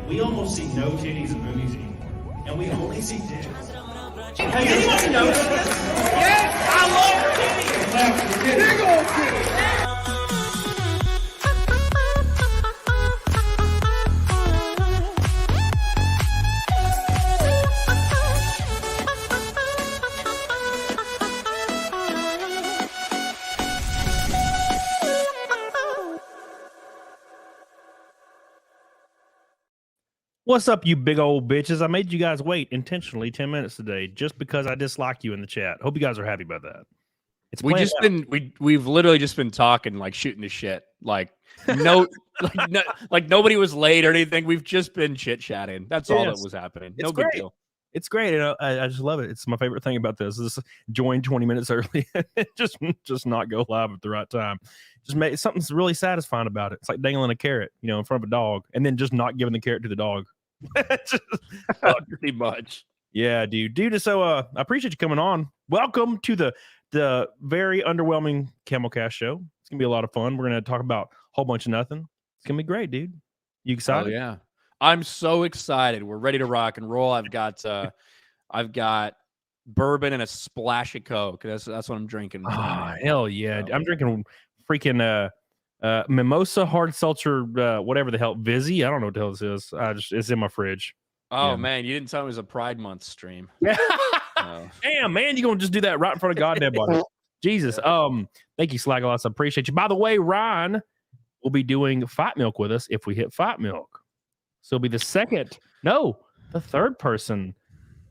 we almost see no titties in movies anymore, and we only see dicks. Hey, anyone notice this? Yes, I love titties. Big old titties. What's up, you big old bitches? I made you guys wait intentionally 10 minutes today just because I dislike you in the chat. Hope you guys are happy about that. It's we've literally just been talking, like shooting the shit. Like no, like nobody was late or anything. We've just been chit chatting. That's all that was happening. No big deal. It's great. And I just love it. It's my favorite thing about this is join 20 minutes early. just not go live at the right time. Just make something's really satisfying about it. It's like dangling a carrot, in front of a dog and then just not giving the carrot to the dog. Pretty much. Yeah, dude. So I appreciate you coming on. Welcome to the very underwhelming CAMELCAST show. It's gonna be a lot of fun. We're gonna talk about a whole bunch of nothing. It's gonna be great, dude. You excited? Oh, yeah, I'm so excited. We're ready to rock and roll. I've got bourbon and a splash of Coke. That's what I'm drinking. Oh, hell yeah! I'm drinking freaking mimosa hard seltzer, whatever the hell, Vizzy. I don't know what the hell this is. It's in my fridge. Oh, man, you didn't tell me it was a Pride Month stream. Yeah. Oh. Damn, man, you gonna just do that right in front of goddamn body. Jesus. Thank you, Slagalots. I appreciate you. By the way, Ryan will be doing Fight Milk with us if we hit Fight Milk. So it'll be the third person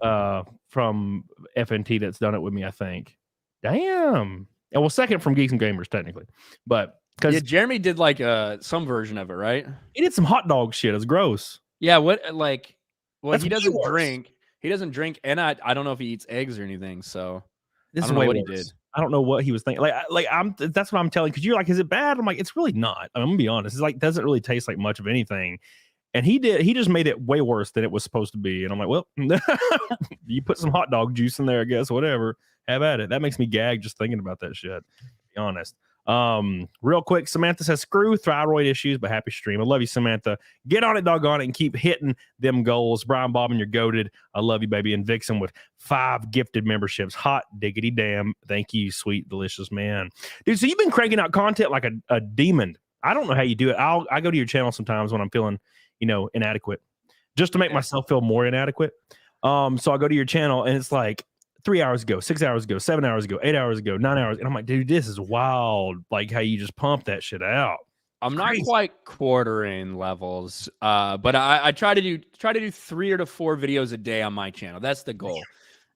from FNT that's done it with me, I think. Damn. And well, second from Geeks and Gamers, technically. But because Jeremy did like some version of it, right? He did some hot dog shit. It's gross. Yeah, he doesn't drink. He doesn't drink, and I don't know if he eats eggs or anything. So this I don't know what he did. I don't know what he was thinking. That's what I'm telling. Because you're like, is it bad? I'm like, it's really not. I'm gonna be honest. It's like doesn't really taste like much of anything. And he just made it way worse than it was supposed to be. And I'm like, well, you put some hot dog juice in there, I guess. Whatever. Have at it. That makes me gag just thinking about that shit. To be honest. Real quick, Samantha says, screw thyroid issues, but happy stream. I love you, Samantha. Get on it, doggone it, and keep hitting them goals. Brian Bobbin, you're goated. I love you, baby. And Vixen with 5 gifted memberships. Hot diggity damn. Thank you, sweet, delicious man. Dude, so you've been cranking out content like a demon. I don't know how you do it. I go to your channel sometimes when I'm feeling, inadequate, just to make myself feel more inadequate. So I go to your channel and it's like 3 hours ago, 6 hours ago, 7 hours ago, 8 hours ago, 9 hours. And I'm like, dude, this is wild. Like how you just pump that shit out. I'm not quite quartering levels, but I try to do 3 to 4 videos a day on my channel. That's the goal.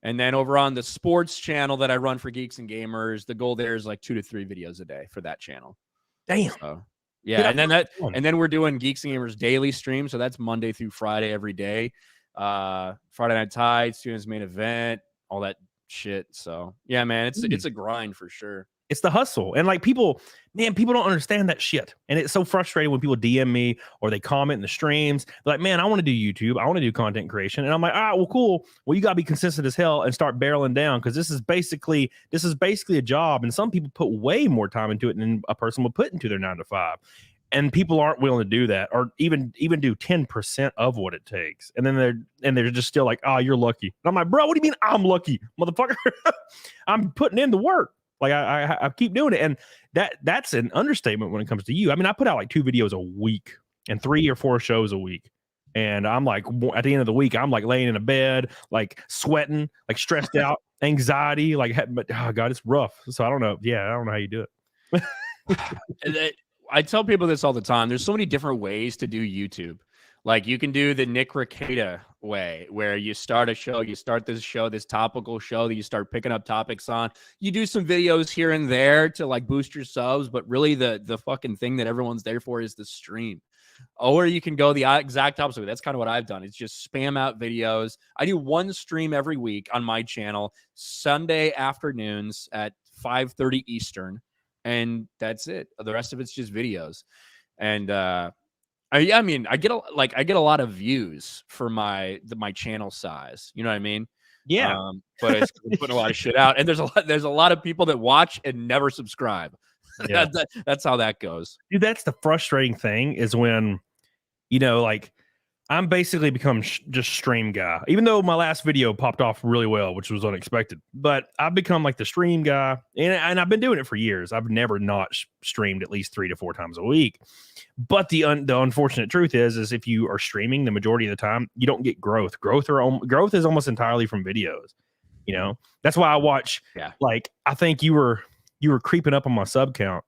And then over on the sports channel that I run for Geeks and Gamers, the goal there is like 2 to 3 videos a day for that channel. Damn. So, yeah, and then we're doing Geeks and Gamers daily stream. So that's Monday through Friday every day. Friday Night Tide, Students Main Event, all that shit. So yeah, man, it's a grind for sure. It's the hustle. And like people don't understand that shit. And it's so frustrating when people DM me or they comment in the streams. They're like, man, I want to do YouTube. I want to do content creation. And I'm like, all right, well, cool. Well, you got to be consistent as hell and start barreling down because this is basically a job. And some people put way more time into it than a person will put into their 9 to 5. And people aren't willing to do that or even do 10% of what it takes. And then they're just still like, oh, you're lucky. And I'm like, bro, what do you mean I'm lucky, motherfucker? I'm putting in the work. Like I keep doing it. And that's an understatement when it comes to you. I mean, I put out like 2 videos a week and 3 or 4 shows a week. And I'm like, at the end of the week, I'm like laying in a bed, like sweating, like stressed out, anxiety, but oh God, it's rough. So I don't know. Yeah, I don't know how you do it. I tell people this all the time. There's so many different ways to do YouTube. Like you can do the Nick Rekieta way, where you start a show, this topical show that you start picking up topics on. You do some videos here and there to like boost your subs, but really the fucking thing that everyone's there for is the stream. Or you can go the exact opposite way. That's kind of what I've done. It's just spam out videos. I do 1 stream every week on my channel, Sunday afternoons at 5:30 Eastern. And that's it. The rest of it's just videos. And I mean, I get a lot of views for my channel size. You know what I mean? Yeah. But it's putting a lot of shit out, and there's a lot of people that watch and never subscribe. Yeah. That's how that goes. Dude, that's the frustrating thing is when, like I'm basically become just stream guy, even though my last video popped off really well, which was unexpected. But I've become like the stream guy, and I've been doing it for years. I've never not streamed at least 3 to 4 times a week. But the unfortunate truth is if you are streaming the majority of the time, you don't get growth. Growth is almost entirely from videos. You know, that's why I watch. Yeah. Like I think you were creeping up on my sub count,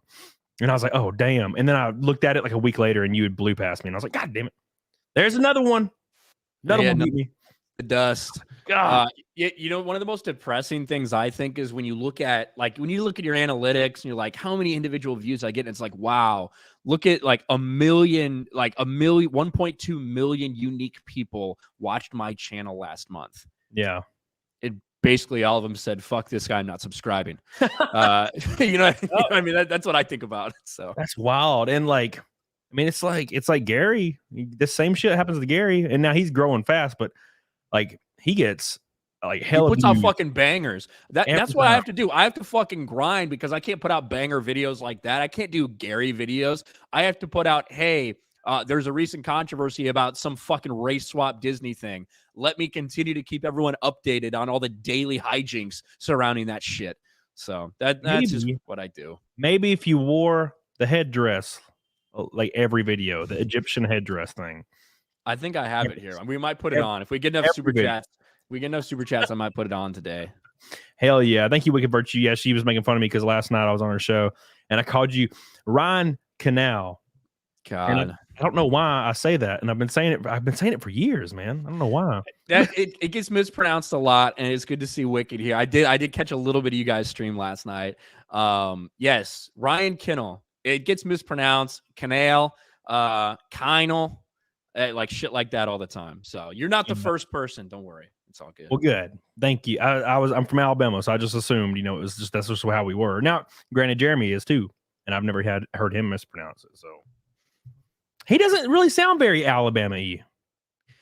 and I was like, oh damn. And then I looked at it like a week later, and you had blew past me, and I was like, God damn it. There's another one. Another one beat me. The dust. God. You know, one of the most depressing things I think is when you look at your analytics and you're like, how many individual views I get? And it's like, wow, look at like 1.2 million unique people watched my channel last month. Yeah. It basically all of them said, fuck this guy, I'm not subscribing. You know what I mean? That's what I think about. So that's wild. And like, I mean, it's like Gary. The same shit happens to Gary, and now he's growing fast, but like he gets like hell. He puts out fucking bangers. That's what I have to do. I have to fucking grind because I can't put out banger videos like that. I can't do Gary videos. I have to put out, hey, there's a recent controversy about some fucking race swap Disney thing. Let me continue to keep everyone updated on all the daily hijinks surrounding that shit. So that's just what I do. Maybe if you wore the headdress. Like every video, the Egyptian headdress thing. I think I have it here. We might put it on if we get enough super chats. I might put it on today. Hell yeah! Thank you, Wicked Virtue. Yeah, she was making fun of me because last night I was on her show and I called you Ryan KINEL. God, I don't know why I say that, and I've been saying it for years, man. I don't know why. It gets mispronounced a lot, and it's good to see Wicked here. I did catch a little bit of you guys stream last night. Yes, Ryan KINEL. It gets mispronounced, KINEL, KINEL, like shit like that all the time. So you're not the first person. Don't worry, it's all good. Well, good. Thank you. I'm from Alabama, so I just assumed, you know, that's just how we were. Now, granted, Jeremy is too, and I've never heard him mispronounce it. So he doesn't really sound very Alabama-y.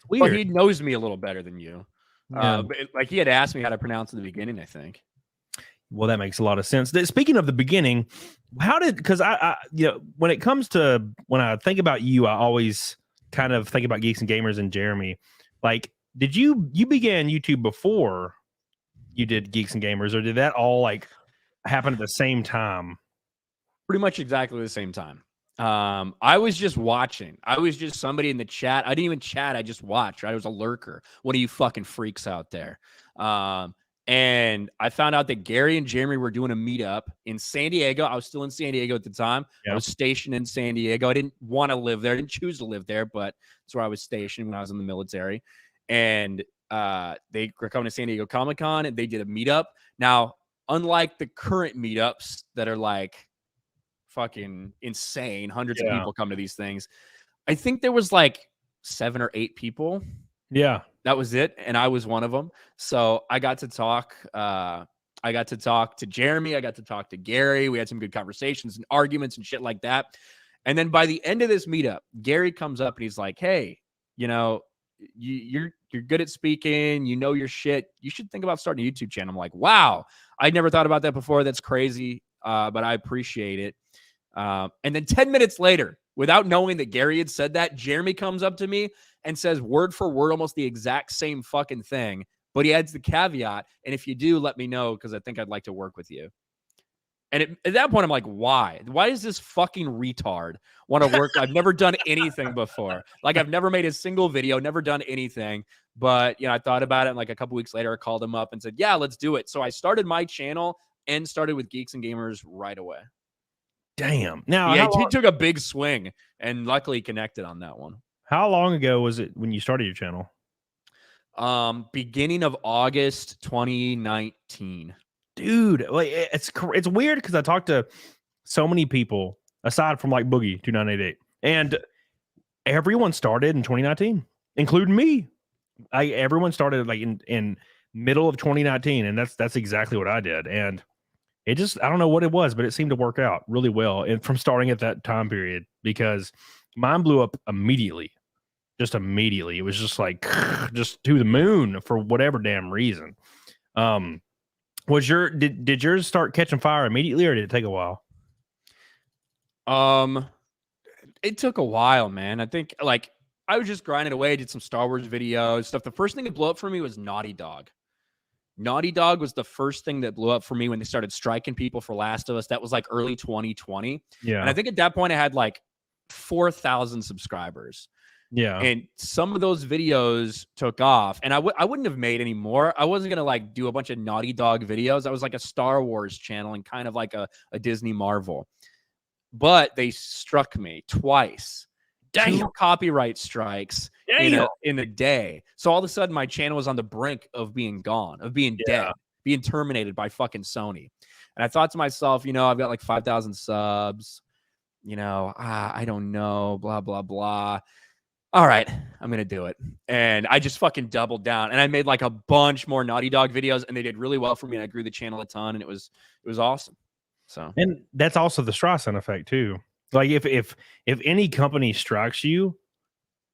Weird. Well, he knows me a little better than you. Yeah. But like he had asked me how to pronounce it in the beginning, I think. Well, that makes a lot of sense. Speaking of the beginning, because I you know, when I think about you, I always kind of think about Geeks and Gamers and Jeremy. Like, did you began YouTube before you did Geeks and Gamers, or did that all like happen at the same time? Pretty much exactly the same time. I was just watching. I was just somebody in the chat. I didn't even chat. I just watched. Right? I was a lurker. One of you fucking freaks out there. And I found out that Gary and Jeremy were doing a meetup in San Diego. I was still in San Diego at the time. Yeah. I was stationed in San Diego. I didn't want to live there. I didn't choose to live there, but that's where I was stationed when I was in the military. And they were coming to San Diego Comic-Con, and they did a meetup. Now, unlike the current meetups that are like fucking insane, hundreds of people come to these things, I think there was like 7 or 8 people. Yeah. That was it, and I was one of them. So I got to talk. I got to talk to Jeremy. I got to talk to Gary. We had some good conversations and arguments and shit like that. And then by the end of this meetup, Gary comes up and he's like, "Hey, you know, you're good at speaking. You know your shit. You should think about starting a YouTube channel." I'm like, "Wow, I never thought about that before. That's crazy, but I appreciate it." And then 10 minutes later, without knowing that Gary had said that, Jeremy comes up to me and says word for word almost the exact same fucking thing, but he adds the caveat, "And if you do, let me know, because I think I'd like to work with you." And at that point, I'm like, why? Why does this fucking retard want to work? I've never done anything before. Like, I've never made a single video, never done anything. But, you know, I thought about it, and like a couple weeks later, I called him up and said, "Yeah, let's do it." So I started my channel and started with Geeks and Gamers right away. Damn. Now, yeah, he took a big swing, and luckily connected on that one. How long ago was it when you started your channel? Beginning of August 2019. Dude, like it's weird because I talked to so many people aside from like Boogie 2988, and everyone started in 2019, including me. Everyone started like in middle of 2019, and that's exactly what I did. And it just, I don't know what it was, but it seemed to work out really well. And from starting at that time period, because mine blew up immediately. Just immediately. It was just like just to the moon for whatever damn reason. Did yours start catching fire immediately, or did it take a while? It took a while, man. I think like I was just grinding away, did some Star Wars videos, stuff. The first thing that blew up for me was Naughty Dog. Naughty Dog was the first thing that blew up for me when they started striking people for Last of Us. That was like early 2020. Yeah. And I think at that point I had like 4,000 subscribers. Yeah. And some of those videos took off. And I wouldn't have made any more. I wasn't going to like do a bunch of Naughty Dog videos. I was like a Star Wars channel and kind of like a Disney Marvel. But they struck me twice. Damn. 2 copyright strikes in a day. So all of a sudden my channel was on the brink of being gone, of being dead, being terminated by fucking Sony. And I thought to myself, you know, I've got like 5,000 subs, you know, I don't know, blah, blah, blah. All right, I'm going to do it. And I just fucking doubled down. And I made like a bunch more Naughty Dog videos, and they did really well for me. And I grew the channel a ton, and it was awesome. So, and that's also the Streisand effect too. Like if any company strikes you,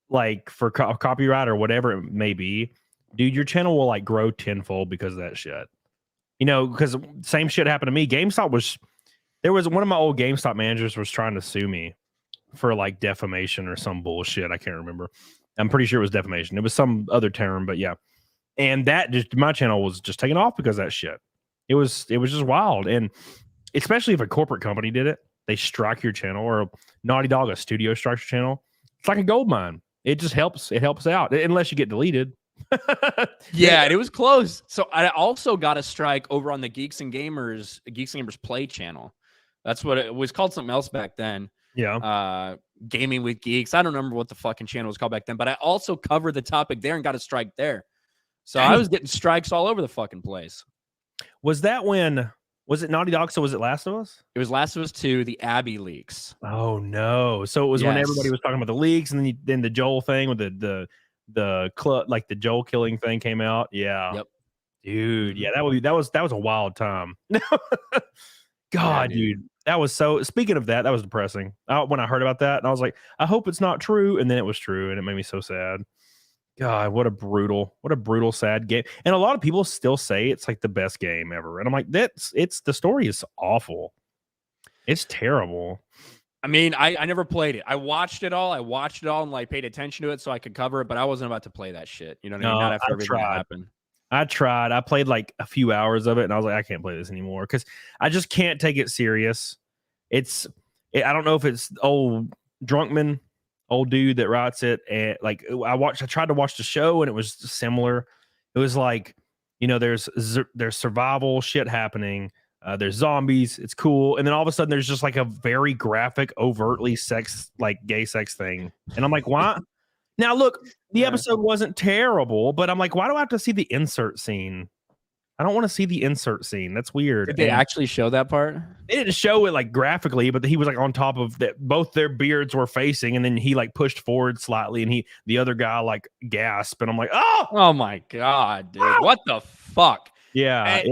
like for copyright or whatever it may be, dude, your channel will like grow tenfold because of that shit. You know, because same shit happened to me. There was one of my old GameStop managers was trying to sue me for like defamation or some bullshit. I can't remember. I'm pretty sure it was defamation. It was some other term, but yeah. And that just my channel was just taken off because of that shit. It was just wild. And especially if a corporate company did it, they strike your channel, or a Naughty Dog, a studio strikes your channel. It's like a gold mine. It just helps. It helps out unless you get deleted. Yeah, and it was close. So I also got a strike over on the Geeks and Gamers Play channel. That's what it was called, something else back then. Yeah. Gaming with Geeks. I don't remember what the fucking channel was called back then, but I also covered the topic there and got a strike there. So I was getting strikes all over the fucking place. Was it Naughty Dog? So was it Last of Us? It was Last of Us 2, the Abby leaks. Oh no. So it was when everybody was talking about the leaks, and then the Joel thing with the Joel killing thing came out. Yeah. Yep. Dude, yeah, that was a wild time. God, dude. That was so. Speaking of that was depressing. When I heard about that, and I was like, I hope it's not true. And then it was true, and it made me so sad. God, what a brutal, sad game. And a lot of people still say it's like the best game ever. And I'm like, the story is awful. It's terrible. I mean, I never played it. I watched it all and like paid attention to it so I could cover it, but I wasn't about to play that shit. You know what I mean? Not after everything that happened. I tried. I played like a few hours of it, and I was like, I can't play this anymore because I just can't take it serious. I don't know if it's old Drunkman, old dude that writes it, and like I tried to watch the show, and it was similar. It was like, you know, there's survival shit happening. There's zombies. It's cool, and then all of a sudden there's just like a very graphic, overtly gay sex thing, and I'm like, why? Now look, the episode wasn't terrible, but I'm like, why do I have to see the insert scene? I don't want to see the insert scene. That's weird. Did they actually show that part? They didn't show it like graphically, but he was like on top of that. Both their beards were facing, and then he like pushed forward slightly, and the other guy like gasped, and I'm like, oh my God, dude, what the fuck? Yeah,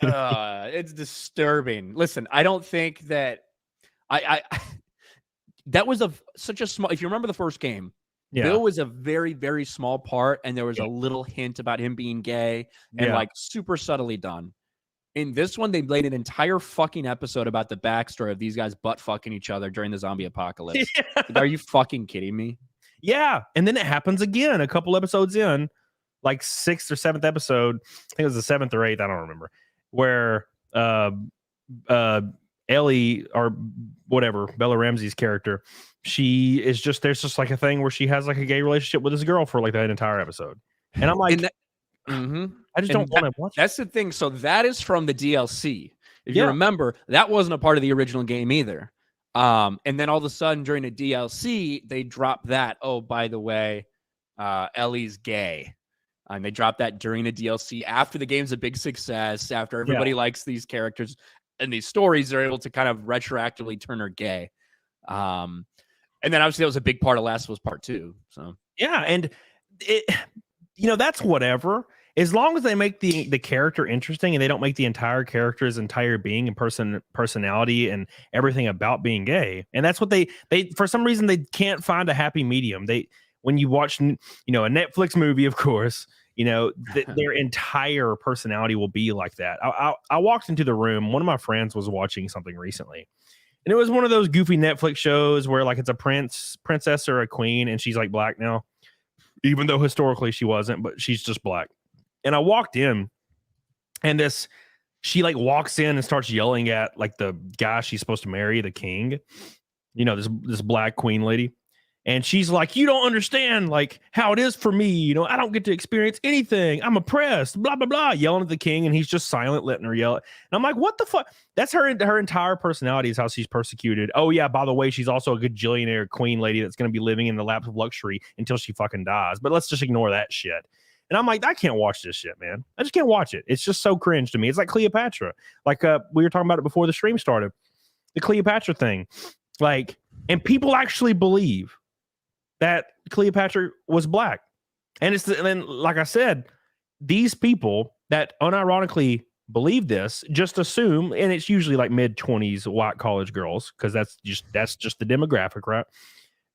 it's disturbing. Listen, I don't think that that was such a small. If you remember the first game. Yeah. Bill was a very, very small part, and there was a little hint about him being gay and like super subtly done. In this one, they laid an entire fucking episode about the backstory of these guys butt fucking each other during the zombie apocalypse. Yeah. Like, are you fucking kidding me? Yeah. And then it happens again a couple episodes in, like 6th or 7th episode. I think it was the 7th or 8th. I don't remember. Where Ellie or whatever, Bella Ramsey's character, there's just like a thing where she has like a gay relationship with this girl for like that entire episode. And I'm like, I just don't want to watch. That's the thing. So that is from the DLC. If you remember, that wasn't a part of the original game either. And then all of a sudden during the DLC, they dropped that. Oh, by the way, Ellie's gay. And they dropped that during the DLC after the game's a big success, after everybody likes these characters and these stories, they're able to kind of retroactively turn her gay. And then obviously that was a big part of Last of Us Part 2. So yeah, and it, you know, that's whatever. As long as they make the character interesting and they don't make the entire character's entire being and personality and everything about being gay. And that's what they for some reason they can't find a happy medium. When you watch, you know, a Netflix movie, of course, you know, their entire personality will be like that. I walked into the room. One of my friends was watching something recently, And it was one of those goofy Netflix shows where like it's a princess or a queen, and she's like black now, even though historically she wasn't, but she's just black. And I walked in, and she like walks in and starts yelling at like the guy she's supposed to marry, the king, this black queen lady. And she's like, you don't understand like how it is for me. I don't get to experience anything. I'm oppressed, blah, blah, blah, yelling at the king. And he's just silent, letting her yell. And I'm like, what the fuck? That's her entire personality is how she's persecuted. Oh, yeah. By the way, she's also a gajillionaire queen lady that's going to be living in the laps of luxury until she fucking dies. But let's just ignore that shit. And I'm like, I can't watch this shit, man. I just can't watch it. It's just so cringe to me. It's like Cleopatra. Like we were talking about it before the stream started. The Cleopatra thing. Like, and people actually believe that Cleopatra was black. And then, like I said, these people that unironically believe this just assume, and it's usually like mid-20s white college girls, because that's just the demographic, right?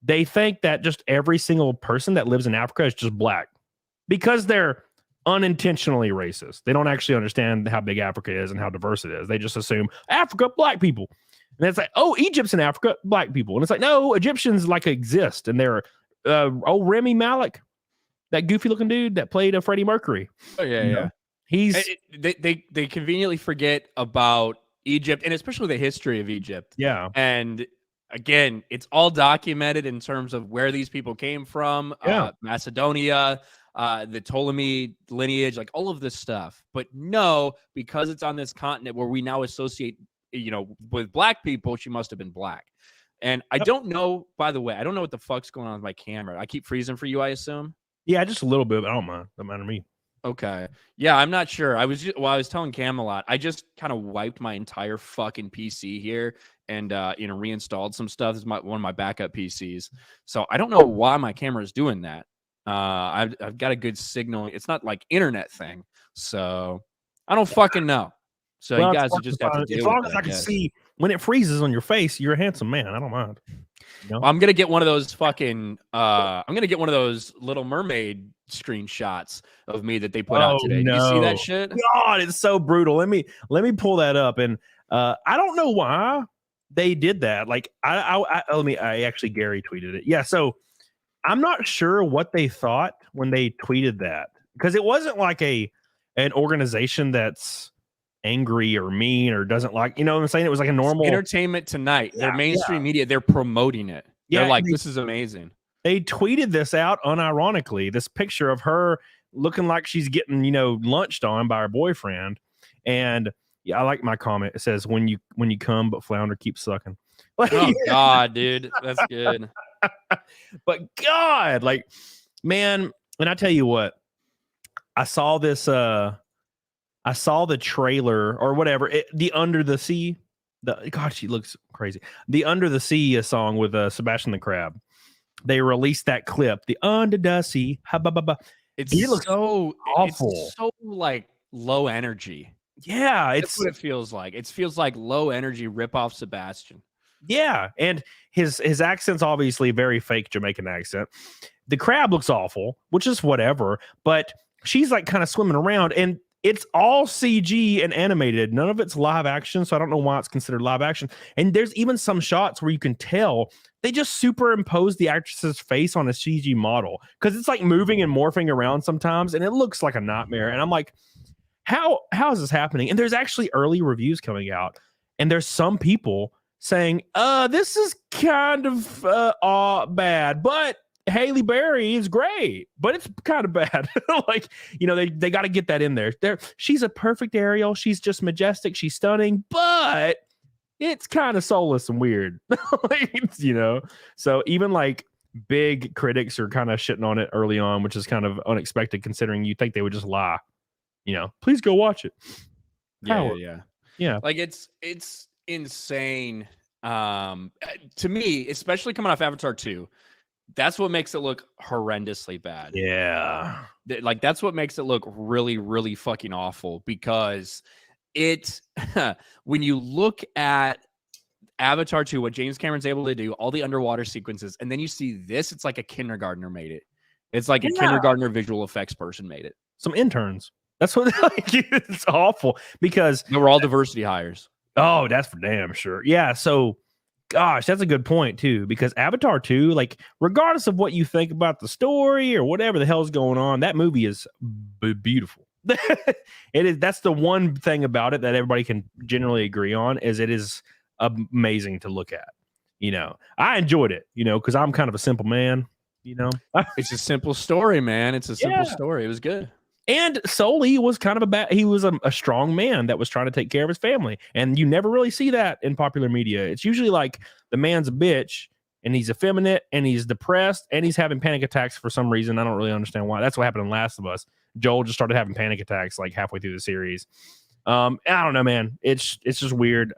They think that just every single person that lives in Africa is just black because they're unintentionally racist. They don't actually understand how big Africa is and how diverse it is. They just assume Africa, black people. And it's like, oh, Egypt's in Africa, black people. And it's like, no, Egyptians like exist. And they're old Remy Malik, that goofy looking dude that played Freddie Mercury. Oh, yeah. They conveniently forget about Egypt, and especially the history of Egypt. Yeah. And again, it's all documented in terms of where these people came from. Macedonia, the Ptolemy lineage, like all of this stuff. But no, because it's on this continent where we now associate with black people, she must have been black. And I don't know, by the way, I don't know what the fuck's going on with my camera. I keep freezing for you, I assume. Yeah, just a little bit, but I don't mind. Doesn't matter to me. Okay. Yeah, I'm not sure. I was telling Camelot, I just kind of wiped my entire fucking PC here and reinstalled some stuff. This is one of my backup PCs. So I don't know why my camera is doing that. I've got a good signal. It's not like internet thing. So I don't fucking know. So you guys will just have to deal with it. As long as I can see when it freezes on your face, you're a handsome man. I don't mind. I'm gonna get one of those fucking. I'm gonna get one of those Little Mermaid screenshots of me that they put out today. No. You see that shit? God, it's so brutal. Let me pull that up. And I don't know why they did that. Like I actually Gary tweeted it. Yeah. So I'm not sure what they thought when they tweeted that, because it wasn't like an organization that's angry or mean or doesn't like, what I'm saying? It was like a normal Entertainment Tonight. Their mainstream media, they're promoting it. They're like, this is amazing. They tweeted this out unironically, this picture of her looking like she's getting, lunched on by her boyfriend. And yeah, I like my comment. It says, when you come, but flounder keeps sucking. Oh God, dude. That's good. But God, like, man, and I tell you what, I saw this I saw the trailer or whatever. The Under the Sea. God, she looks crazy. The Under the Sea song with Sebastian the Crab. They released that clip. The Under the Sea. It looks so awful. It's so like low energy. Yeah, that's what it feels like. It feels like low energy rip off Sebastian. Yeah, and his accent's obviously very fake Jamaican accent. The crab looks awful, which is whatever. But she's like kind of swimming around, and it's all CG and animated. None of it's live action, so I don't know why it's considered live action. And there's even some shots where you can tell they just superimpose the actress's face on a CG model, because it's like moving and morphing around sometimes, and it looks like a nightmare. And I'm like, how is this happening? And there's actually early reviews coming out, and there's some people saying, this is kind of bad, but Halle Berry is great, but it's kind of bad. Like, they got to get that in there. She's a perfect Ariel. She's just majestic. She's stunning, but it's kind of soulless and weird. So even like big critics are kind of shitting on it early on, which is kind of unexpected considering you think they would just lie. Please go watch it. Yeah. Like it's insane. To me, especially coming off Avatar 2. That's what makes it look horrendously bad. Yeah. Like, that's what makes it look really, really fucking awful, because when you look at Avatar 2, what James Cameron's able to do, all the underwater sequences, and then you see this, it's like a kindergartner made it. It's like a kindergartner visual effects person made it. Some interns. That's what it's awful, because they were all diversity hires. Oh, that's for damn sure. Yeah. So Gosh, that's a good point too, because Avatar 2, like regardless of what you think about the story or whatever the hell's going on, that movie is beautiful. It is. That's the one thing about it that everybody can generally agree on, is it is amazing to look at. You know, I enjoyed it, you know, because I'm kind of a simple man, you know. It's a simple story, man. It's a simple story. It was good. And Sully was kind of he was a strong man that was trying to take care of his family. And you never really see that in popular media. It's usually like the man's a bitch and he's effeminate and he's depressed and he's having panic attacks for some reason. I don't really understand why. That's what happened in Last of Us. Joel just started having panic attacks like halfway through the series. I don't know, man. It's just weird.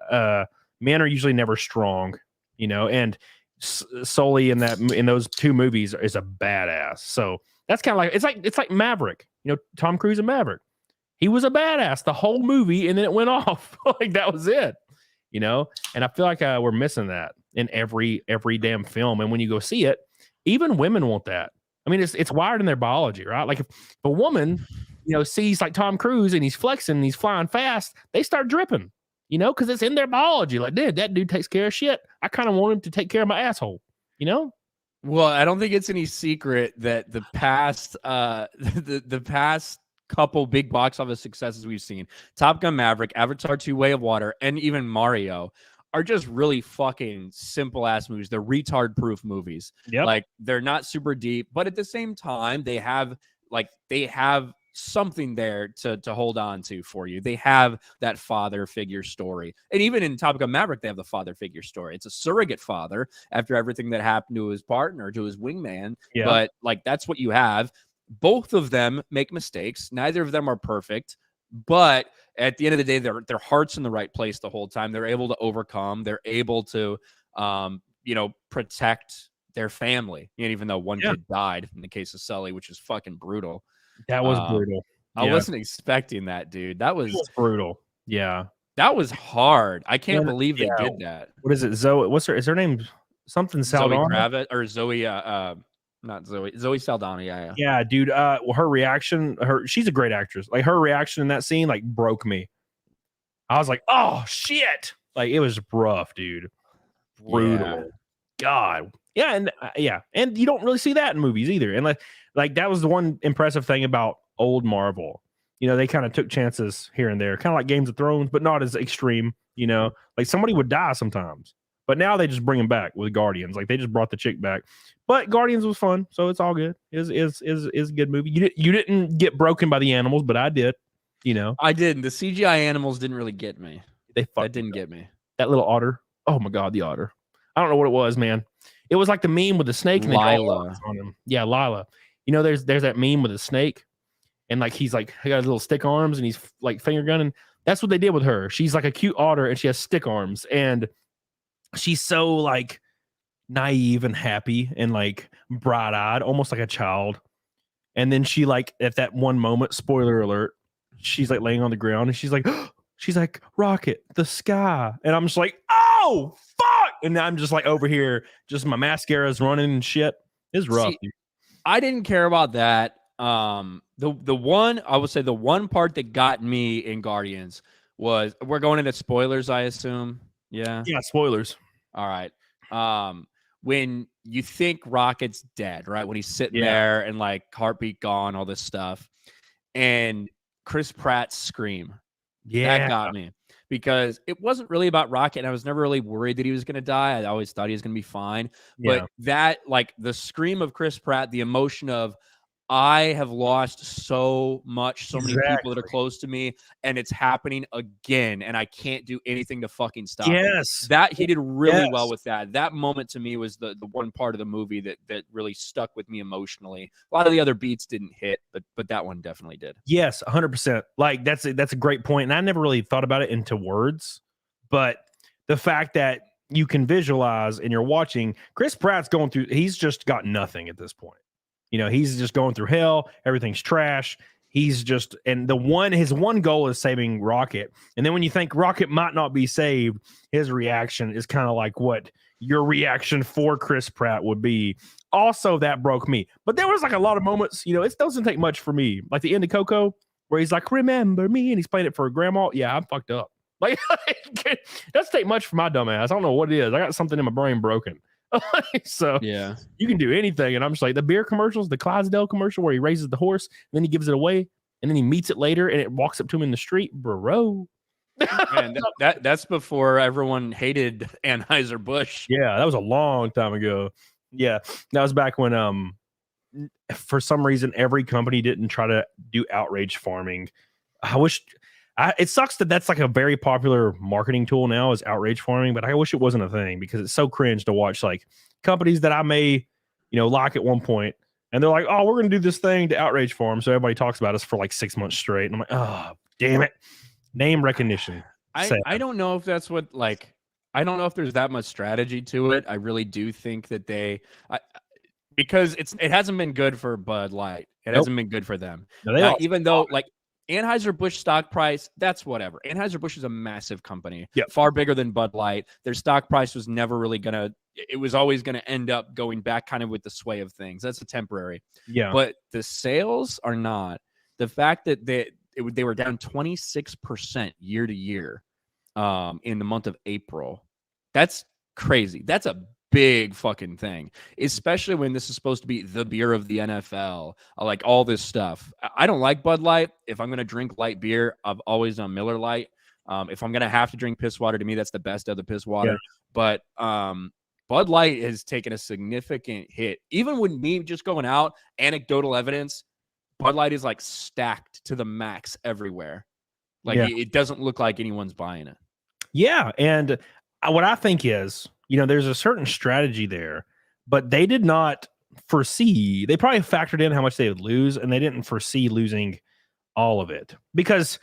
Men are usually never strong, you know, and Sully in those 2 movies is a badass. So that's kind of like it's like Maverick, you know, Tom Cruise and Maverick. He was a badass the whole movie, and then it went off. Like that was it, you know. And I feel like we're missing that in every damn film. And when you go see it, even women want that. I mean, it's wired in their biology, right? Like if a woman, you know, sees like Tom Cruise and he's flexing and he's flying fast, they start dripping, you know, because it's in their biology. Like, dude, that dude takes care of shit. I kind of want him to take care of my asshole, you know. Well, I don't think it's any secret that the past the past couple big box office successes we've seen, Top Gun Maverick, Avatar 2 Way of Water, and even Mario, are just really fucking simple ass movies. They're retard proof movies. Yep. Like they're not super deep, but at the same time, they have something there to hold on to for you. They have that father figure story. And even in Top Gun Maverick, they have the father figure story. It's a surrogate father after everything that happened to his partner, to his wingman. Yeah. But like, that's what you have. Both of them make mistakes. Neither of them are perfect, but at the end of the day, their heart's in the right place the whole time. They're able to overcome. They're able to, you know, protect their family. And even though one kid died in the case of Sully, which is fucking brutal. That was brutal. I wasn't expecting that, dude. That was brutal. Yeah. That was hard. I can't believe they did that. What is it? Zoe? Is her name? Something Saldana? Zoe Kravitz or Zoe, not Zoe. Zoe Saldana, yeah. Yeah, dude. Well, her reaction, she's a great actress. Like her reaction in that scene, like broke me. I was like, oh shit. Like it was rough, dude. Brutal. Yeah. God. Yeah, and you don't really see that in movies either. And like that was the one impressive thing about old Marvel. You know, they kind of took chances here and there, kind of like Games of Thrones, but not as extreme. You know, like somebody would die sometimes, but now they just bring them back with Guardians. Like they just brought the chick back, but Guardians was fun, so it's all good. Is a good movie. You didn't get broken by the animals, but I did. You know, I didn't. The CGI animals didn't really get me. That didn't get me. That little otter. Oh my god, the otter. I don't know what it was, man. It was like the meme with the snake and Lila on him. Yeah, Lila. You know, there's that meme with the snake, and like he got his little stick arms and he's like finger gunning. That's what they did with her. She's like a cute otter and she has stick arms, and she's so like naive and happy and like bright-eyed, almost like a child. And then she like at that one moment, spoiler alert, she's like laying on the ground and she's like, Rocket, the sky. And I'm just like, oh fuck. And I'm just like over here, just my mascara's running and shit. It's rough. See, I didn't care about that. The one part that got me in Guardians was, we're going into spoilers, I assume. Yeah. Yeah, spoilers. All right. When you think Rocket's dead, right? When he's sitting there and like heartbeat gone, all this stuff, and Chris Pratt's scream. Yeah. That got me. Because it wasn't really about Rocket, and I was never really worried that he was going to die. I always thought he was going to be fine. But that, like, the scream of Chris Pratt, the emotion of, I have lost so much, so many people that are close to me, and it's happening again, and I can't do anything to fucking stop it. That he did really well with that. That moment to me was the one part of the movie that really stuck with me emotionally. A lot of the other beats didn't hit, but that one definitely did. Yes, 100%. Like that's a great point, and I never really thought about it into words, but the fact that you can visualize and you're watching, Chris Pratt's going through, he's just got nothing at this point. You know, he's just going through hell. Everything's trash. He's just, and his one goal is saving Rocket. And then when you think Rocket might not be saved, his reaction is kind of like what your reaction for Chris Pratt would be. Also, that broke me. But there was like a lot of moments, you know, it doesn't take much for me. Like the end of Coco, where he's like, remember me, and he's playing it for grandma. Yeah, I'm fucked up. Like, it doesn't take much for my dumb ass. I don't know what it is. I got something in my brain broken. So Yeah. you can do anything. And I'm just like, the beer commercials, the Clydesdale commercial where he raises the horse, and then he gives it away, and then he meets it later, and it walks up to him in the street, bro. And that's before everyone hated Anheuser-Busch. Yeah, that was a long time ago. Yeah, that was back when for some reason every company didn't try to do outrage farming. It sucks that that's like a very popular marketing tool now is outrage farming, but I wish it wasn't a thing because it's so cringe to watch like companies that I may, like at one point, and they're like, oh, we're going to do this thing to outrage farm. So everybody talks about us for like 6 months straight. And I'm like, oh, damn it. Name recognition. I don't know if that's what I don't know if there's that much strategy to it. I really do think that because it hasn't been good for Bud Light. It hasn't been good for them. No, even though Anheuser-Busch stock price, that's whatever. Anheuser-Busch is a massive company, far bigger than Bud Light. Their stock price was never really it was always going to end up going back kind of with the sway of things. That's a temporary. Yeah. But the sales are not. The fact that they were down 26% year to year in the month of April. That's crazy. That's a big fucking thing, especially when this is supposed to be the beer of the NFL, like all this stuff. I don't like Bud Light. If I'm going to drink light beer, I've always done Miller Lite. If I'm going to have to drink piss water, to me, that's the best of the piss water. Yeah. But Bud Light has taken a significant hit. Even with me just going out, anecdotal evidence, Bud Light is like stacked to the max everywhere. Like it doesn't look like anyone's buying it. Yeah. And what I think is, there's a certain strategy there, but they did not foresee, they probably factored in how much they would lose, and they didn't foresee losing all of it because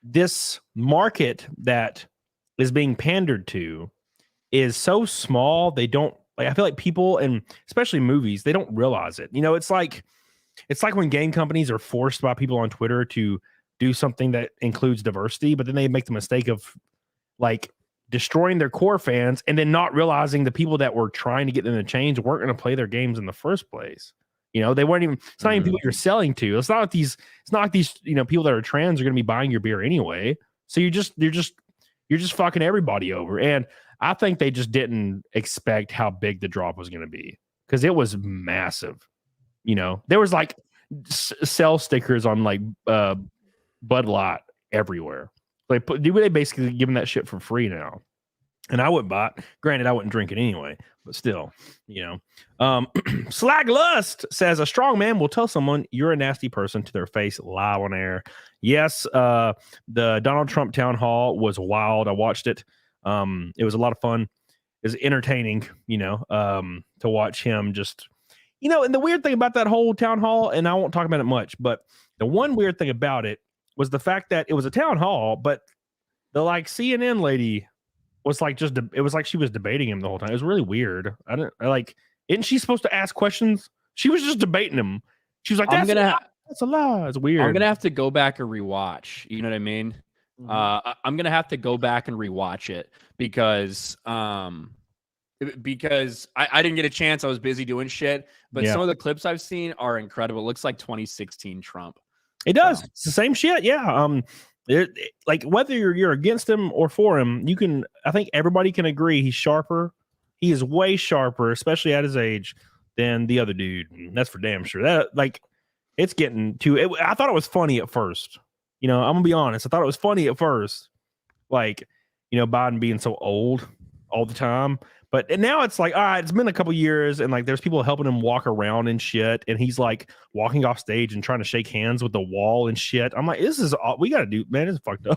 this market that is being pandered to is so small. They don't I feel like people, and especially movies, they don't realize it. It's like when game companies are forced by people on Twitter to do something that includes diversity, but then they make the mistake of like destroying their core fans and then not realizing the people that were trying to get them to change weren't going to play their games in the first place. They weren't even, it's not even people you're selling to. It's not like these people that are trans are going to be buying your beer anyway. So you're just fucking everybody over. And I think they just didn't expect how big the drop was going to be because it was massive. There was like sell stickers on like Bud Light everywhere. They basically give them that shit for free now. And I wouldn't buy it. Granted, I wouldn't drink it anyway, but still, Slag Lust says a strong man will tell someone you're a nasty person to their face live on air. Yes, the Donald Trump town hall was wild. I watched it. It was a lot of fun. It was entertaining, to watch him just, and the weird thing about that whole town hall, and I won't talk about it much, but the one weird thing about it was the fact that it was a town hall, but the like CNN lady was like it was like she was debating him the whole time. It was really weird. Isn't she supposed to ask questions? She was just debating him. She was like, that's a lie. It's weird. I'm going to have to go back and rewatch. You know what I mean? Mm-hmm. I'm going to have to go back and rewatch it because I didn't get a chance. I was busy doing shit, but some of the clips I've seen are incredible. It looks like 2016 Trump. It does. It's the same shit. Yeah. Like whether you're against him or for him, I think everybody can agree he's sharper. He is way sharper, especially at his age, than the other dude. That's for damn sure. It's getting to, I thought it was funny at first. I'm gonna be honest. I thought it was funny at first. Biden being so old all the time. But now it's like, all right, it's been a couple years and like there's people helping him walk around and shit. And he's like walking off stage and trying to shake hands with the wall and shit. I'm like, this is all we got to do, man. It's fucked up.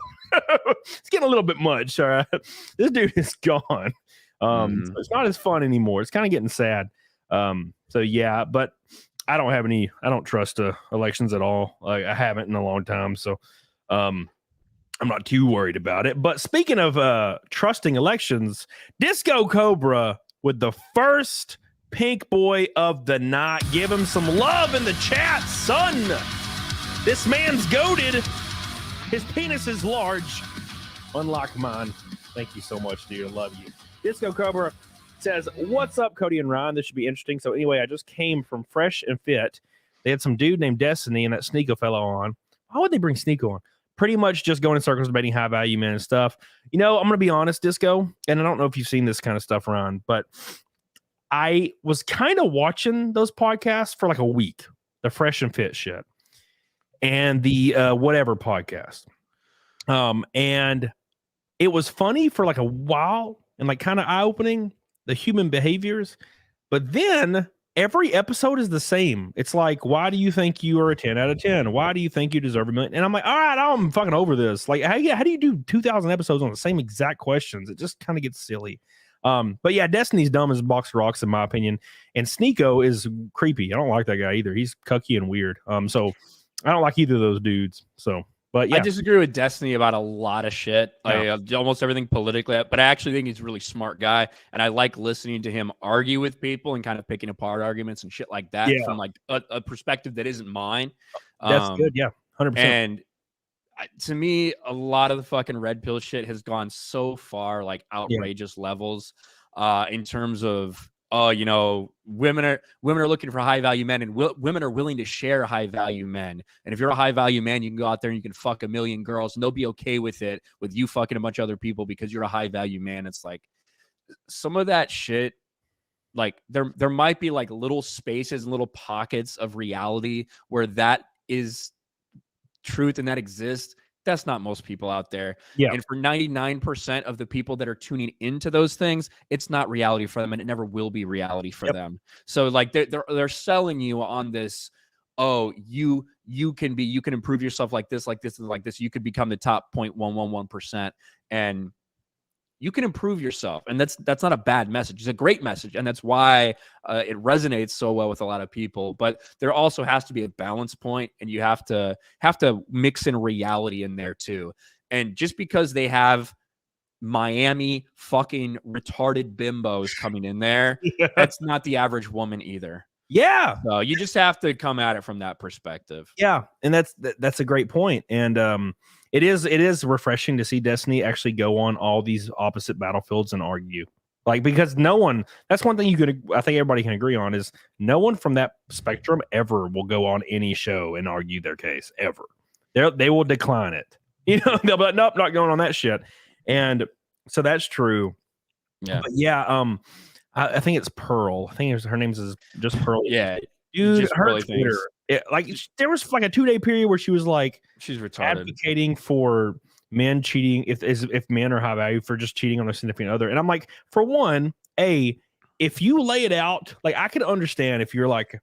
It's getting a little bit much. All right. This dude is gone. So it's not as fun anymore. It's kind of getting sad. So yeah, but I don't trust elections at all. Like I haven't in a long time. So, I'm not too worried about it. But speaking of trusting elections, Disco Cobra with the first pink boy of the night. Give him some love in the chat, son. This man's goated. His penis is large, unlike mine. Thank you so much, dude. I love you. Disco Cobra says, what's up, Cody and Ryan? This should be interesting. So anyway, I just came from Fresh and Fit. They had some dude named Destiny and that Sneeko fellow on. Why would they bring Sneeko on? pretty much just going in circles debating high value men and stuff. I'm going to be honest, Disco, and I don't know if you've seen this kind of stuff around, but I was kind of watching those podcasts for like a week, the Fresh and Fit shit and the whatever podcast. And it was funny for like a while and like kind of eye-opening, the human behaviors. But then every episode is the same. It's like, why do you think you are a 10 out of 10? Why do you think you deserve $1 million? And I'm like, all right, I'm fucking over this. Like, how do you do 2,000 episodes on the same exact questions? It just kind of gets silly. But yeah, Destiny's dumb as a box of rocks, in my opinion. And Sneeko is creepy. I don't like that guy either. He's cucky and weird. So I don't like either of those dudes. So, but yeah. I disagree with Destiny about a lot of shit. Almost everything politically, but I actually think he's a really smart guy. And I like listening to him argue with people and kind of picking apart arguments and shit like that from like a perspective that isn't mine. That's good. Yeah. 100%. And to me, a lot of the fucking red pill shit has gone so far, like outrageous levels, in terms of, women are looking for high value men, and women are willing to share high value men. And if you're a high value man, you can go out there and you can fuck 1 million girls, and they'll be okay with it, with you fucking a bunch of other people because you're a high value man. It's like some of that shit. Like there might be like little spaces and little pockets of reality where that is truth and that exists. That's not most people out there. Yeah. And for 99% of the people that are tuning into those things, it's not reality for them, and it never will be reality for them. So like they're selling you on this, oh, you can improve yourself like this, like this, and like this. You could become the top 0.111%, and you can improve yourself. And that's not a bad message. It's a great message. And that's why it resonates so well with a lot of people. But there also has to be a balance point, and you have to mix in reality in there too. And just because they have Miami fucking retarded bimbos coming in there, that's not the average woman either. Yeah. So you just have to come at it from that perspective. Yeah. And that's a great point. And it is refreshing to see Destiny actually go on all these opposite battlefields and argue. Like, because that's one thing I think everybody can agree on, is no one from that spectrum ever will go on any show and argue their case ever. They will decline it. They'll be like, nope, not going on that shit. And so that's true. Yeah. But yeah. I think it's Pearl. I think her name is just Pearl. Yeah. Dude, just her Twitter. There was like a 2-day period where she was like, she's retarded, advocating for men cheating, if men are high value, for just cheating on their significant other. And I'm like, for one, if you lay it out, like, I could understand if you're an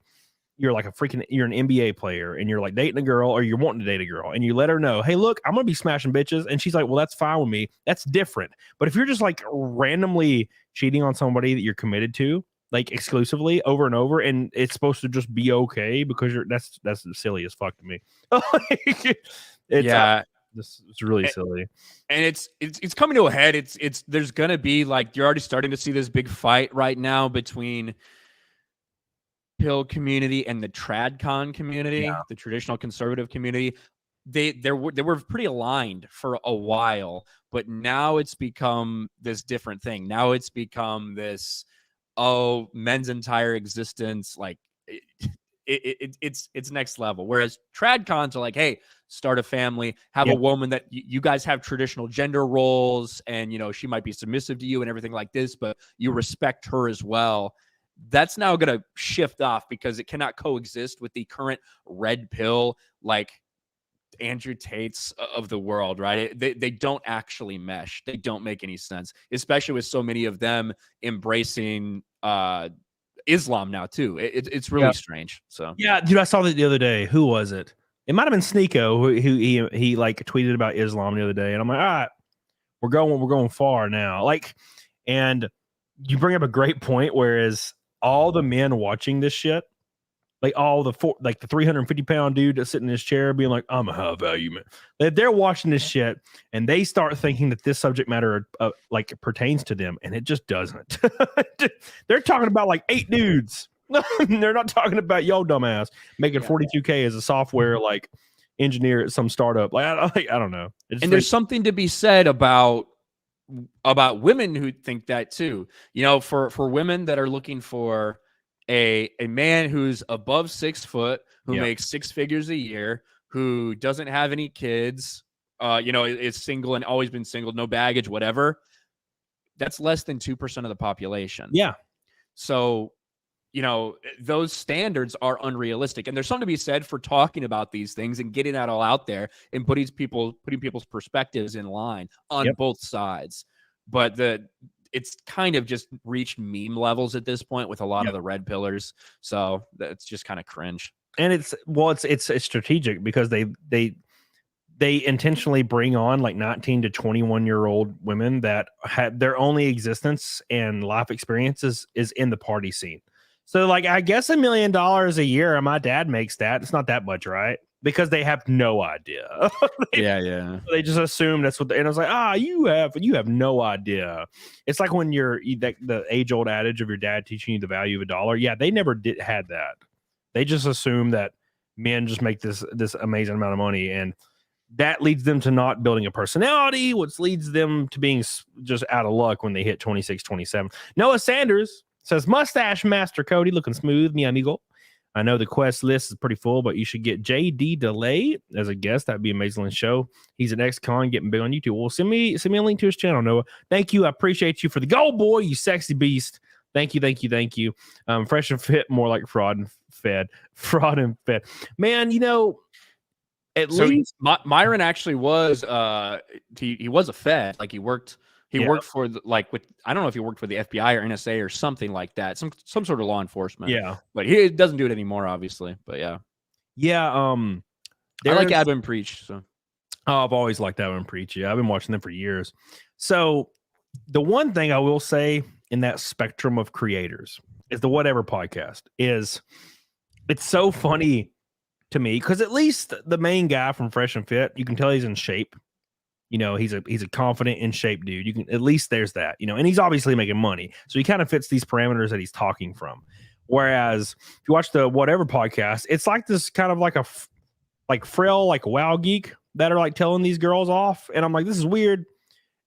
NBA player and you're like dating a girl, or you're wanting to date a girl, and you let her know, hey, look, I'm gonna be smashing bitches, and she's like, well, that's fine with me. That's different. But if you're just like randomly cheating on somebody that you're committed to, like exclusively over and over, and it's supposed to just be okay because that's silly as fuck to me. It's really silly. And it's coming to a head. It's there's gonna be, like, you're already starting to see this big fight right now between pill community and the tradcon community, the traditional conservative community. They were pretty aligned for a while, but now it's become this different thing. Now it's become this, men's entire existence, like it's next level. Whereas tradcons are like, hey, start a family, have a woman that you guys have traditional gender roles, and she might be submissive to you and everything like this, but you respect her as well. That's now going to shift off because it cannot coexist with the current red pill, like Andrew Tate's of the world, right? They don't actually mesh. They don't make any sense, especially with so many of them embracing Islam now too. It's really strange. So yeah, dude, I saw that the other day. Who was it? It might have been Sneeko who he like tweeted about Islam the other day, and I'm like, all right, we're going far now. Like, and you bring up a great point. Whereas all the men watching this shit, like all the 350-pound dude that's sitting in his chair being like, I'm a high value man. They're watching this shit and they start thinking that this subject matter like pertains to them, and it just doesn't. They're talking about like 8 dudes. They're not talking about yo dumbass making $42K as a software like engineer at some startup. Like I don't know. And there's something to be said about women who think that too. For women that are looking for a man who's above 6 foot, who makes 6 figures a year, who doesn't have any kids, is single and always been single, no baggage, whatever. That's less than 2% of the population. Yeah. So, those standards are unrealistic. And there's something to be said for talking about these things and getting that all out there and putting people's perspectives in line on both sides. But it's kind of just reached meme levels at this point with a lot of the red pillars. So that's just kind of cringe. And it's strategic because they intentionally bring on like 19 to 21-year-old women that had their only existence and life experiences is in the party scene. So like, I guess $1 million a year, and my dad makes that. It's not that much, right? Because they have no idea. They just assume that's what. And I was like, you have no idea. It's like when the age-old adage of your dad teaching you the value of a dollar. Yeah, they never had that. They just assume that men just make this amazing amount of money, and that leads them to not building a personality, which leads them to being just out of luck when they hit 26, 27. Noah Sanders says, mustache master Cody, looking smooth, mi amigo. I know the quest list is pretty full, but you should get JD Delay as a guest. That'd be an amazing show. He's an ex-con getting big on YouTube. Well, send me a link to his channel, Noah. Thank you. I appreciate you for the gold, boy, you sexy beast. Thank you. Fresh and fit, more like fraud and fed. Man, at least Myron actually was he was a Fed. Like he worked for I don't know if he worked for the FBI or NSA or something like that, some sort of law enforcement. Yeah, but he doesn't do it anymore, obviously. But yeah. I like Advin Preach. So I've always liked Advin Preach. Yeah, I've been watching them for years. So the one thing I will say in that spectrum of creators is the Whatever podcast it's so funny to me because at least the main guy from Fresh and Fit, you can tell he's in shape. He's a confident, in shape dude. You can, at least there's that, and he's obviously making money. So he kind of fits these parameters that he's talking from. Whereas if you watch the Whatever podcast, it's like this kind of like frail, like wow geek that are like telling these girls off. And I'm like, this is weird.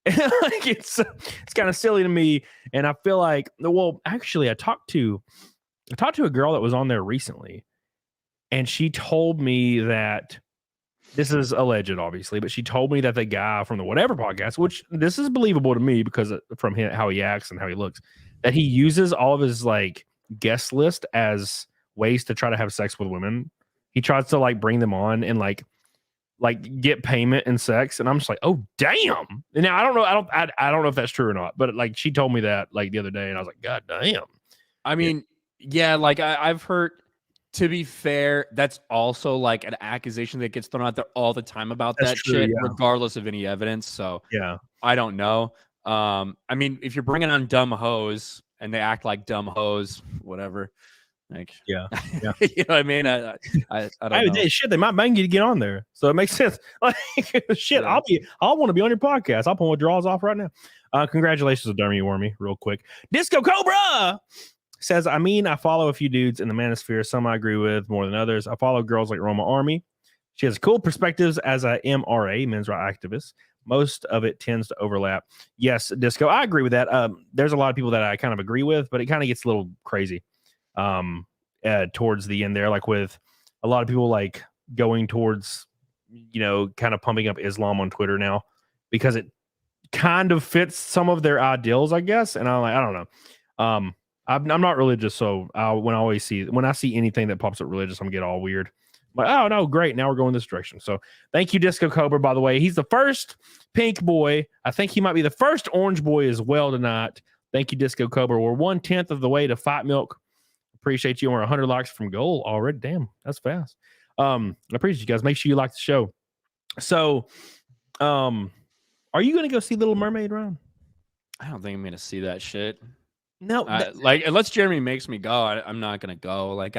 Like it's kind of silly to me. And I feel like, well, actually I talked to a girl that was on there recently, and she told me that, this is alleged, obviously, but she told me that the guy from the Whatever podcast, which this is believable to me because from him, how he acts and how he looks, that he uses all of his like guest list as ways to try to have sex with women. He tries to like bring them on and like get payment and sex. And I'm just like, oh damn. And now I don't know if that's true or not, but like she told me that like the other day, and I was like, God damn. I mean, yeah, like I've heard. To be fair, that's also like an accusation that gets thrown out there all the time about that shit, regardless of any evidence. So yeah, I don't know. I mean, if you're bringing on dumb hoes and they act like dumb hoes, whatever. Like, yeah. You know what I mean? I don't know. Shit, they might bang you to get on there, so it makes sense. Like, shit, yeah. I'll want to be on your podcast. I'll pull my draws off right now. Congratulations to Dermy Wormy, real quick. Disco Cobra says, I follow a few dudes in the manosphere. Some I agree with more than others. I follow girls like Roma Army. She has cool perspectives as a MRA, men's right activist. Most of it tends to overlap. Yes, Disco, I agree with that. There's a lot of people that I kind of agree with, but it kind of gets a little crazy towards the end there, like with a lot of people like going towards, kind of pumping up Islam on Twitter now because it kind of fits some of their ideals, I guess. And I'm like, I don't know. I'm not religious, so when I see anything that pops up religious, I'm get all weird. I'm like, oh no, great, now we're going this direction. So thank you, Disco Cobra. By the way, he's the first pink boy. I think he might be the first orange boy as well tonight. Thank you, Disco Cobra. We're 1/10 of the way to Fight Milk. Appreciate you. We're 100 likes from goal already. Damn, that's fast. I appreciate you guys. Make sure you like the show. So, are you going to go see Little Mermaid, Ryan? I don't think I'm going to see that shit. No, like unless Jeremy makes me go, I'm not gonna go. Like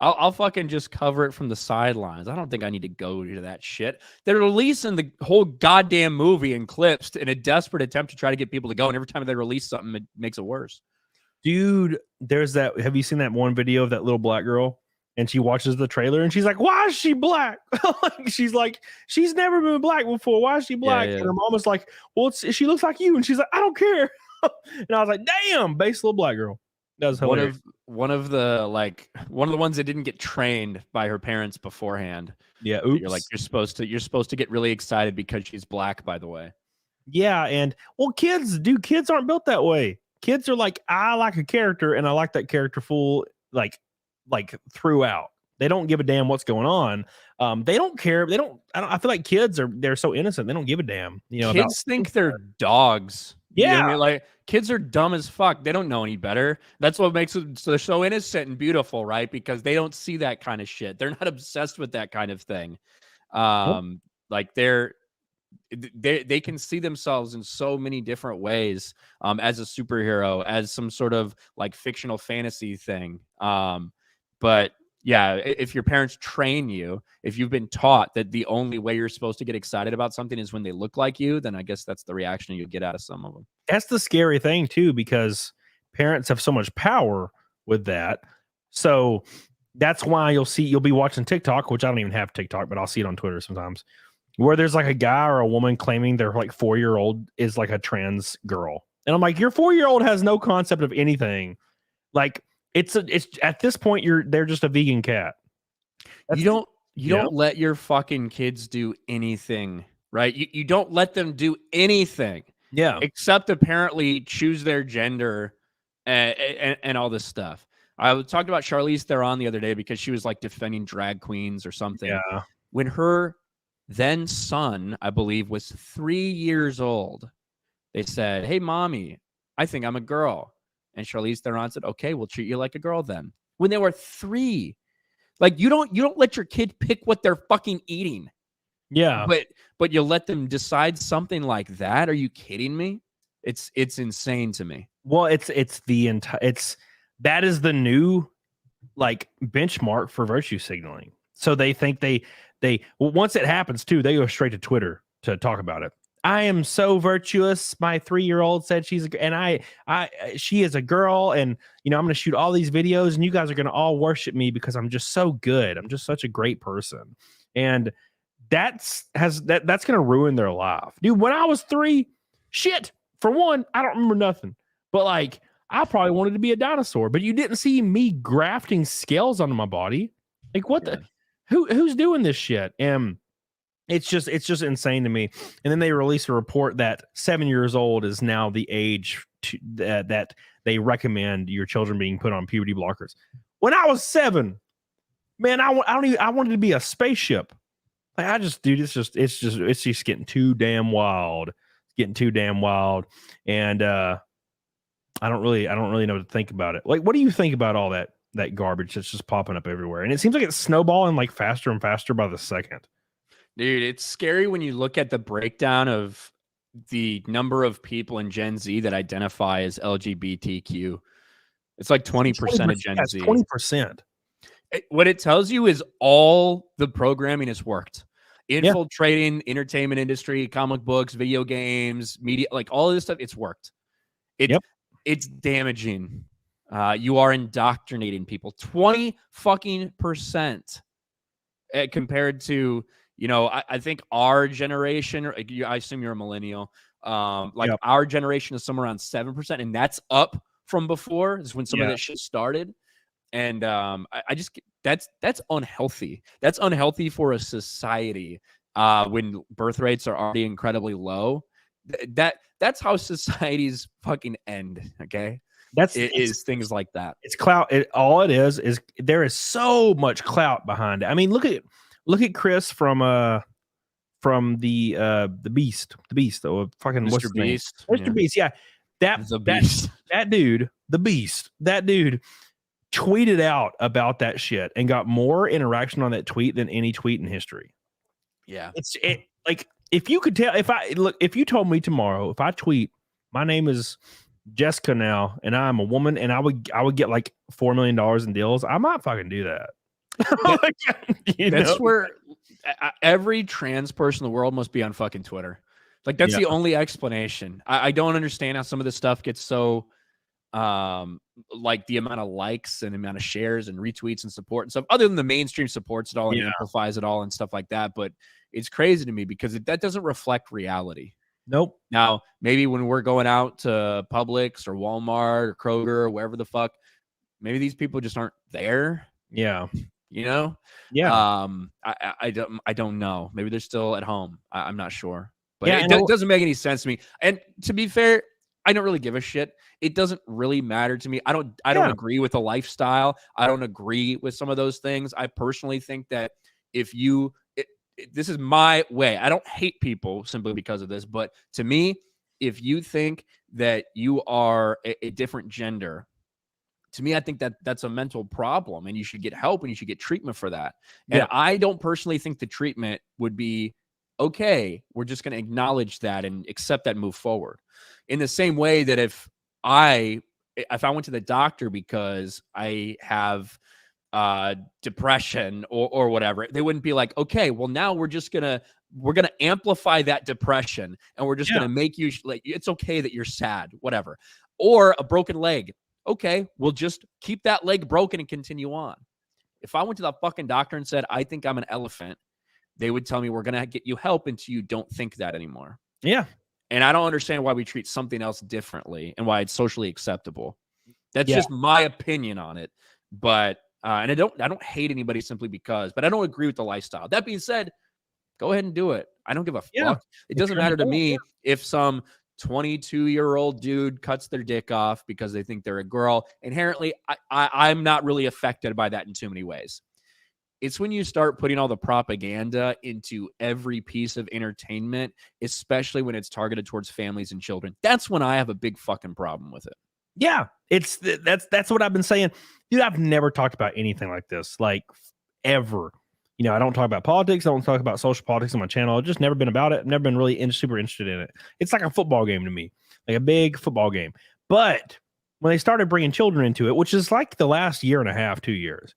I'll fucking just cover it from the sidelines. I don't think I need to go to that shit. They're releasing the whole goddamn movie in clips in a desperate attempt to try to get people to go. And every time they release something, it makes it worse. Dude, there's that. Have you seen that one video of that little black girl? And she watches the trailer and she's like, why is she black? She's like, she's never been black before. Why is she black? Yeah. And her mom was like, well, she looks like you. And she's like, I don't care. And I was like, damn, base little black girl. That was one hilarious. of one of the ones that didn't get trained by her parents beforehand. Yeah, You're like, oops. you're supposed to get really excited because she's black, by the way. Yeah, and well, kids aren't built that way. Kids are like, I like a character and I like that character full like throughout. They don't give a damn what's going on. They don't care. I feel like they're so innocent. They don't give a damn, about Kids think they're dogs. You know what yeah. I mean? Like, kids are dumb as fuck. They don't know any better. That's what makes them so they're so innocent and beautiful, right? Because they don't see that kind of shit. They're not obsessed with that kind of thing. Yep. Like they can see themselves in so many different ways, as a superhero, as some sort of like fictional fantasy thing. But yeah, if your parents train you, if you've been taught that the only way you're supposed to get excited about something is when they look like you, then I guess that's the reaction you get out of some of them. That's the scary thing too, because parents have so much power with that. So that's why you'll be watching TikTok, which I don't even have TikTok, but I'll see it on Twitter sometimes, where there's like a guy or a woman claiming their like 4-year-old is like a trans girl. And I'm like, your 4-year-old has no concept of anything. Like it's at this point, they're just a vegan cat. You don't let your fucking kids do anything, right? You don't let them do anything. Yeah. Except apparently choose their gender and all this stuff. I talked about Charlize Theron the other day because she was like defending drag queens or something. Yeah. When her then son, I believe, was 3 years old, they said, "Hey, mommy, I think I'm a girl." And Charlize Theron said, "Okay, we'll treat you like a girl then." When they were 3. Like, you don't let your kid pick what they're fucking eating. Yeah. But you let them decide something like that? Are you kidding me? It's insane to me. Well, that is the new like benchmark for virtue signaling. So they think once it happens too, they go straight to Twitter to talk about it. I am so virtuous. My 3-year-old said she is a girl, and I'm going to shoot all these videos, and you guys are going to all worship me because I'm just so good. I'm just such a great person, and that's going to ruin their life, dude. When I was 3, shit. For one, I don't remember nothing, but like I probably wanted to be a dinosaur, but you didn't see me grafting scales onto my body. Like what the who's doing this shit? And it's just insane to me. And then they release a report that 7 years old is now the age that they recommend your children being put on puberty blockers. When I was 7, man, I wanted to be a spaceship. Like it's just getting too damn wild. Getting too damn wild. And I don't really know what to think about it. Like, what do you think about all that garbage that's just popping up everywhere? And it seems like it's snowballing like faster and faster by the second. Dude, it's scary when you look at the breakdown of the number of people in Gen Z that identify as LGBTQ. It's like 20% of Gen Z. 20%. What it tells you is all the programming has worked. Infiltrating entertainment industry, comic books, video games, media, like all of this stuff, it's worked. It's damaging. You are indoctrinating people. 20% compared to, I think our generation, I assume you're a millennial. Our generation is somewhere around 7%, and that's up from before. Is when some of that shit started. And I just that's unhealthy. That's unhealthy for a society when birth rates are already incredibly low. That's how societies fucking end. Okay, is things like that. It's clout. All it is there is so much clout behind it. I mean, look at Chris from the Beast, fucking Mr. Beast, Mr. Beast. Yeah, that dude, the Beast, that dude tweeted out about that shit and got more interaction on that tweet than any tweet in history. Yeah. Like if you could tell, if you told me tomorrow, if I tweet, my name is Jessica now, and I'm a woman, and I would get like $4 million in deals, I might fucking do that. That's where every trans person in the world must be on fucking Twitter. Like that's the only explanation. I don't understand how some of this stuff gets so like the amount of likes and amount of shares and retweets and support and stuff, other than the mainstream supports it all and amplifies it all and stuff like that. But it's crazy to me because that doesn't reflect reality. Nope. Now, maybe when we're going out to Publix or Walmart or Kroger or wherever the fuck, maybe these people just aren't there. Yeah. You know? Yeah. I don't know. Maybe they're still at home. I'm not sure. But Yeah, it doesn't make any sense to me. And to be fair, I don't really give a shit. It doesn't really matter to me. I don't agree with the lifestyle. I don't agree with some of those things. I personally think that if you this is my way. I don't hate people simply because of this, but to me, if you think that you are a different gender, to me, I think that that's a mental problem and you should get help and you should get treatment for that. And I don't personally think the treatment would be, okay, we're just going to acknowledge that and accept that and move forward. In the same way that if I went to the doctor because I have depression or whatever, they wouldn't be like, okay, well now we're gonna amplify that depression and we're just gonna make you like, it's okay that you're sad, whatever. Or a broken leg, okay, we'll just keep that leg broken and continue on. If I went to the fucking doctor and said, I think I'm an elephant, they would tell me, we're gonna get you help until you don't think that anymore. Yeah. And I don't understand why we treat something else differently and why it's socially acceptable. That's just my opinion on it. But and I don't hate anybody simply because, but I don't agree with the lifestyle. That being said, go ahead and do it. I don't give a fuck. It doesn't matter to me if some 22-year-old dude cuts their dick off because they think they're a girl. Inherently, I'm not really affected by that in too many ways. It's when you start putting all the propaganda into every piece of entertainment, especially when it's targeted towards families and children. That's when I have a big fucking problem with it. Yeah, that's what I've been saying. Dude, I've never talked about anything like this, like ever. You know, I don't talk about politics. I don't talk about social politics on my channel. I've just never been about it. I've never been really super interested in it. It's like a football game to me, like a big football game. But when they started bringing children into it, which is like the last year and a half, 2 years,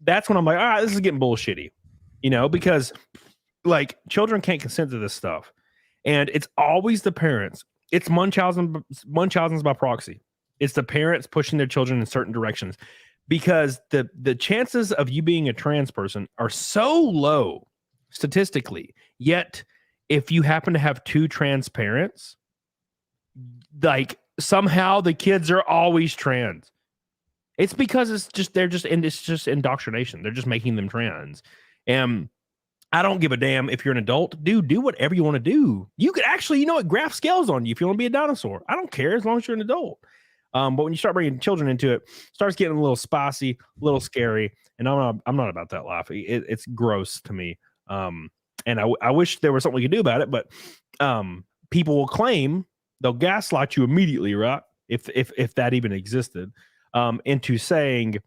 that's when I'm like, all right, this is getting bullshitty, you know, because like children can't consent to this stuff. And it's always the parents. It's Munchausen's by proxy. It's the parents pushing their children in certain directions because the chances of you being a trans person are so low statistically. Yet, if you happen to have two trans parents, like somehow the kids are always trans. It's because it's just indoctrination. They're just making them trans. And I don't give a damn if you're an adult. Dude, do whatever you want to do. You could actually, you know what, graft scales on you if you want to be a dinosaur. I don't care as long as you're an adult. But when you start bringing children into it, it starts getting a little spicy, a little scary. And I'm not about that life. It's gross to me. And I wish there was something we could do about it. But people will claim, they'll gaslight you immediately, right? If that even existed, into saying,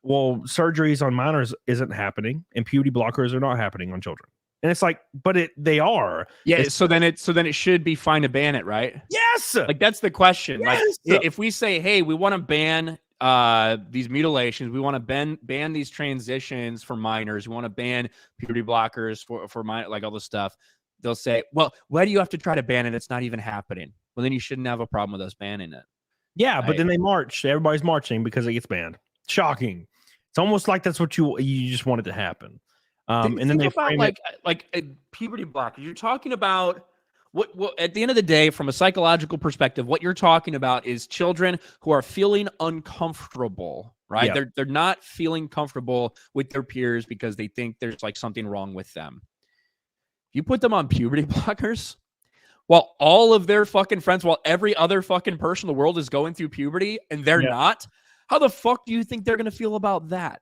well, surgeries on minors isn't happening and puberty blockers are not happening on children. And it's like, but they are. Yeah. So then it should be fine to ban it, right? Yes. Like that's the question. Yes. Like if we say, hey, we want to ban these mutilations, we want to ban these transitions for minors, we want to ban puberty blockers for like all this stuff, they'll say, well, why do you have to try to ban it? It's not even happening. Well, then you shouldn't have a problem with us banning it. Yeah, but then they march. Everybody's marching because it gets banned. Shocking. It's almost like that's what you just want it to happen. And then they frame like a puberty blocker. You're talking about what at the end of the day, from a psychological perspective, what you're talking about is children who are feeling uncomfortable, right? Yeah. They're not feeling comfortable with their peers because they think there's like something wrong with them. You put them on puberty blockers while all of their fucking friends, while every other fucking person in the world is going through puberty and they're not. How the fuck do you think they're going to feel about that?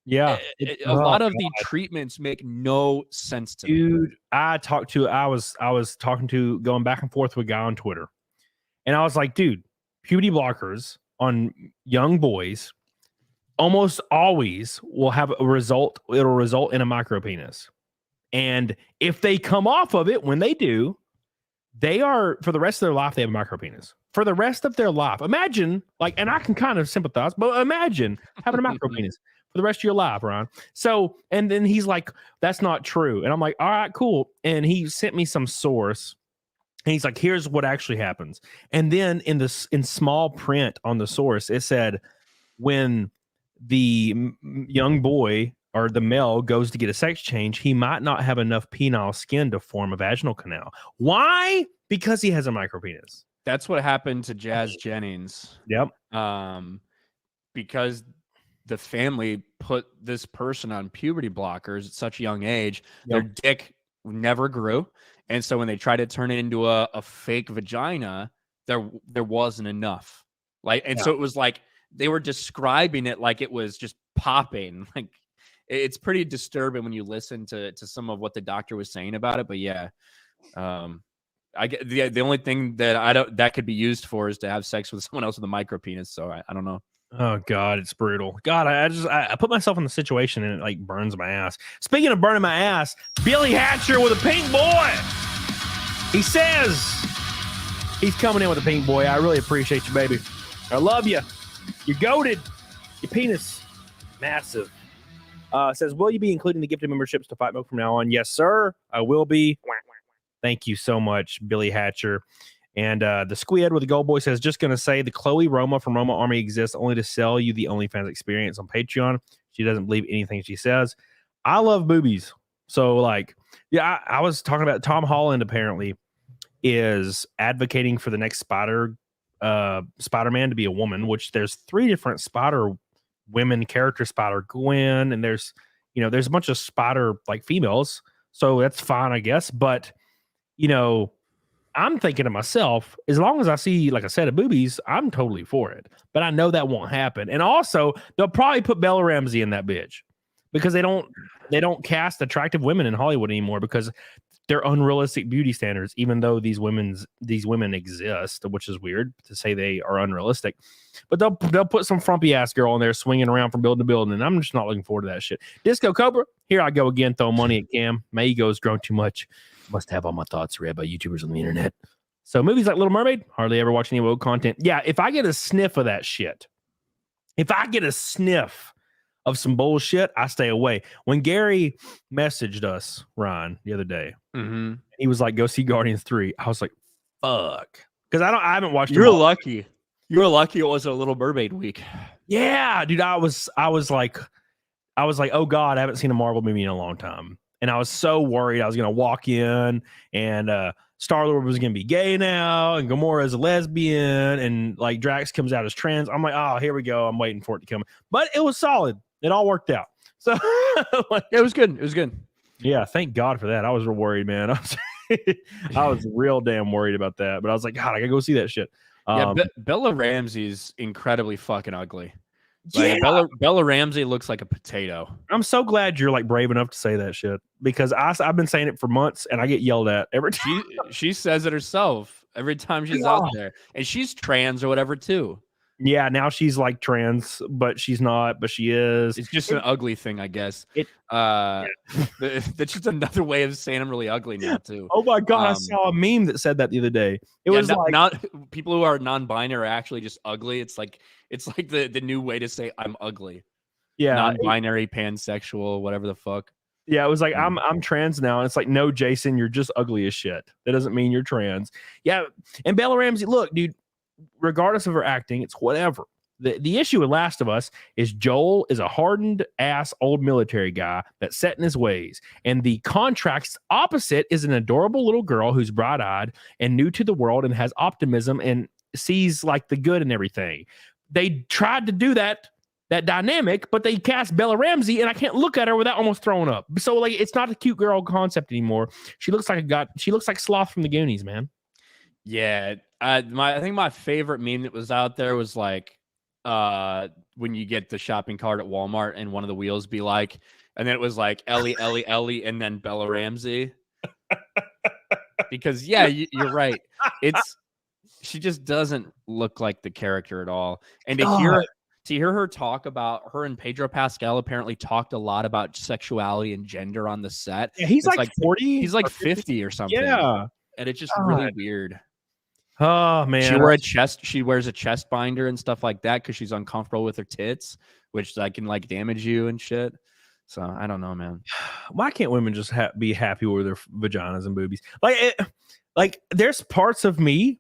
Yeah. A lot of the treatments make no sense to me. Dude, I was talking to, going back and forth with a guy on Twitter. And I was like, dude, puberty blockers on young boys almost always will have a result. It'll result in a micropenis. And if they come off of it, when they do, they are, for the rest of their life, they have a micropenis. For the rest of their life. Imagine, like, and I can kind of sympathize, but imagine having a micropenis for the rest of your life, Ron. So, and then he's like, that's not true. And I'm like, all right, cool. And he sent me some source. And he's like, here's what actually happens. And then in small print on the source, it said, when the young boy or the male goes to get a sex change, he might not have enough penile skin to form a vaginal canal. Why? Because he has a micropenis. That's what happened to Jazz Jennings. Yep. because the family put this person on puberty blockers at such a young age, their dick never grew. And so when they tried to turn it into a fake vagina, there wasn't enough. Like, and so it was like they were describing it like it was just popping. Like, it's pretty disturbing when you listen to some of what the doctor was saying about it. But yeah, I get the only thing that could be used for is to have sex with someone else with a micro penis. So I don't know. Oh God, it's brutal. God, I put myself in the situation and it like burns my ass. Speaking of burning my ass, Billy Hatcher with a pink boy. He says he's coming in with a pink boy. I really appreciate you, baby. I love you. You're goated. Your penis, massive. Says, will you be including the gifted memberships to Fight Milk from now on? Yes, sir. I will be. Thank you so much, Billy Hatcher. And the Squid with the Gold Boy says, just going to say the Chloe Roma from Roma Army exists only to sell you the OnlyFans experience on Patreon. She doesn't believe anything she says. I love boobies. So, like, yeah, I was talking about Tom Holland apparently is advocating for the next Spider-Man to be a woman, which there's 3 different Spider women characters, Spider-Gwen, and there's a bunch of Spider like females. So that's fine, I guess. But, I'm thinking to myself, as long as I see like a set of boobies, I'm totally for it. But I know that won't happen. And also, they'll probably put Bella Ramsey in that bitch because they don't cast attractive women in Hollywood anymore because they're unrealistic beauty standards. Even though these women exist, which is weird to say they are unrealistic. But they'll put some frumpy ass girl in there swinging around from building to building, and I'm just not looking forward to that shit. Disco Cobra, here I go again, throwing money at Cam. My ego's grown too much. Must have all my thoughts read by YouTubers on the internet. So movies like Little Mermaid, hardly ever watch any woke content. Yeah, if I get a sniff of that shit, if I get a sniff of some bullshit, I stay away. When Gary messaged us, Ryan, the other day, he was like, go see Guardians 3. I was like, fuck. Because I haven't watched it. You're lucky. You're lucky it was a Little Mermaid week. Yeah, dude. I was like, oh God, I haven't seen a Marvel movie in a long time. And I was so worried I was going to walk in and Star-Lord was going to be gay now and Gamora's a lesbian and like Drax comes out as trans. I'm like, oh, here we go. I'm waiting for it to come. But it was solid. It all worked out. So it was good. It was good. Yeah, thank God for that. I was real worried, man. I was real damn worried about that. But I was like, God, I gotta go see that shit. Bella Ramsey's incredibly fucking ugly. Like, yeah. Bella Ramsey looks like a potato. I'm so glad you're like brave enough to say that shit because I've been saying it for months and I get yelled at every time. She says it herself every time she's out there, and she's trans or whatever too. Yeah, now she's like trans, but she's not, but she is. It's just an ugly thing, I guess. That's just another way of saying I'm really ugly now too. Oh my God, I saw a meme that said that the other day. It was like not people who are non-binary are actually just ugly. It's like the new way to say I'm ugly. Yeah, non-binary, pansexual, whatever the fuck. Yeah, it was like I'm trans now, and it's like, no, Jason, you're just ugly as shit. That doesn't mean you're trans. Yeah, and Bella Ramsey, look, dude. Regardless of her acting, it's whatever. The issue with Last of Us is Joel is a hardened ass old military guy that's set in his ways. And the contract's opposite is an adorable little girl who's bright-eyed and new to the world and has optimism and sees like the good in everything. They tried to do that dynamic, but they cast Bella Ramsey and I can't look at her without almost throwing up. So like it's not a cute girl concept anymore. She looks like Sloth from the Goonies, man. Yeah. I think my favorite meme that was out there was like when you get the shopping cart at Walmart and one of the wheels be like, and then it was like Ellie, and then Bella Ramsey. Because yeah, you're right. She just doesn't look like the character at all. And to hear her talk about her and Pedro Pascal apparently talked a lot about sexuality and gender on the set. Yeah, he's like 40. He's like 50 or something. Yeah, and it's just really weird. Oh man, she wears a chest binder and stuff like that because she's uncomfortable with her tits, which that can like damage you and shit. So I don't know, man. Why can't women just be happy with their vaginas and boobies? Like there's parts of me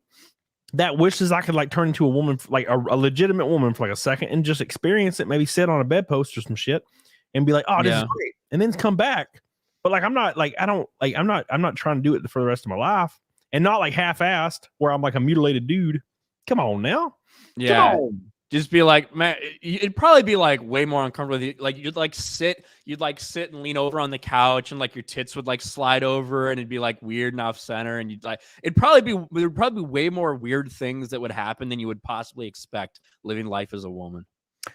that wishes I could like turn into a woman, like a legitimate woman for like a second and just experience it. Maybe sit on a bedpost or some shit and be like, oh, this is great, and then come back. But like I'm not trying to do it for the rest of my life. And not like half-assed where I'm like a mutilated dude. Come on now. Yeah. Just be like, man, it'd probably be like way more uncomfortable. Like you'd sit and lean over on the couch, and like your tits would like slide over, and it'd be like weird and off center, and there'd probably be way more weird things that would happen than you would possibly expect living life as a woman.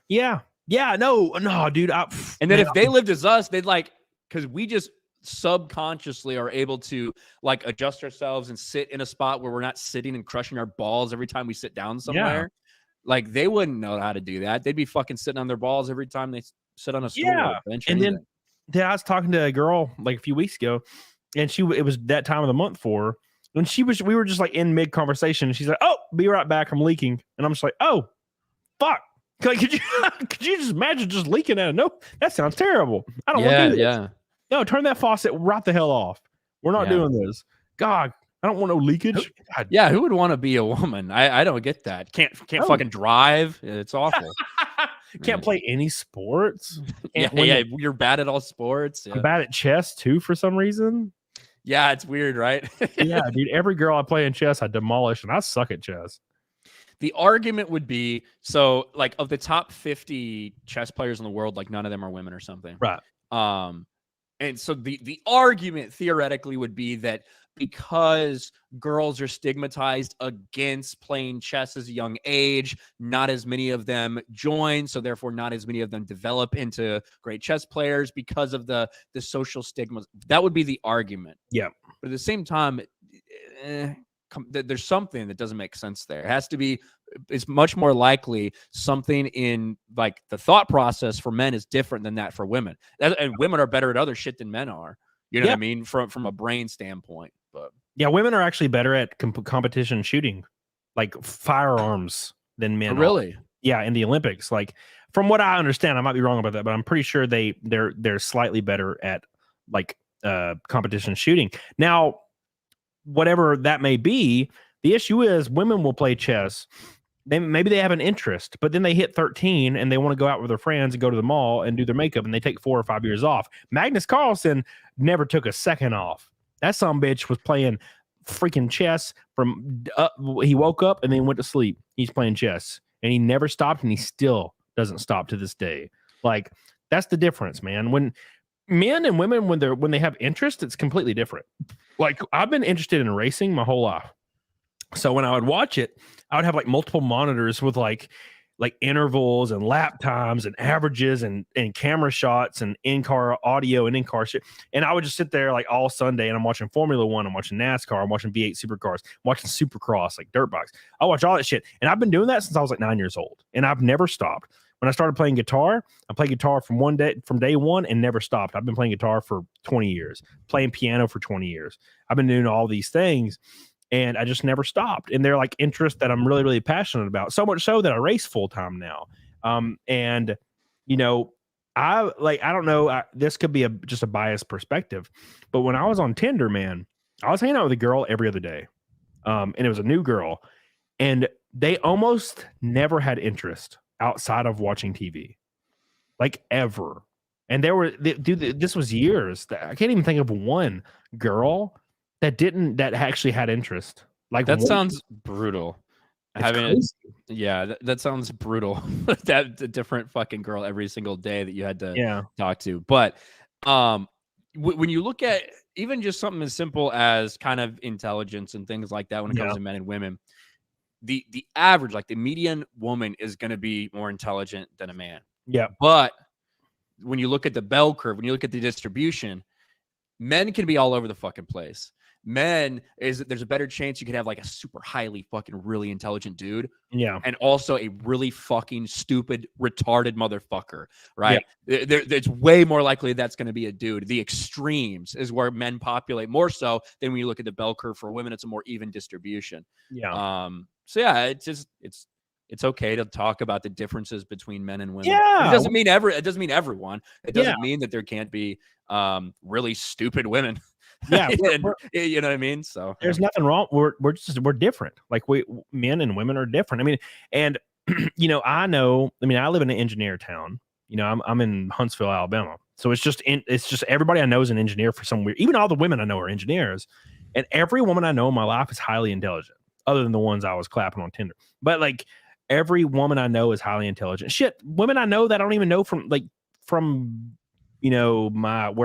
Yeah, no, dude. And then if they lived as us, they'd because we just subconsciously are able to like adjust ourselves and sit in a spot where we're not sitting and crushing our balls every time we sit down somewhere. Yeah. Like they wouldn't know how to do that. They'd be fucking sitting on their balls every time they sit on a stool. Yeah. And then I was talking to a girl like a few weeks ago, and it was that time of the month for her. When we were just like in mid conversation, and she's like, "Oh, be right back. I'm leaking." And I'm just like, "Oh, fuck." Like, could you just imagine just leaking out of no? That sounds terrible. I don't want to do this. Yeah. No, turn that faucet right the hell off. We're not doing this. God, I don't want no leakage. God. Yeah, who would want to be a woman? I don't get that. Can't fucking drive. It's awful. Can't play any sports. You're bad at all sports. Yeah. I'm bad at chess too for some reason. Yeah, it's weird, right? Yeah, dude. Every girl I play in chess, I demolish, and I suck at chess. The argument would be, so like of the top 50 chess players in the world, like none of them are women or something. Right. And so the argument theoretically would be that because girls are stigmatized against playing chess as a young age, not as many of them join, so therefore not as many of them develop into great chess players because of the social stigmas. That would be the argument. Yeah. But at the same time, there's something that doesn't make sense there. It has to be, it's much more likely something in like the thought process for men is different than that for women. And women are better at other shit than men are. You know what I mean? From a brain standpoint. But yeah, women are actually better at competition shooting, like firearms, than men. Really? Yeah, in the Olympics. Like from what I understand, I might be wrong about that, but I'm pretty sure they're slightly better at like competition shooting. Now, whatever that may be, the issue is women will play chess. Maybe they have an interest, but then they hit 13 and they want to go out with their friends and go to the mall and do their makeup, and they take 4 or 5 years off. Magnus Carlsen never took a second off. That sumbitch was playing freaking chess from he woke up and then went to sleep. He's playing chess, and he never stopped, and he still doesn't stop to this day. Like, that's the difference, man. When men and women, when they have interest, it's completely different. Like, I've been interested in racing my whole life. So when I would watch it, I would have like multiple monitors with like intervals and lap times and averages and camera shots and in-car audio and in-car shit. And I would just sit there like all Sunday, and I'm watching Formula One, I'm watching NASCAR, I'm watching V8 supercars, I'm watching Supercross, like dirt bikes. I watch all that shit. And I've been doing that since I was like 9 years old, and I've never stopped. When I started playing guitar, I played guitar from day one and never stopped. I've been playing guitar for 20 years, playing piano for 20 years. I've been doing all these things, and I just never stopped. And they're like interests that I'm really, really passionate about. So much so that I race full time now. And you know, I don't know. This could be just a biased perspective, but when I was on Tinder, man, I was hanging out with a girl every other day, and it was a new girl, and they almost never had interest outside of watching TV, like ever. And this was years. I can't even think of one girl that actually had interest. Like, that sounds brutal. That sounds brutal. That a different fucking girl every single day that you had to talk to. But when you look at even just something as simple as kind of intelligence and things like that, when it comes to men and women, the average, like the median woman is going to be more intelligent than a man. Yeah. But when you look at the bell curve, when you look at the distribution, men can be all over the fucking place. There's a better chance you could have like a super highly fucking really intelligent dude. Yeah. And also a really fucking stupid, retarded motherfucker, right? Yeah. It's way more likely that's going to be a dude. The extremes is where men populate more so than when you look at the bell curve. For women, it's a more even distribution. Yeah. So yeah, it's okay to talk about the differences between men and women. Yeah. It doesn't mean everyone. It doesn't mean that there can't be really stupid women. Yeah. You know what I mean? So there's nothing wrong. We're different. Like, men and women are different. I mean, and you know, I live in an engineer town. You know, I'm in Huntsville, Alabama. So it's just everybody I know is an engineer for some weird. Even all the women I know are engineers, and every woman I know in my life is highly intelligent, other than the ones I was clapping on Tinder. But like, every woman I know is highly intelligent. Shit, women I know that I don't even know from where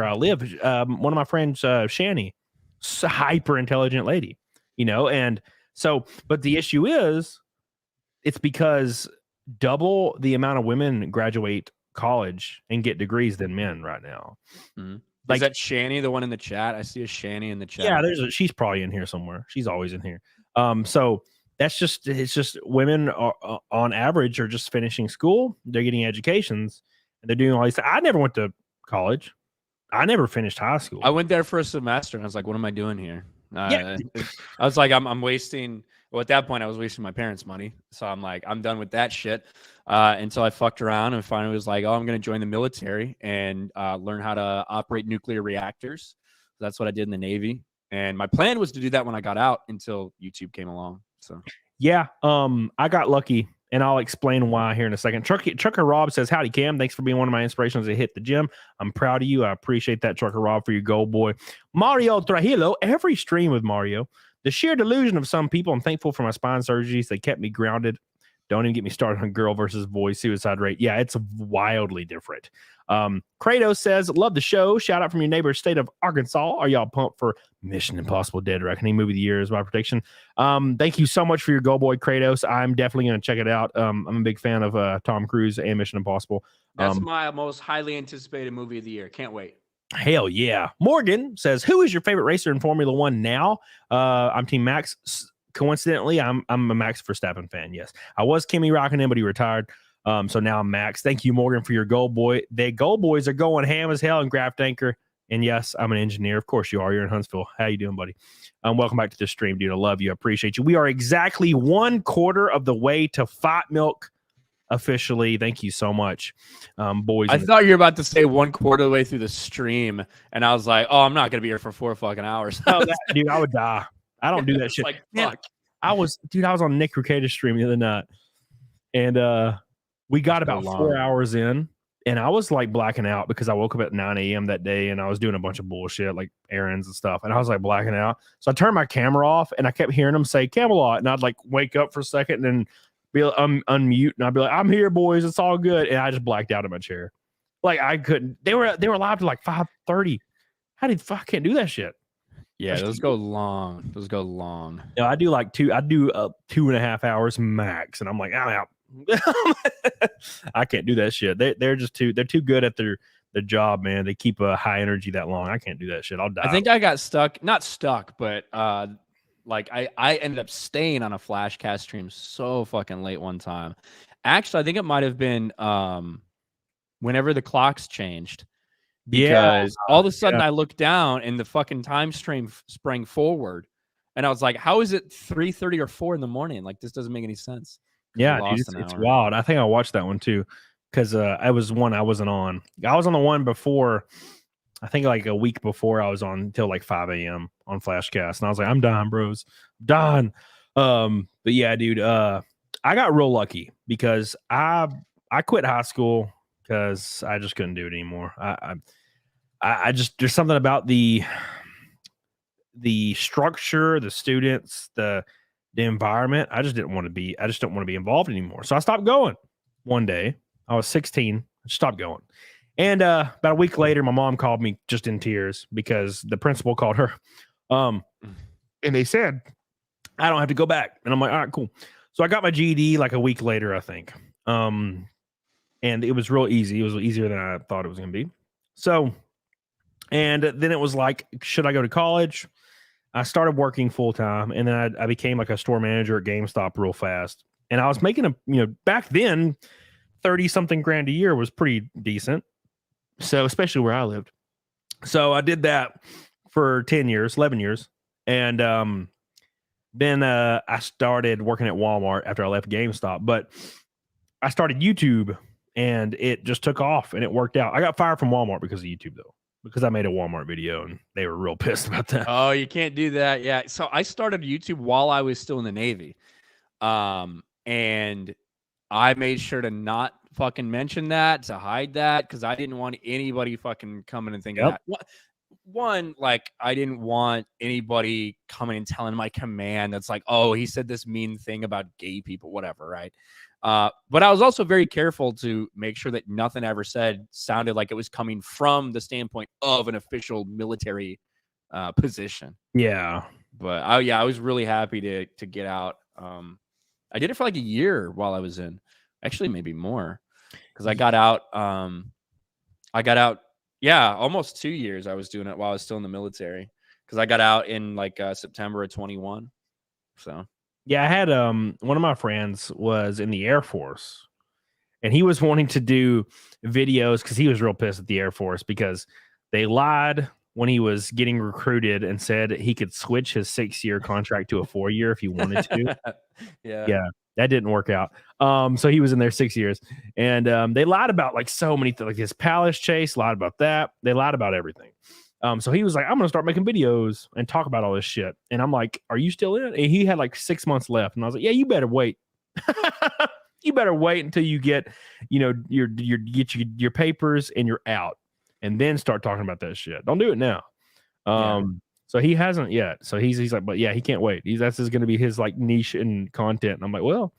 I live. One of my friends, Shani, hyper intelligent lady, and so, but the issue is, it's because double the amount of women graduate college and get degrees than men right now. Mm-hmm. Like, is that Shani, the one in the chat? I see a Shani in the chat. Yeah, she's probably in here somewhere. She's always in here. So it's just women are, on average, are just finishing school. They're getting educations and they're doing all these. I never went to college. I never finished high school. I went there for a semester and I was like, what am I doing here? Yeah. I was like, I'm wasting. Well, at that point, I was wasting my parents' money. So I'm like, I'm done with that shit. Until I fucked around and finally was like, oh, I'm going to join the military and learn how to operate nuclear reactors. That's what I did in the Navy. And my plan was to do that when I got out until YouTube came along. So yeah, I got lucky, and I'll explain why here in a second. Trucker Rob says, howdy, Cam. Thanks for being one of my inspirations to hit the gym. I'm proud of you. I appreciate that, Trucker Rob, for your goal, boy. Mario Trujillo, every stream with Mario. The sheer delusion of some people. I'm thankful for my spine surgeries. They kept me grounded. Don't even get me started on girl versus boy suicide rate. Yeah, it's wildly different. Kratos says, love the show. Shout out from your neighbor state of Arkansas. Are y'all pumped for Mission Impossible Dead Reckoning? Movie of the year is my prediction. Thank you so much for your go, boy, Kratos. I'm definitely going to check it out. I'm a big fan of Tom Cruise and Mission Impossible. That's my most highly anticipated movie of the year. Can't wait. Hell yeah. Morgan says, who is your favorite racer in Formula One now? I'm Team Max. Coincidentally, I'm a Max Verstappen fan. Yes, I was Kimi Räikkönen, but he retired. So now I'm Max. Thank you, Morgan, for your goal, boy. The goal boys are going ham as hell in Graft Anchor. And yes, I'm an engineer. Of course you are. You're in Huntsville. How you doing, buddy? Welcome back to the stream, dude. I love you. I appreciate you. We are exactly 1/4 of the way to Fight Milk officially. Thank you so much, boys. I thought you were about to say 1/4 of the way through the stream, and I was like, oh, I'm not gonna be here for 4 fucking hours. Dude, I would die. I don't do that shit. Like, fuck. I was on Nick Ricada's stream the other night, and we got about 4 hours in, and I was like blacking out because I woke up at 9 a.m. that day, and I was doing a bunch of bullshit like errands and stuff, and I was like blacking out. So I turned my camera off, and I kept hearing them say Camelot, and I'd like wake up for a second and then be unmute, and I'd be like, "I'm here, boys. It's all good," and I just blacked out in my chair. Like I couldn't. They were live to like 5:30. How did I can't do that shit? Yeah, those go long. Those go long. Yeah, I do like 2.5 hours max, and I'm like, I'm out. I can't do that shit. They're too good at their job, man. They keep a high energy that long. I can't do that shit. I'll die. I think I got not stuck, but like I ended up staying on a Flashcast stream so fucking late one time. Actually, I think it might have been whenever the clocks changed. Because all of a sudden I looked down and the fucking time stream sprang forward, and I was like, "How is it 3:30 or 4 in the morning? Like this doesn't make any sense." Yeah, dude, it's wild. I think I watched that one too, because I was one I wasn't on. I was on the one before. I think like a week before I was on until like 5 a.m. on Flashcast, and I was like, "I'm dying, bros, dying." But yeah, dude, I got real lucky because I quit high school because I just couldn't do it anymore. I just, there's something about the structure, the students, the environment. I just don't want to be involved anymore. So I stopped going. One day I was 16, I stopped going. And about a week later, my mom called me just in tears because the principal called her. And they said, I don't have to go back. And I'm like, all right, cool. So I got my GED like a week later, I think. And it was real easy. It was easier than I thought it was going to be. So, and then it was like, should I go to college? I started working full time, and then I became like a store manager at GameStop real fast. And I was making back then, 30 something grand a year was pretty decent. So, especially where I lived. So I did that for 10 years, 11 years. And then I started working at Walmart after I left GameStop. But I started YouTube, and it just took off, and it worked out. I got fired from Walmart because of YouTube, though, because I made a Walmart video, and they were real pissed about that. Oh, you can't do that. Yeah. So I started YouTube while I was still in the Navy. And I made sure to not fucking mention that, to hide that, because I didn't want anybody fucking coming and thinking that. one, like, I didn't want anybody coming and telling my command that's like, oh, he said this mean thing about gay people, whatever, right? But I was also very careful to make sure that nothing I ever said sounded like it was coming from the standpoint of an official military position. Yeah. But I was really happy to get out. I did it for like a year while I was in, actually maybe more, because I got out. Yeah, almost 2 years I was doing it while I was still in the military, because I got out in like September of 21. So Yeah, I had one of my friends was in the Air Force, and he was wanting to do videos because he was real pissed at the Air Force because they lied when he was getting recruited and said he could switch his 6-year contract to a 4-year if he wanted to. Yeah, that didn't work out. So he was in there 6 years, and they lied about like so many things, like his palace chase, lied about that. They lied about everything. So he was like, I'm gonna start making videos and talk about all this shit. And I'm like, are you still in? And he had like 6 months left, and I was like, yeah, you better wait. You better wait until you get, your papers and you're out, and then start talking about that shit. Don't do it now. So he hasn't yet. So he's like, but yeah, he can't wait. That's going to be his like niche and content. And I'm like, well,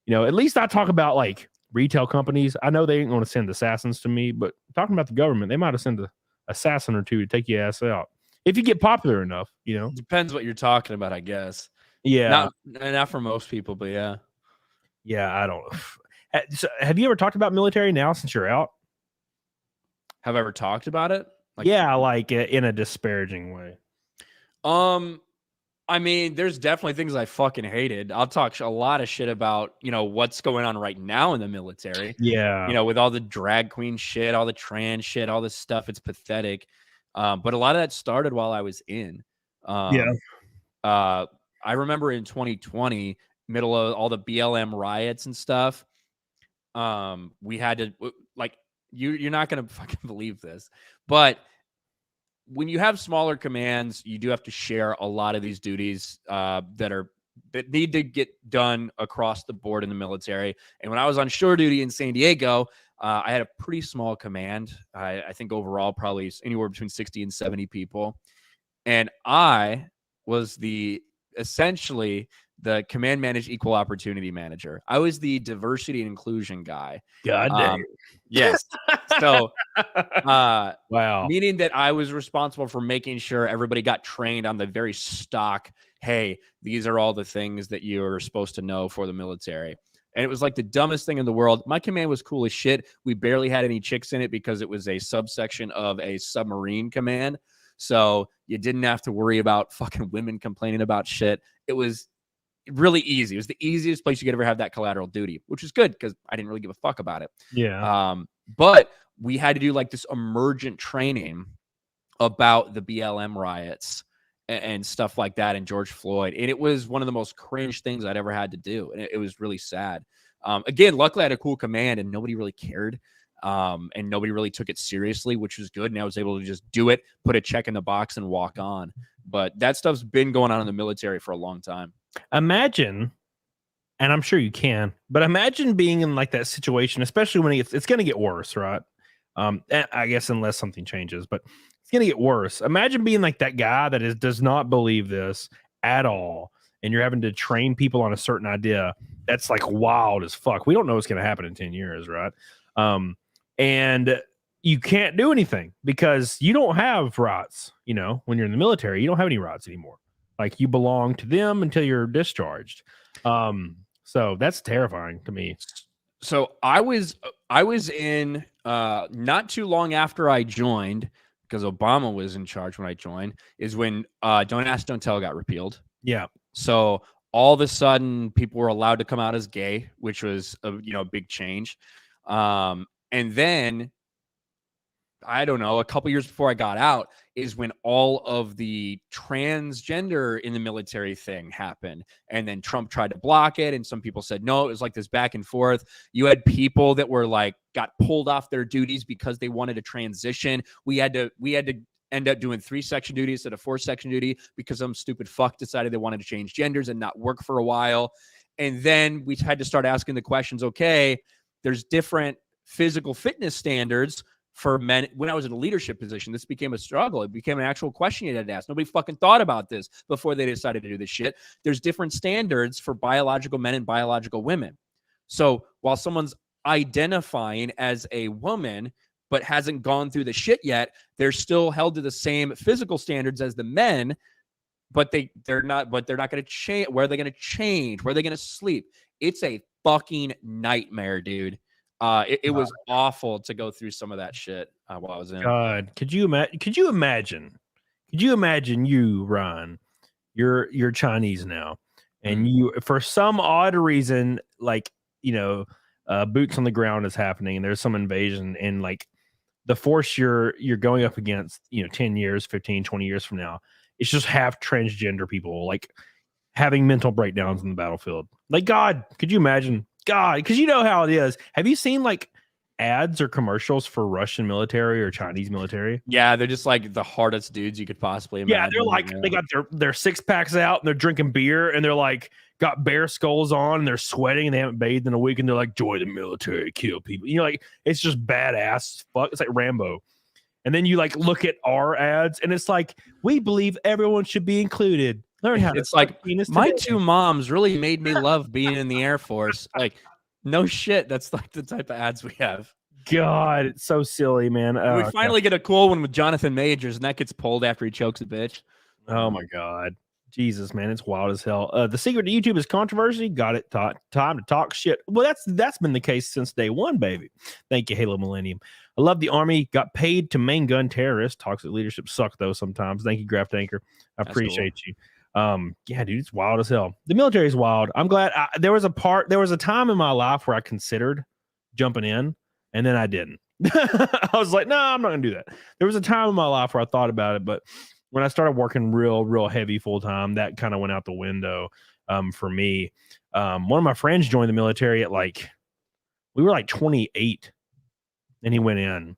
at least I talk about like retail companies. I know they ain't going to send assassins to me, but talking about the government, they might have sent an assassin or two to take your ass out if you get popular enough. Depends what you're talking about, I guess. Yeah, not for most people, but yeah. Yeah, I don't know. So have you ever talked about military now since you're out? Have I ever talked about it? Like in a disparaging way. I mean, there's definitely things I fucking hated. I'll talk a lot of shit about, what's going on right now in the military. Yeah. With all the drag queen shit, all the trans shit, all this stuff. It's pathetic. But a lot of that started while I was in. I remember in 2020, middle of all the BLM riots and stuff, we had to, like, you're not going to fucking believe this, but when you have smaller commands, you do have to share a lot of these duties that need to get done across the board in the military. And when I was on shore duty in San Diego, I had a pretty small command. I think overall probably anywhere between 60 and 70 people. And I was essentially the command managed equal opportunity manager. I was the diversity and inclusion guy. God damn. Yes. So, wow. Meaning that I was responsible for making sure everybody got trained on the very stock, hey, these are all the things that you're supposed to know for the military. And it was like the dumbest thing in the world. My command was cool as shit. We barely had any chicks in it because it was a subsection of a submarine command. So you didn't have to worry about fucking women complaining about shit. It was really easy. It was the easiest place you could ever have that collateral duty, which is good because I didn't really give a fuck about it. Yeah. But we had to do like this emergent training about the BLM riots and stuff like that, and George Floyd. And it was one of the most cringe things I'd ever had to do. And it was really sad. Again, luckily I had a cool command and nobody really cared. And nobody really took it seriously, which was good. And I was able to just do it, put a check in the box and walk on. But that stuff's been going on in the military for a long time. Imagine, and I'm sure you can, but imagine being in like that situation, especially when it's going to get worse, right? I guess unless something changes, but it's going to get worse. Imagine being like that guy that does not believe this at all, and you're having to train people on a certain idea that's like wild as fuck. We don't know what's going to happen in 10 years, right? And you can't do anything because you don't have rights. When you're in the military, you don't have any rights anymore. Like you belong to them until you're discharged. So that's terrifying to me. So I was in not too long after I joined, because Obama was in charge when I joined, is when Don't Ask, Don't Tell got repealed. Yeah. So all of a sudden people were allowed to come out as gay, which was a big change. And then I don't know, a couple years before I got out is when all of the transgender in the military thing happened. And then Trump tried to block it. And some people said, no, it was like this back and forth. You had people that were like, got pulled off their duties because they wanted to transition. We had to end up doing 3-section duty instead of 4-section duty because some stupid fuck decided they wanted to change genders and not work for a while. And then we had to start asking the questions, okay, there's different physical fitness standards. for men. When I was in a leadership position, this became a struggle. It became an actual question you had to ask. Nobody fucking thought about this before they decided to do this shit. There's different standards for biological men and biological women. So while someone's identifying as a woman but hasn't gone through the shit yet, they're still held to the same physical standards as the men, but they're not going to change. Where are they going to change? Where are they going to sleep? It's a fucking nightmare, dude. It was awful to go through some of that shit while I was in. God, could you imagine you, Ryan, you're Chinese now, and you, for some odd reason, like, boots on the ground is happening and there's some invasion, and like the force you're going up against, 10 years, 15, 20 years from now, it's just half transgender people, like having mental breakdowns in the battlefield. Like, God, could you imagine? God, because you know how it is. Have you seen like ads or commercials for Russian military or Chinese military? Yeah, they're just like the hardest dudes you could possibly imagine. Yeah, they're like, they got their six packs out and they're drinking beer and they're like got bear skulls on and they're sweating and they haven't bathed in a week and they're like, join the military, kill people. Like, it's just badass. Fuck, it's like Rambo. And then you like look at our ads and it's like, we believe everyone should be included. Learn how to. It's like, my two moms really made me love being in the Air Force. Like, no shit. That's like the type of ads we have. God, it's so silly, man. We finally get a cool one with Jonathan Majors, and that gets pulled after he chokes a bitch. Oh my God. Jesus, man, it's wild as hell. The secret to YouTube is controversy. Got it. Time to talk shit. Well, that's been the case since day one, baby. Thank you, Halo Millennium. I love the Army. Got paid to main gun terrorists. Toxic leadership suck though sometimes. Thank you, Graft Anchor. I appreciate you. Yeah, dude, it's wild as hell. The military is wild. I'm glad there was a time in my life where I considered jumping in, and then I didn't. I was like, no, I'm not gonna do that. There was a time in my life where I thought about it, but when I started working real heavy full time, that kind of went out the window for me. One of my friends joined the military at we were like 28, and he went in, and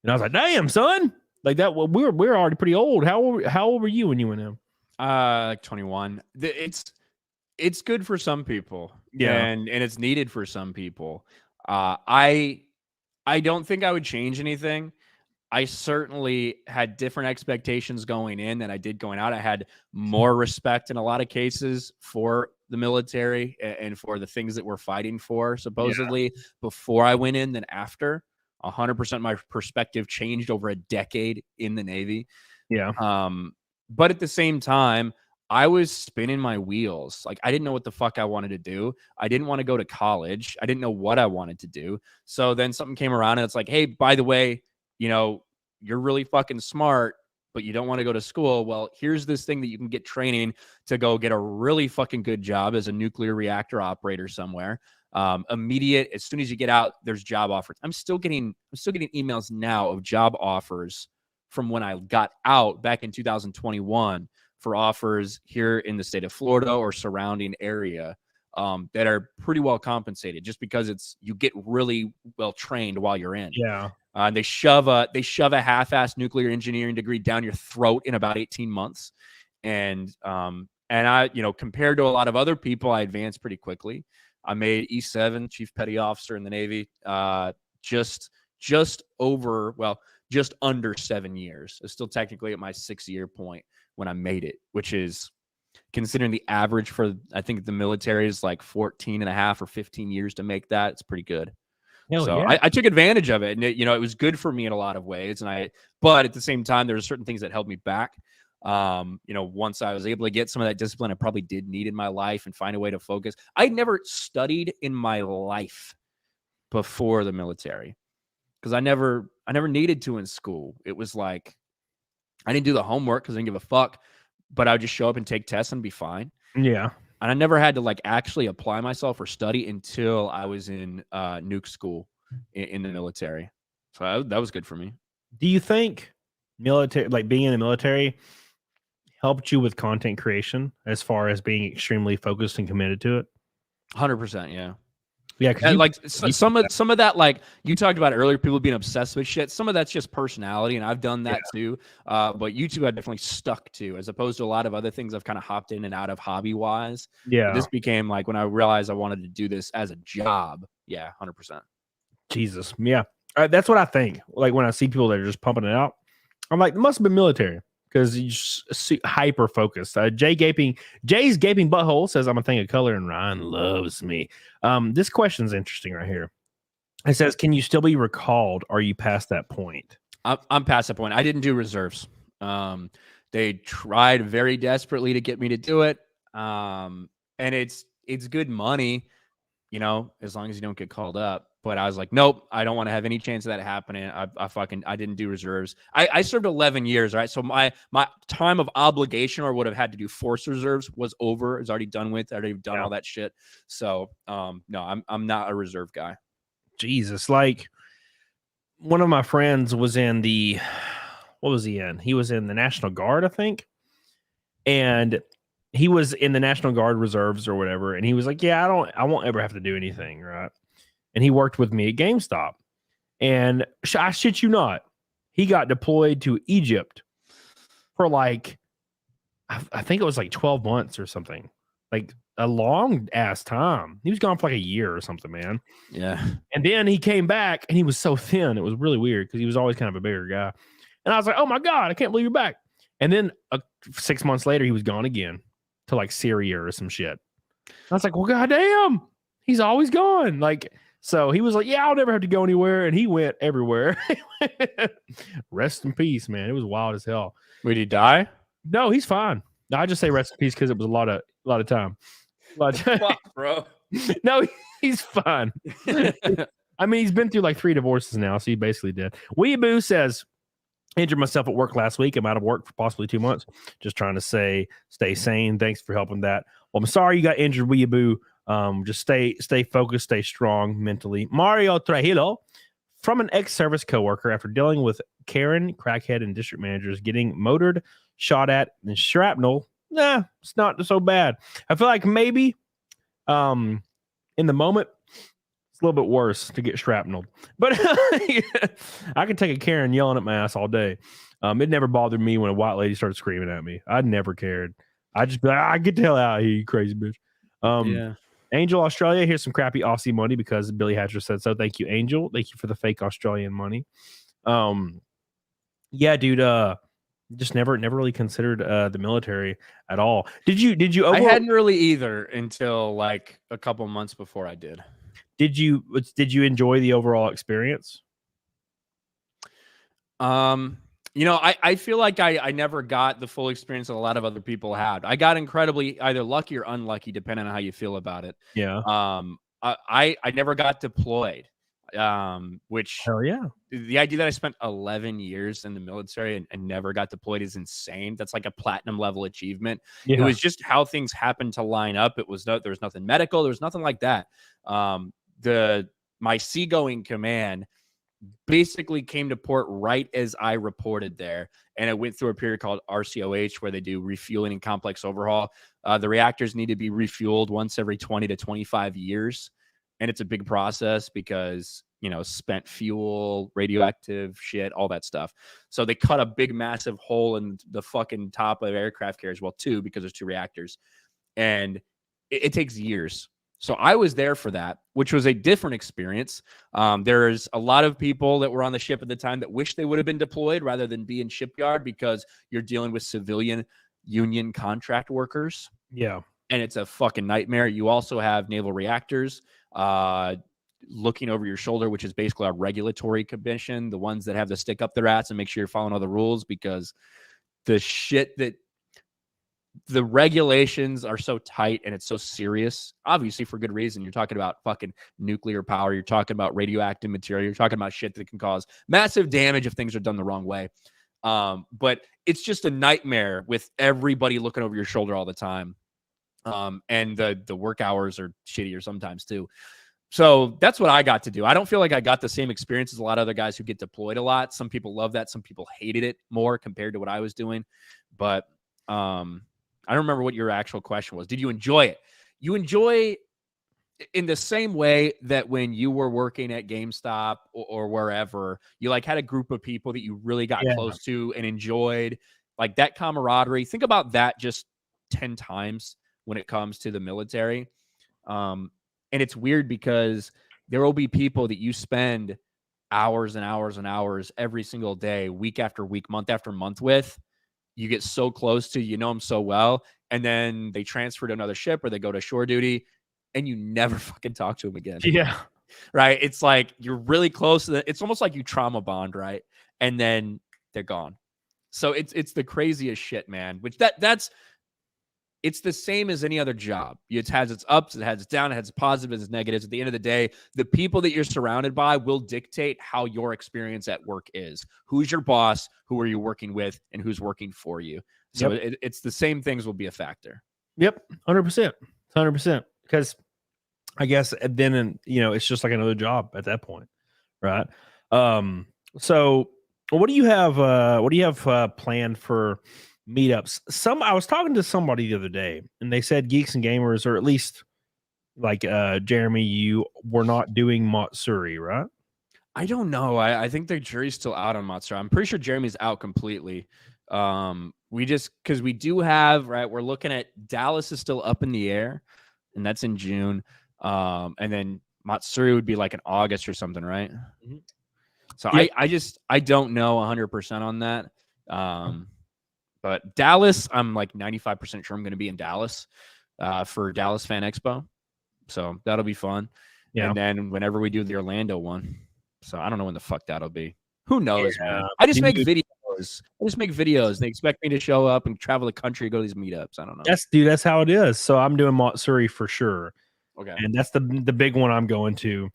I was like, damn, son, like that. Well, we were already pretty old. How old were you when you went in? Like 21. It's good for some people. Yeah. And it's needed for some people. I don't think I would change anything. I certainly had different expectations going in than I did going out. I had more respect in a lot of cases for the military and for the things that we're fighting for, supposedly, before I went in than after. 100% my perspective changed over a decade in the Navy. Yeah. But at the same time, I was spinning my wheels. Like, I didn't know what the fuck I wanted to do. I didn't want to go to college. I didn't know what I wanted to do. So then something came around and it's like, hey, by the way, you're really fucking smart, but you don't want to go to school. Well, here's this thing that you can get training to go get a really fucking good job as a nuclear reactor operator somewhere. Immediate, as soon as you get out, there's job offers. I'm still getting emails now of job offers from when I got out back in 2021 for offers here in the state of Florida or surrounding area that are pretty well compensated, just because you get really well trained while you're in. Yeah. They shove a half-assed nuclear engineering degree down your throat in about 18 months. And I, compared to a lot of other people, I advanced pretty quickly. I made E7, Chief Petty Officer in the Navy, just under 7 years. It's still technically at my 6-year point when I made it, which is, considering the average for, I think the military is like 14 and a half or 15 years to make that. It's pretty good. I took advantage of it, and it was good for me in a lot of ways. But at the same time, there were certain things that held me back. Once I was able to get some of that discipline I probably did need in my life and find a way to focus. I never studied in my life before the military because I never needed to in school. It was like, I didn't do the homework because I didn't give a fuck, but I would just show up and take tests and be fine. Yeah. And I never had to actually apply myself or study until I was in nuke school in the military. So that was good for me. Do you think being in the military helped you with content creation as far as being extremely focused and committed to it? 100%. Yeah. Yeah. Some of that, like you talked about earlier, people being obsessed with shit. Some of that's just personality, and I've done that too. But YouTube, I definitely stuck to, as opposed to a lot of other things I've kind of hopped in and out of hobby wise. Yeah. This became like when I realized I wanted to do this as a job. Yeah. 100%. Jesus. Yeah. That's what I think. Like when I see people that are just pumping it out, I'm like, it must have been military because you just hyper focused. Jay's gaping butthole says, I'm a thing of color and Ryan loves me. This question's interesting right here. It says, can you still be recalled? Are you past that point? I'm past that point. I didn't do reserves. They tried very desperately to get me to do it. And it's good money, you know, as long as you don't get called up. But I was like, nope, I don't want to have any chance of that happening. I didn't do reserves. I served 11 years, right? So my time of obligation or would have had to do force reserves was over. It's already done with. I already done all that shit. So no, I'm not a reserve guy. Jesus, like one of my friends was in the, what was he in? He was in the National Guard, I think. And he was in the National Guard reserves or whatever. And he was like, yeah, I won't ever have to do anything. Right. And he worked with me at GameStop. And I shit you not, he got deployed to Egypt for like, I think it was like 12 months or something. Like a long ass time. He was gone for like a year or something, man. Yeah. And then he came back and he was so thin. It was really weird because he was always kind of a bigger guy. And I was like, oh my God, I can't believe you're back. And then 6 months later, he was gone again to like Syria or some shit. I was like, well, goddamn, he's always gone. Like, so he was like, yeah, I'll never have to go anywhere. And he went everywhere. Rest in peace, man. It was wild as hell. Did he die? No, he's fine. I just say rest in peace because it was a lot of time. Fuck, bro. No, he's fine. I mean, he's been through like 3 divorces now, so he basically did. Weeaboo says, injured myself at work last week. I'm out of work for possibly 2 months. Just trying to stay sane. Thanks for helping that. Well, I'm sorry you got injured, Weeaboo. Just stay focused, stay strong mentally. Mario Trujillo, from an ex-service coworker, after dealing with Karen, crackhead, and district managers getting motored, shot at, and shrapnel. Nah, it's not so bad. I feel like maybe in the moment, it's a little bit worse to get shrapneled. But I could take a Karen yelling at my ass all day. It never bothered me when a white lady started screaming at me. I never cared. I just be like, get the hell out of here, you crazy bitch. Yeah. Angel Australia, here's some crappy Aussie money because Billy Hatcher said so. Thank you, Angel. Thank you for the fake Australian money. Yeah, dude. Just never really considered the military at all. Did you? I hadn't really either until like a couple months before I did. Did you enjoy the overall experience? You know, I feel like I never got the full experience that a lot of other people had. I got incredibly either lucky or unlucky, depending on how you feel about it. Yeah. I never got deployed. Which Hell yeah. The idea that I spent 11 years in the military and never got deployed is insane. That's like a platinum level achievement. Yeah. It was just how things happened to line up. There was nothing medical. There was nothing like that. My seagoing command basically came to port right as I reported there. And it went through a period called RCOH where they do refueling and complex overhaul. The reactors need to be refueled once every 20 to 25 years. And it's a big process because, you know, spent fuel, radioactive shit, all that stuff. So they cut a big, massive hole in the fucking top of aircraft carriers. Well, 2, because there's 2 reactors. And it takes years. So I was there for that, which was a different experience. There's a lot of people that were on the ship at the time that wish they would have been deployed rather than be in shipyard because you're dealing with civilian union contract workers. Yeah. And it's a fucking nightmare. You also have naval reactors looking over your shoulder, which is basically a regulatory commission, the ones that have to stick up their ass and make sure you're following all the rules because the shit that the regulations are so tight and it's so serious, obviously for good reason. You're talking about fucking nuclear power. You're talking about radioactive material. You're talking about shit that can cause massive damage if things are done the wrong way. But it's just a nightmare with everybody looking over your shoulder all the time. And the work hours are shittier sometimes too. So that's what I got to do. I don't feel like I got the same experience as a lot of other guys who get deployed a lot. Some people love that. Some people hated it more compared to what I was doing. But I don't remember what your actual question was. Did you enjoy it? You enjoy in the same way that when you were working at GameStop or wherever, you like had a group of people that you really got close to and enjoyed, like that camaraderie. Think about that just 10 times when it comes to the military. And it's weird because there will be people that you spend hours and hours and hours every single day, week after week, month after month with, you get so close to, you know them so well, and then they transfer to another ship or they go to shore duty and you never fucking talk to them again. Yeah. Right? It's like you're really close to the, it's almost like you trauma bond, right? And then they're gone. So it's the craziest shit, man. Which that's it's the same as any other job. It has its ups, it has its downs, it has its positives, its negatives. At the end of the day, the people that you're surrounded by will dictate how your experience at work is. Who's your boss? Who are you working with? And who's working for you? So it's the same things will be a factor. Yep, 100%, 100%. Because I guess then, you know, it's just like another job at that point, right? So what do you have? Planned for meetups? I was talking to somebody the other day, and they said Geeks and Gamers, or at least like Jeremy, you were not doing Matsuri, right? I don't know. I think the jury's still out on Matsuri. I'm pretty sure Jeremy's out completely. We just because we do have, right, we're looking at Dallas is still up in the air, and that's in June. And then Matsuri would be like in August or something, right? Mm-hmm. So yep. I don't know 100% on that. But Dallas, I'm like 95% sure I'm going to be in Dallas for Dallas Fan Expo. So that'll be fun. Yeah. And then whenever we do the Orlando one. So I don't know when the fuck that'll be. Who knows, man? I just make videos. They expect me to show up and travel the country, go to these meetups. I don't know. That's how it is. So I'm doing Matsuri for sure. Okay. And that's the big one I'm going to.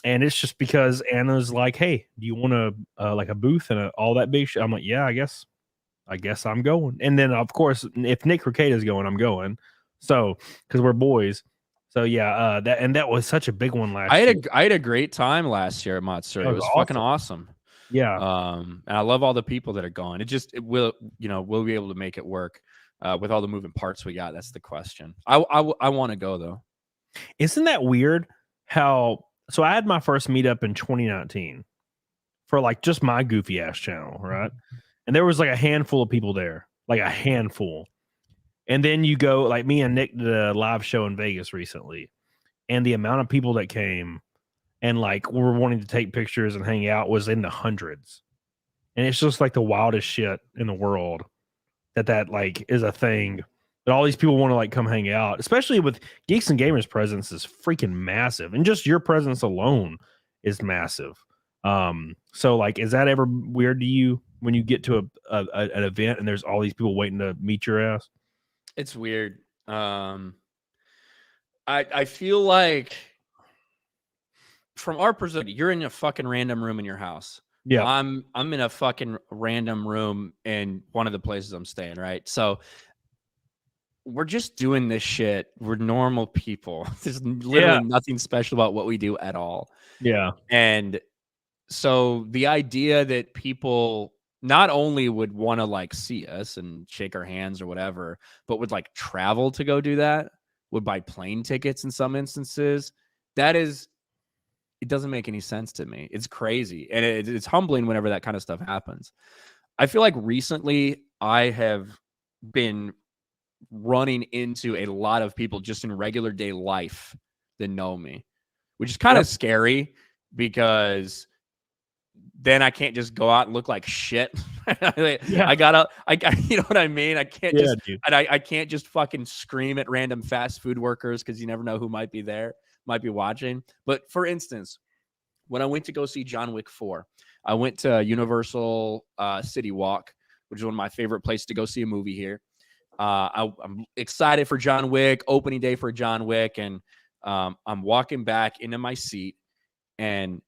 And it's just because Anna's like, hey, do you want a like a booth and all that big shit? I'm like, yeah, I guess I'm going. And then of course, if Nick Ricada's going, I'm going. So because we're boys. So yeah, that was such a big one last year. I had a great time last year at Matsuri. It was awesome. Fucking awesome. Yeah. And I love all the people that are going. We'll be able to make it work with all the moving parts we got. That's the question. I want to go though. Isn't that weird how so I had my first meetup in 2019 for like just my goofy ass channel, right? And there was like a handful of people there, like a handful. And then you go, like me and Nick did a live show in Vegas recently, and the amount of people that came and like were wanting to take pictures and hang out was in the hundreds. And it's just like the wildest shit in the world that like is a thing. But all these people want to like come hang out, especially with Geeks and Gamers presence is freaking massive. And just your presence alone is massive. So like, is that ever weird to you when you get to an event and there's all these people waiting to meet your ass? It's weird. I feel like from our perspective, you're in a fucking random room in your house. Yeah. I'm in a fucking random room in one of the places I'm staying, right? So we're just doing this shit. We're normal people. There's literally nothing special about what we do at all. Yeah. And so the idea that people not only would want to like see us and shake our hands or whatever, but would like travel to go do that, would buy plane tickets in some instances, it doesn't make any sense to me. It's crazy. And it's humbling whenever that kind of stuff happens. I feel like recently I have been running into a lot of people just in regular day life that know me, which is kind of scary because then I can't just go out and look like shit. I gotta, you know what I mean? I can't I can't just fucking scream at random fast food workers because you never know who might be there, might be watching. But for instance, when I went to go see John Wick 4, I went to Universal City Walk, which is one of my favorite places to go see a movie here. I'm excited for John Wick, opening day for John Wick, and I'm walking back into my seat, and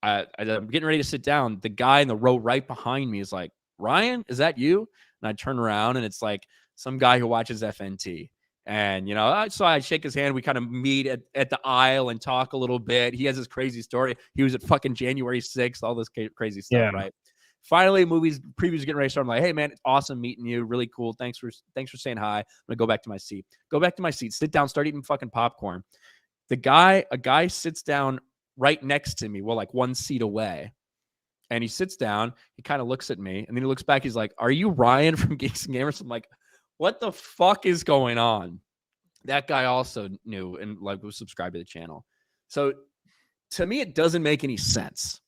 I'm getting ready to sit down. The guy in the row right behind me is like, Ryan, is that you? And I turn around, and it's like some guy who watches FNT. And, you know, so I shake his hand. We kind of meet at the aisle and talk a little bit. He has this crazy story. He was at fucking January 6th, all this crazy stuff, right? Finally, previews getting ready to start. I'm like, hey, man, it's awesome meeting you. Really cool. Thanks for saying hi. I'm going to go back to my seat. Sit down, start eating fucking popcorn. A guy sits down right next to me, well, like one seat away. And he sits down. He kind of looks at me, and then he looks back. He's like, are you Ryan from Geeks and Gamers? I'm like, what the fuck is going on? That guy also knew and like was subscribed to the channel. So to me, it doesn't make any sense.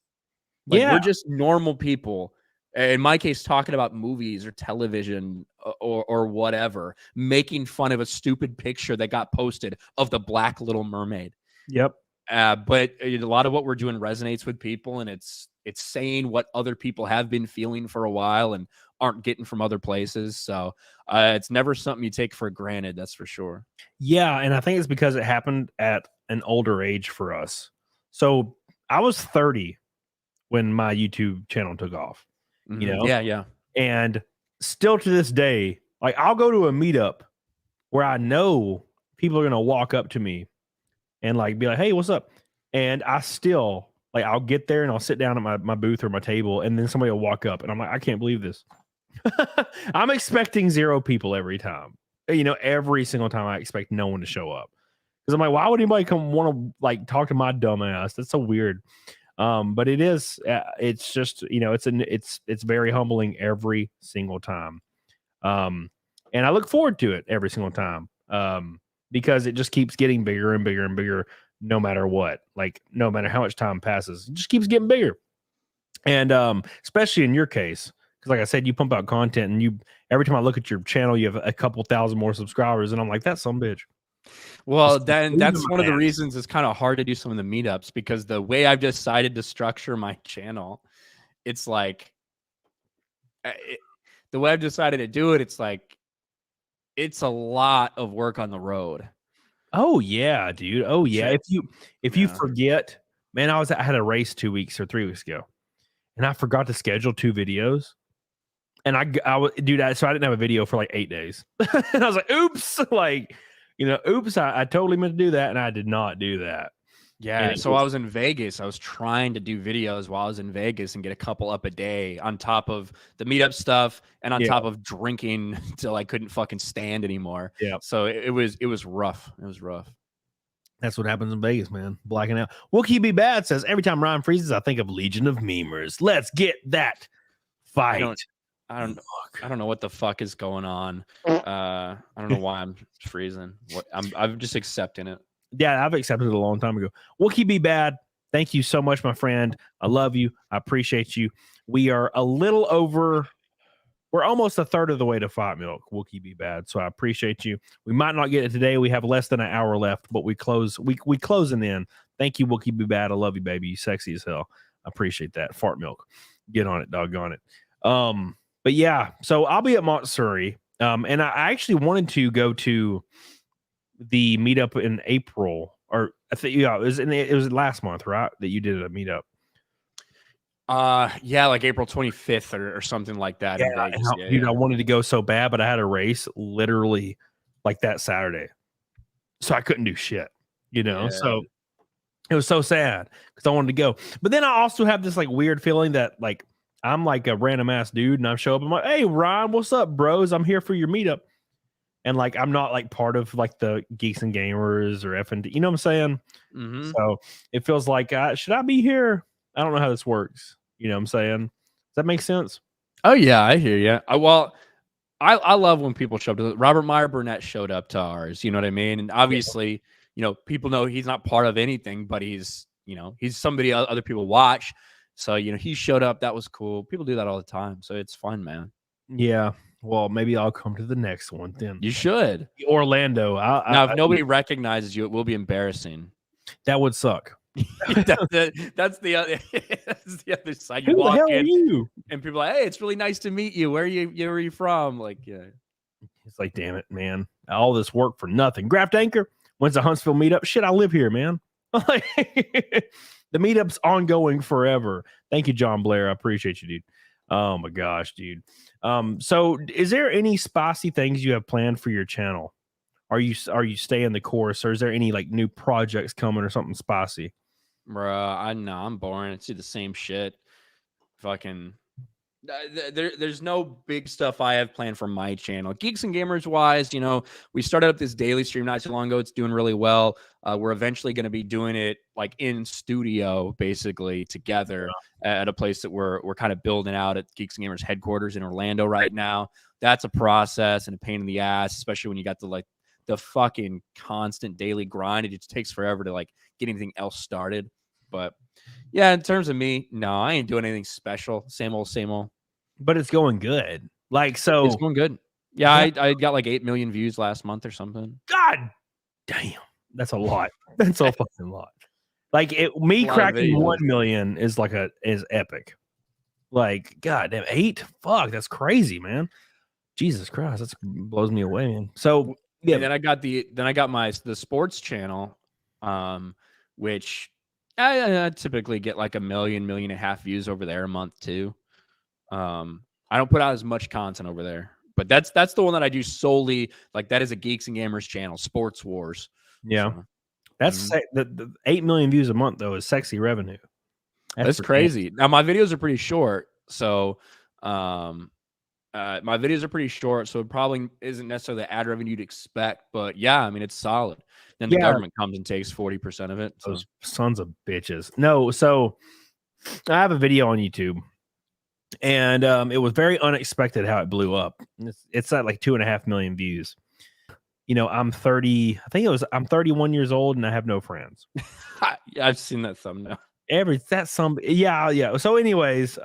Like Yeah. we're just normal people. In my case, talking about movies or television or whatever, making fun of a stupid picture that got posted of the Black Little Mermaid. Yep. But a lot of what we're doing resonates with people, and it's saying what other people have been feeling for a while and aren't getting from other places. So it's never something you take for granted. That's for sure. Yeah, and I think it's because it happened at an older age for us. So I was 30 when my YouTube channel took off, you know, Yeah. and still to this day, like I'll go to a meetup where I know people are gonna walk up to me and like be like, "Hey, what's up?" And I still like I'll get there and I'll sit down at my booth or my table, and then somebody will walk up, and I'm like, I can't believe this. I'm expecting 0 people every time. You know, every single time I expect no one to show up because I'm like, why would anybody come want to like talk to my dumb ass? That's so weird. But it is. It's just it's very humbling every single time. And I look forward to it every single time. Because it just keeps getting bigger and bigger and bigger, no matter what. Like no matter how much time passes, it just keeps getting bigger. And especially in your case, because like I said, you pump out content, and every time I look at your channel, you have a couple thousand more subscribers, and I'm like, that's some bitch. Well, then that's one of the reasons it's kind of hard to do some of the meetups, because the way I've decided to structure my channel, it's like the way I've decided to do it, it's like it's a lot of work on the road. Oh yeah, dude. Oh yeah. Shit. If you forget, man, I had a race 2 weeks or 3 weeks ago, and I forgot to schedule 2 videos. And so I didn't have a video for like 8 days. And I was like, oops, like, oops, I totally meant to do that. And I did not do that. Yeah. So I was in Vegas. I was trying to do videos while I was in Vegas and get a couple up a day on top of the meetup stuff and on top of drinking till I couldn't fucking stand anymore. Yeah. So it was rough. It was rough. That's what happens in Vegas, man. Blacking out. Wookie Be Bad says, every time Ryan freezes, I think of Legion of Memers. Let's get that fight. I don't know what the fuck is going on. I don't know why I'm freezing. I'm just accepting it. Yeah, I've accepted it a long time ago. Wookie Be Bad, thank you so much, my friend. I love you. I appreciate you. We are we're almost a third of the way to Fight Milk, Wookie Be Bad. So I appreciate you. We might not get it today. We have less than an hour left, but we closing in. Thank you, Wookie Be Bad. I love you, baby. You sexy as hell. I appreciate that. Fart Milk. Get on it, doggone it. But yeah, so I'll be at Montsuri. And I actually wanted to go to the meetup in April, or I think it was last month, right? That you did a meetup. Yeah, like April 25th or something like that. Yeah, in Vegas. Dude, I wanted to go so bad, but I had a race literally like that Saturday, so I couldn't do shit. So it was so sad because I wanted to go, but then I also have this like weird feeling that like I'm like a random ass dude, and I show up. I'm like, hey Ryan, what's up, bros? I'm here for your meetup. And like I'm not like part of like the Geeks and Gamers or F&D, you know what I'm saying? Mm-hmm. So it feels like should I be here? I don't know how this works. You know what I'm saying? Does that make sense? Oh yeah, I hear you. I love when people show up to Robert Meyer Burnett showed up to ours. You know what I mean? And obviously, people know he's not part of anything, but he's somebody other people watch. So he showed up. That was cool. People do that all the time, so it's fun, man. Yeah. Well, maybe I'll come to the next one then. You should. Orlando. Now, if nobody recognizes you, it will be embarrassing. That would suck. that's the other side. You walk in, and people are like, hey, it's really nice to meet you. Where are you from? Like, yeah. It's like, damn it, man. All this work for nothing. Graft Anchor. When's the Huntsville meetup? Shit, I live here, man. The meetup's ongoing forever. Thank you, John Blair. I appreciate you, dude. Oh my gosh, dude. So is there any spicy things you have planned for your channel? Are you staying the course, or is there any like new projects coming or something spicy? Bruh, I know I'm boring. It's the same shit. Fucking there's no big stuff I have planned for my channel. Geeks and Gamers wise, we started up this daily stream not too long ago. It's doing really well. We're eventually going to be doing it like in studio, basically together at a place that we're kind of building out at Geeks and Gamers headquarters in Orlando right now. That's a process and a pain in the ass, especially when you got the fucking constant daily grind. It just takes forever to like get anything else started. But yeah, in terms of me, no, I ain't doing anything special. Same old, same old. But it's going good. Like, so It's going good. Yeah, I got like 8 million views last month or something. God damn, that's a lot. That's a fucking lot. Like me cracking 1 million is is epic. Like, God damn, 8? Fuck, that's crazy, man. Jesus Christ, that blows me away, man. So yeah, and then I got the sports channel, which I typically get like 1 million, 1.5 million views over there a month too. I don't put out as much content over there, but that's the one that I do solely. Like, that is a Geeks and Gamers channel, Sports Wars. Yeah, so, that's the 8 million views a month though is sexy revenue. That's crazy. Now my videos are pretty short, so my videos are pretty short, so it probably isn't necessarily the ad revenue you'd expect. But yeah, I mean, it's solid. Then the government comes and takes 40% of it. So. Those sons of bitches. No, so I have a video on YouTube. And it was very unexpected how it blew up. It's at like 2.5 million views. You know, I'm 31 years old and I have no friends. Yeah, I've seen that thumbnail. Yeah. So anyways,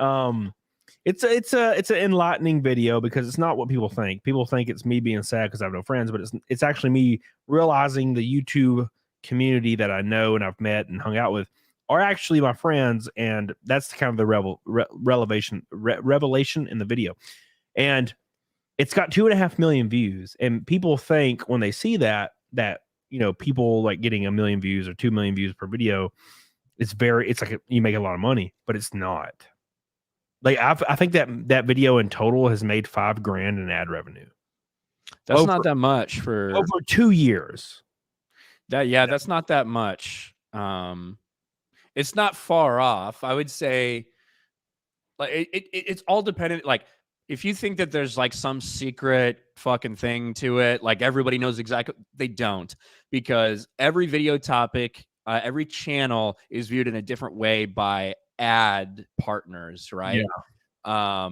it's an enlightening video because it's not what people think. People think it's me being sad because I have no friends, but it's actually me realizing the YouTube community that I know and I've met and hung out with are actually my friends, and that's kind of the revelation in the video. And it's got 2.5 million views, and people think when they see that you know, people like getting 1 million views or 2 million views per video, it's like you make a lot of money, but it's not. Like I think that video in total has made $5,000 in ad revenue. That's not that much for over 2 years. That's not that much. It's not far off. I would say, like, it's all dependent. Like, if you think that there's like some secret fucking thing to it, like everybody knows exactly, they don't, because every video topic, every channel is viewed in a different way by ad partners, right? Yeah.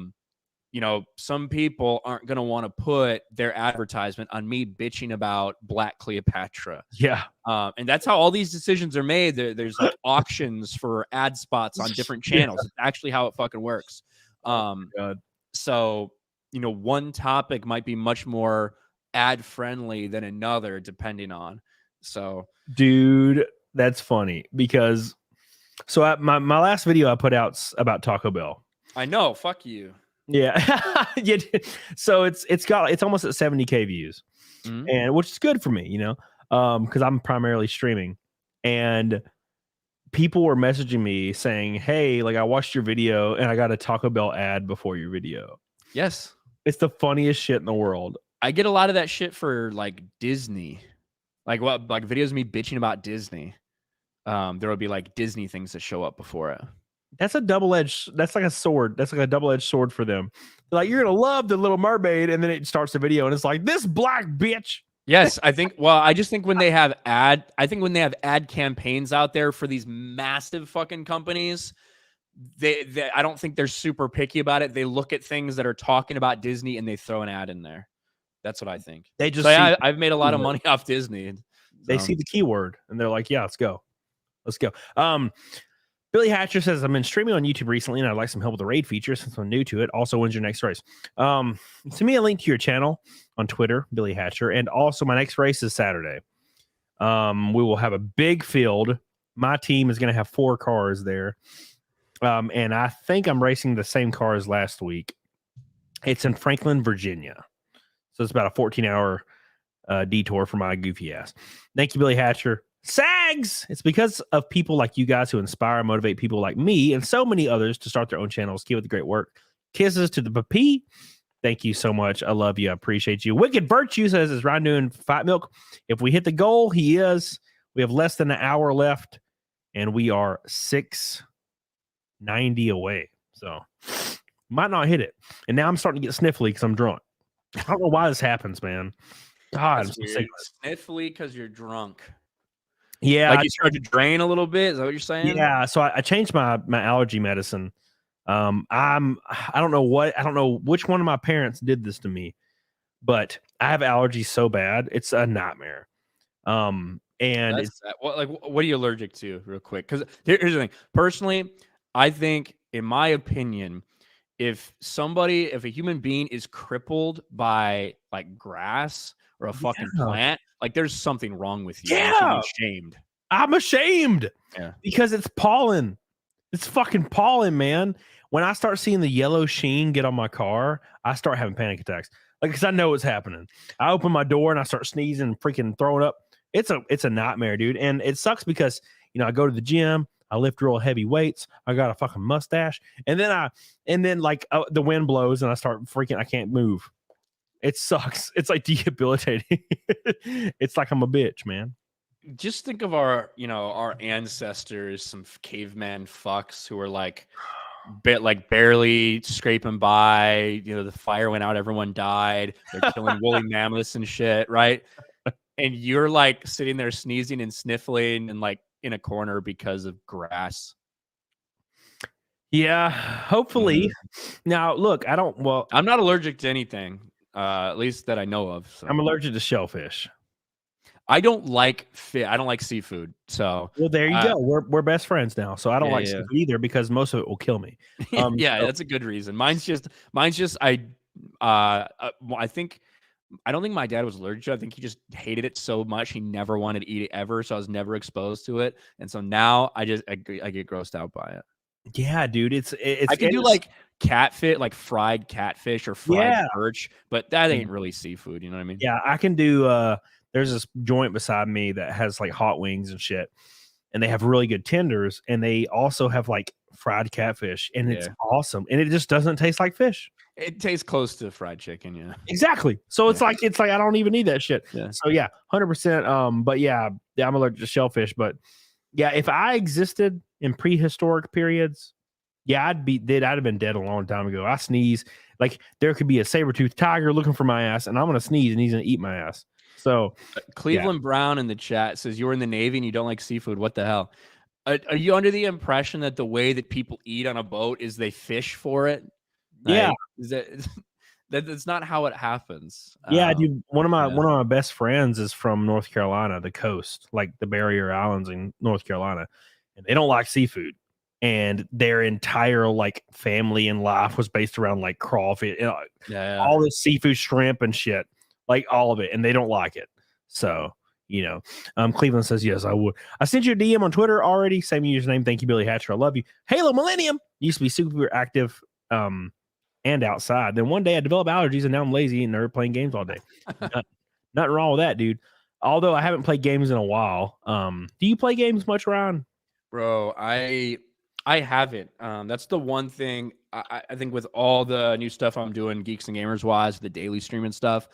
You know, some people aren't going to want to put their advertisement on me bitching about Black Cleopatra. Yeah. And that's how all these decisions are made. There's like auctions for ad spots on different channels. Yeah. It's actually how it fucking works. So, you know, one topic might be much more ad friendly than another, depending on. So, dude, that's funny because my last video I put out's about Taco Bell. I know. Fuck you. Yeah. Yeah. So it's almost at 70K views, and which is good for me, you know, because I'm primarily streaming, and people were messaging me saying, hey, like, I watched your video and I got a Taco Bell ad before your video. Yes. It's the funniest shit in the world. I get a lot of that shit for like Disney, like videos of me bitching about Disney. There will be like Disney things that show up before it. That's like a sword. That's like a double-edged sword for them. They're like, you're gonna love the Little Mermaid, and then it starts the video and it's like, this black bitch. Yes, I just think when they have ad campaigns out there for these massive fucking companies, they I don't think they're super picky about it. They look at things that are talking about Disney and they throw an ad in there. That's what I think. They just I've made a lot of money off Disney. So. They see the keyword and they're like, yeah, let's go. Billy Hatcher says, I've been streaming on YouTube recently and I'd like some help with the raid feature since I'm new to it. Also, when's your next race? Send me a link to your channel on Twitter, Billy Hatcher. And also, my next race is Saturday. We will have a big field. My team is going to have 4 cars there. And I think I'm racing the same car as last week. It's in Franklin, Virginia. So it's about a 14-hour detour for my goofy ass. Thank you, Billy Hatcher. Sags! It's because of people like you guys who inspire and motivate people like me and so many others to start their own channels. Keep up the great work. Kisses to the Papi. Thank you so much. I love you. I appreciate you. Wicked Virtue says, is Ryan doing Fight Milk? If we hit the goal, he is. We have less than an hour left, and we are 690 away. So, might not hit it. And now I'm starting to get sniffly because I'm drunk. I don't know why this happens, man. God, I'm so sick. Sniffly because you're drunk. Yeah, like you start to drain a little bit. Is that what you're saying? Yeah. So I changed my allergy medicine. I don't know which one of my parents did this to me, but I have allergies so bad it's a nightmare. And And That's what are you allergic to, real quick? Because here's the thing. Personally, I think, in my opinion, if a human being is crippled by like grass or a fucking plant, like there's something wrong with you. You should be ashamed. I'm ashamed. Yeah. Because it's pollen. It's fucking pollen, man. When I start seeing the yellow sheen get on my car, I start having panic attacks. Like, because I know what's happening. I open my door and I start sneezing and freaking throwing up. It's a nightmare, dude. And it sucks because, I go to the gym, I lift real heavy weights, I got a fucking mustache, and then like the wind blows and I start freaking, I can't move. It sucks. It's like debilitating. It's like I'm a bitch, man. Just think of our ancestors, some caveman fucks who were like barely scraping by. The fire went out, everyone died. They're killing woolly mammoths and shit, right? And you're like sitting there sneezing and sniffling and like in a corner because of grass. Yeah, hopefully. Now, look, I'm not allergic to anything, at least that I know of. So. I'm allergic to shellfish. I don't like I don't like seafood. So well, there you go. We're best friends now. So I don't like seafood either because most of it will kill me. That's a good reason. Mine's just I don't think my dad was allergic to it. I think he just hated it so much he never wanted to eat it ever. So I was never exposed to it, and so now I get grossed out by it. Yeah, dude, it's I can do like catfish, like fried catfish or fried perch, but that ain't really seafood. You know what I mean? Yeah, I can do. There's this joint beside me that has like hot wings and shit, and they have really good tenders, and they also have like fried catfish, and it's awesome, and it just doesn't taste like fish. It tastes close to fried chicken, yeah. Exactly. So it's like I don't even need that shit. Yeah. So 100%. But yeah, I'm allergic to shellfish. But yeah, if I existed in prehistoric periods, I'd have been dead a long time ago. I sneeze, like there could be a saber-toothed tiger looking for my ass, and I'm gonna sneeze, and he's gonna eat my ass. So Cleveland Brown in the chat says you were in the Navy and you don't like seafood. What the hell? Are you under the impression that the way that people eat on a boat is they fish for it? Yeah, that's not how it happens. Yeah, dude. One of my best friends is from North Carolina, the coast, like the Barrier Islands in North Carolina, and they don't like seafood. And their entire like family and life was based around like crawfish, all this seafood, shrimp, and shit, like all of it, and they don't like it. So Cleveland says yes, I would. I sent you a DM on Twitter already. Same username. Thank you, Billy Hatcher. I love you. Halo Millennium used to be super active. And outside. Then one day I developed allergies and now I'm lazy and never playing games all day. Nothing wrong with that, dude. Although I haven't played games in a while. Do you play games much, Ryan? Bro, I haven't. That's the one thing I think with all the new stuff I'm doing, Geeks and Gamers wise, the daily stream and stuff.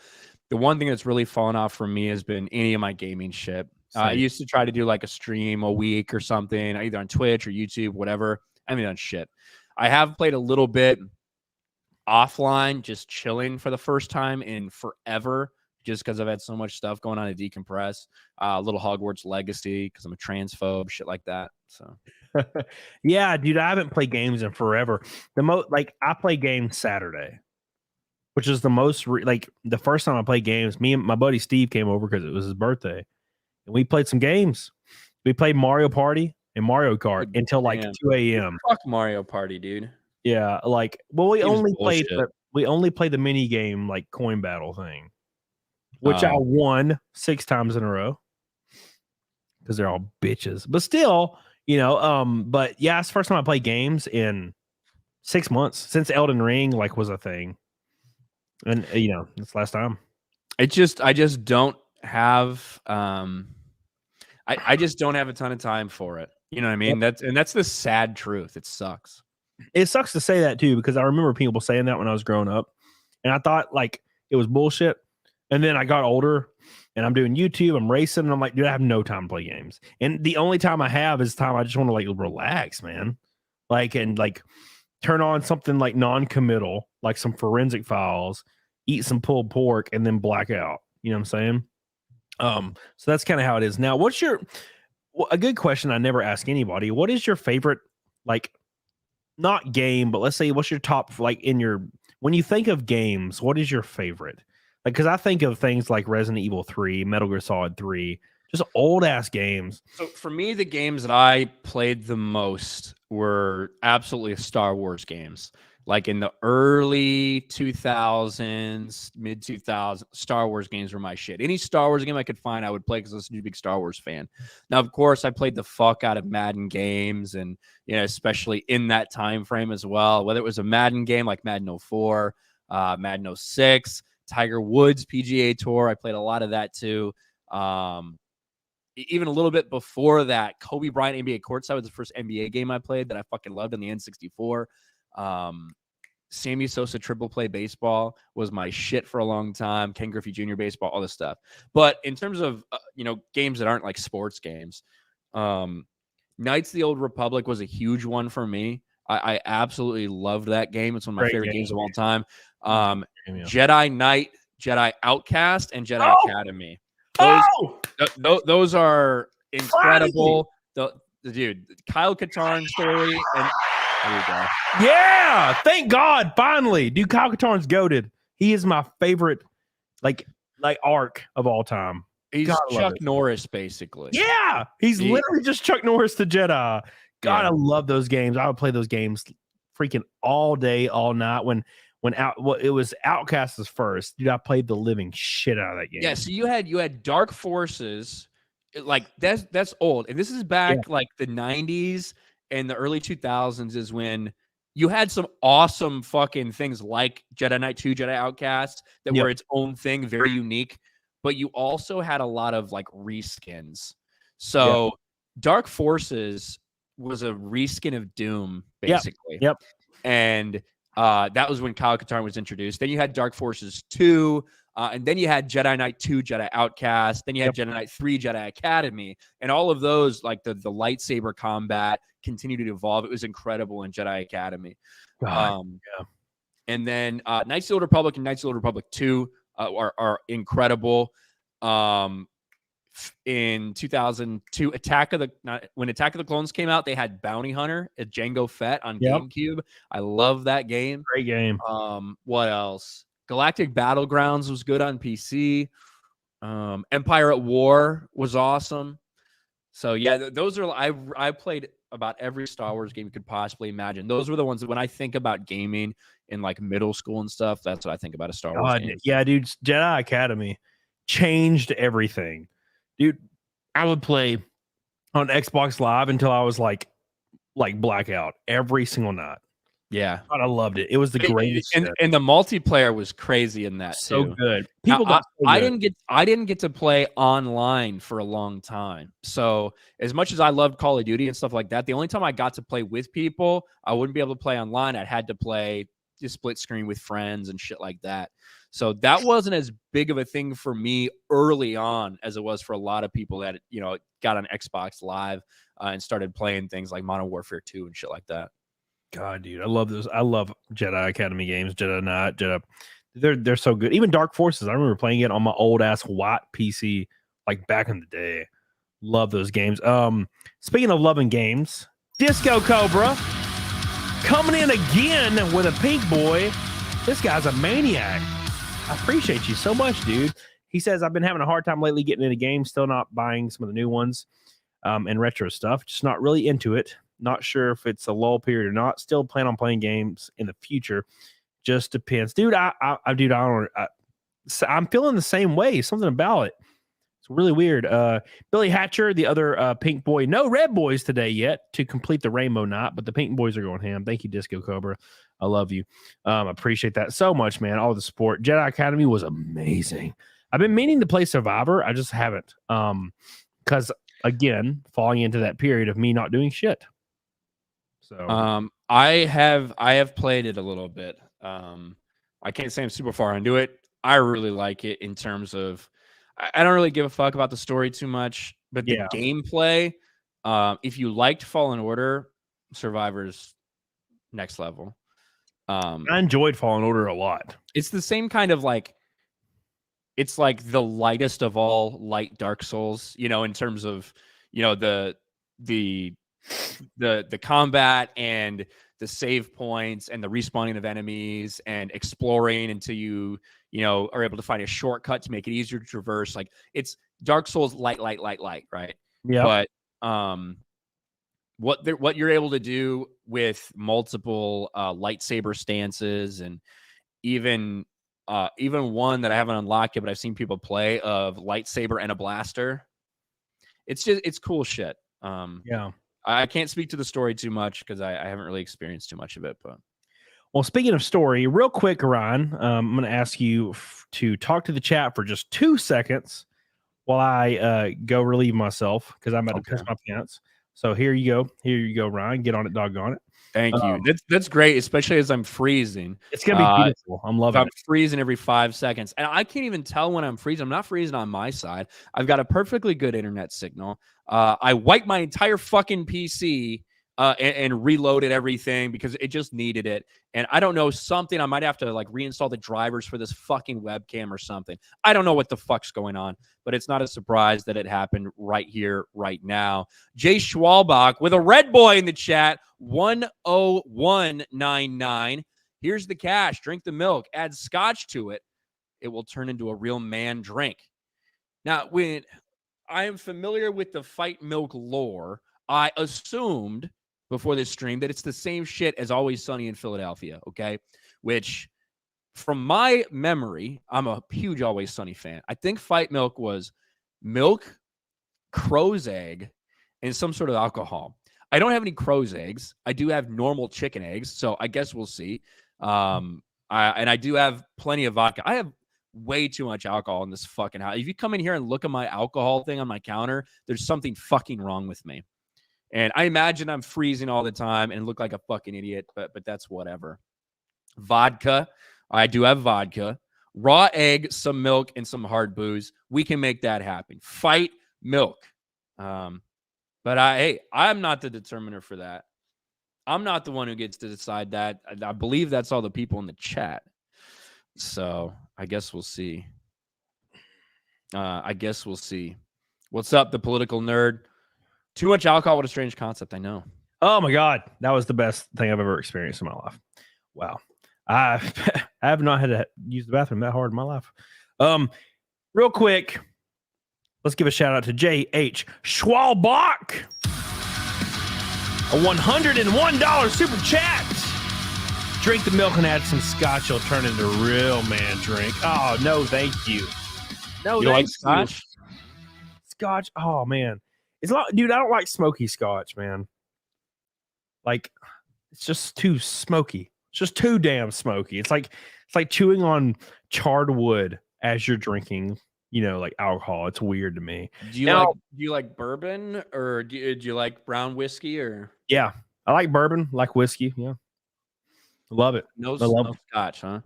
The one thing that's really fallen off for me has been any of my gaming shit. I used to try to do like a stream a week or something, either on Twitch or YouTube, whatever. I haven't done shit. I have played a little bit offline, just chilling for the first time in forever, just because I've had so much stuff going on to decompress. Little Hogwarts Legacy because I'm a transphobe, shit like that. So yeah, dude, I haven't played games in forever. I play games Saturday, which is the most the first time I played games. Me and my buddy Steve came over because it was his birthday, and we played some games. We played Mario Party and Mario Kart until like 2 a.m. Fuck Mario Party, dude. Yeah, we only played the mini game like coin battle thing, which I won 6 times in a row because they're all bitches. But still, but yeah, it's the first time I played games in 6 months since Elden Ring was a thing, and it's last time. I just don't have I just don't have a ton of time for it. You know what I mean? Yep. That's the sad truth. It sucks. It sucks to say that too, because I remember people saying that when I was growing up, and I thought it was bullshit. And then I got older, and I'm doing YouTube, I'm racing, and I'm like, dude, I have no time to play games. And the only time I have is time I just want to relax, man. And turn on something non-committal, like some Forensic Files, eat some pulled pork, and then black out. You know what I'm saying? So that's kind of how it is. Now, what's a good question I never ask anybody? What is your favorite not game, but let's say what's your top when you think of games, what is your favorite? Because I think of things like Resident Evil 3, Metal Gear Solid 3, just old ass games. So for me, the games that I played the most were absolutely Star Wars games. Like in the early 2000s, mid 2000s, Star Wars games were my shit. Any Star Wars game I could find, I would play because I was a big Star Wars fan. Now, of course, I played the fuck out of Madden games, and especially in that time frame as well. Whether it was a Madden game like Madden 04, Madden 06, Tiger Woods PGA Tour, I played a lot of that too. Even a little bit before that, Kobe Bryant NBA Courtside was the first NBA game I played that I fucking loved on the N64. Sammy Sosa triple play baseball was my shit for a long time. Ken Griffey Jr. baseball, all this stuff. But in terms of games that aren't like sports games, Knights of the Old Republic was a huge one for me. I absolutely loved that game. It's one of my favorite games of all time. Jedi Knight, Jedi Outcast, and Jedi Academy. Those are incredible. The dude, Kyle Katarn story, and there you go. Yeah, thank God, finally, dude. Kyle Katarn's goated. He is my favorite, like arc of all time. He's God, Chuck Norris, basically. Yeah, he's literally just Chuck Norris to Jedi. God, I love those games. I would play those games freaking all day, all night. When it was Outcasts first, dude, I played the living shit out of that game. Yeah, so you had Dark Forces, like that's old, and this is back like the 90s and the early 2000s is when you had some awesome fucking things like Jedi Knight 2, Jedi Outcast that were its own thing, very unique. But you also had a lot of like reskins. So Dark Forces was a reskin of Doom, basically. Yep. And that was when Kyle Katarn was introduced. Then you had Dark Forces 2, and then you had Jedi Knight 2, Jedi Outcast. Then you had Jedi Knight 3, Jedi Academy. And all of those, like the lightsaber combat, continued to evolve. It was incredible in Jedi Academy. And then Knights of the Old Republic and Knights of the Old Republic 2 are incredible. In 2002, when Attack of the Clones came out, they had Bounty Hunter at Jango Fett on GameCube. I love that game. Great game. What else? Galactic Battlegrounds was good on PC. Empire at War was awesome. So yeah, those are I played about every Star Wars game you could possibly imagine. Those were the ones that when I think about gaming in like middle school and stuff, that's what I think about a Star Wars game. Yeah, dude, Jedi Academy changed everything. Dude, I would play on Xbox Live until I was like blackout every single night. Yeah. God, I loved it. It was the greatest. And the multiplayer was crazy in that so too. Good. I didn't get to play online for a long time. So as much as I loved Call of Duty and stuff like that, the only time I got to play with people, I wouldn't be able to play online. I had to play just split screen with friends and shit like that. So that wasn't as big of a thing for me early on as it was for a lot of people that got on Xbox Live and started playing things like Modern Warfare 2 and shit like that. God, dude, I love those. I love Jedi Academy games, Jedi Knight, Jedi. They're so good. Even Dark Forces, I remember playing it on my old ass white PC like back in the day. Love those games. Speaking of loving games, Disco Cobra coming in again with a pink boy. This guy's a maniac. I appreciate you so much, dude. He says, I've been having a hard time lately getting into games, still not buying some of the new ones and retro stuff. Just not really into it. Not sure if it's a lull period or not. Still plan on playing games in the future. Just depends. Dude, I'm feeling the same way. Something about it. It's really weird. Billy Hatcher, the other pink boy. No red boys today yet to complete the rainbow knot, but the pink boys are going ham. Thank you, Disco Cobra. I love you. Appreciate that so much, man. All the support. Jedi Academy was amazing. I've been meaning to play Survivor. I just haven't. Because, again, falling into that period of me not doing shit. So I have played it a little bit. I can't say I'm super far into it. I really like it in terms of I don't really give a fuck about the story too much, but the gameplay, if you liked Fallen Order, Survivor's next level. I enjoyed Fallen Order a lot. It's the same kind of like it's like the lightest of all light Dark Souls, in terms of, the combat and the save points and the respawning of enemies and exploring until you are able to find a shortcut to make it easier to traverse. Like it's Dark Souls light, right? Yeah. But what you're able to do with multiple lightsaber stances, and even one that I haven't unlocked yet, but I've seen people play, of lightsaber and a blaster. It's cool shit. Yeah. I can't speak to the story too much because I haven't really experienced too much of it. But well, speaking of story, real quick, Ryan, I'm going to ask you to talk to the chat for just 2 seconds while I go relieve myself because I'm about to piss my pants. So here you go, Ryan. Get on it, doggone it. Thank you. That's great, especially as I'm freezing. It's gonna be beautiful. I'm loving it. I'm freezing every 5 seconds, and I can't even tell when I'm freezing. I'm not freezing on my side. I've got a perfectly good internet signal. I wiped my entire fucking PC and reloaded everything because it just needed it. And I don't know, something I might have to like reinstall the drivers for this fucking webcam or something. I don't know what the fuck's going on, but it's not a surprise that it happened right here, right now. Jay Schwalbach with a red boy in the chat, 10199. Here's the cash. Drink the milk. Add scotch to it. It will turn into a real man drink. Now, when I am familiar with the Fight Milk lore, I assumed before this stream that it's the same shit as Always Sunny in Philadelphia, okay? Which, from my memory, I'm a huge Always Sunny fan. I think Fight Milk was milk, crow's egg, and some sort of alcohol. I don't have any crow's eggs. I do have normal chicken eggs, so I guess we'll see. And I do have plenty of vodka. I have way too much alcohol in this fucking house. If you come in here and look at my alcohol thing on my counter, there's something fucking wrong with me. And I imagine I'm freezing all the time and look like a fucking idiot, but that's whatever. Vodka. I do have vodka. Raw egg, some milk, and some hard booze. We can make that happen. Fight Milk. But I'm not the determiner for that. I'm not the one who gets to decide that. I believe that's all the people in the chat. So I guess we'll see. What's up, the political nerd? Too much alcohol, what a strange concept. I know. Oh my God. That was the best thing I've ever experienced in my life. Wow. I have not had to use the bathroom that hard in my life. Real quick, let's give a shout out to J.H. Schwalbach. A $101 super chat. Drink the milk and add some scotch. It'll turn into a real man drink. Oh, no, thank you. No, you like scotch? Scotch? Oh, man. It's a lot, dude, I don't like smoky scotch, man. Like, it's just too smoky. It's just too damn smoky. It's like chewing on charred wood as you're drinking, like alcohol. It's weird to me. Do you like bourbon, or do you like brown whiskey, or? Yeah, I like bourbon, like whiskey. Yeah, love it. No scotch, huh?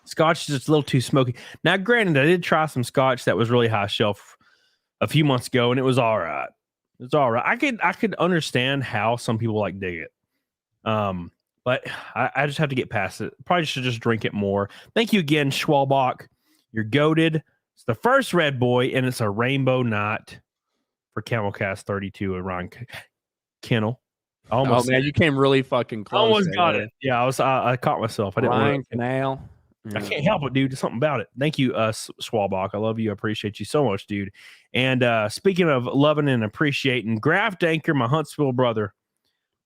Scotch is just a little too smoky. Now, granted, I did try some scotch that was really high shelf a few months ago, and it was all right. It's all right. I could understand how some people dig it. But I just have to get past it. Probably should just drink it more. Thank you again, Schwalbach. You're goated. It's the first red boy, and it's a rainbow knot for CAMELCAST 32 and Ron KINEL. Oh man, you came really fucking close. Almost got it. Yeah, I caught myself. I didn't. Ryan KINEL. I can't help it, dude. There's something about it. Thank you, Schwalbach. I love you. I appreciate you so much, dude. And speaking of loving and appreciating, Graf Danker, my Huntsville brother.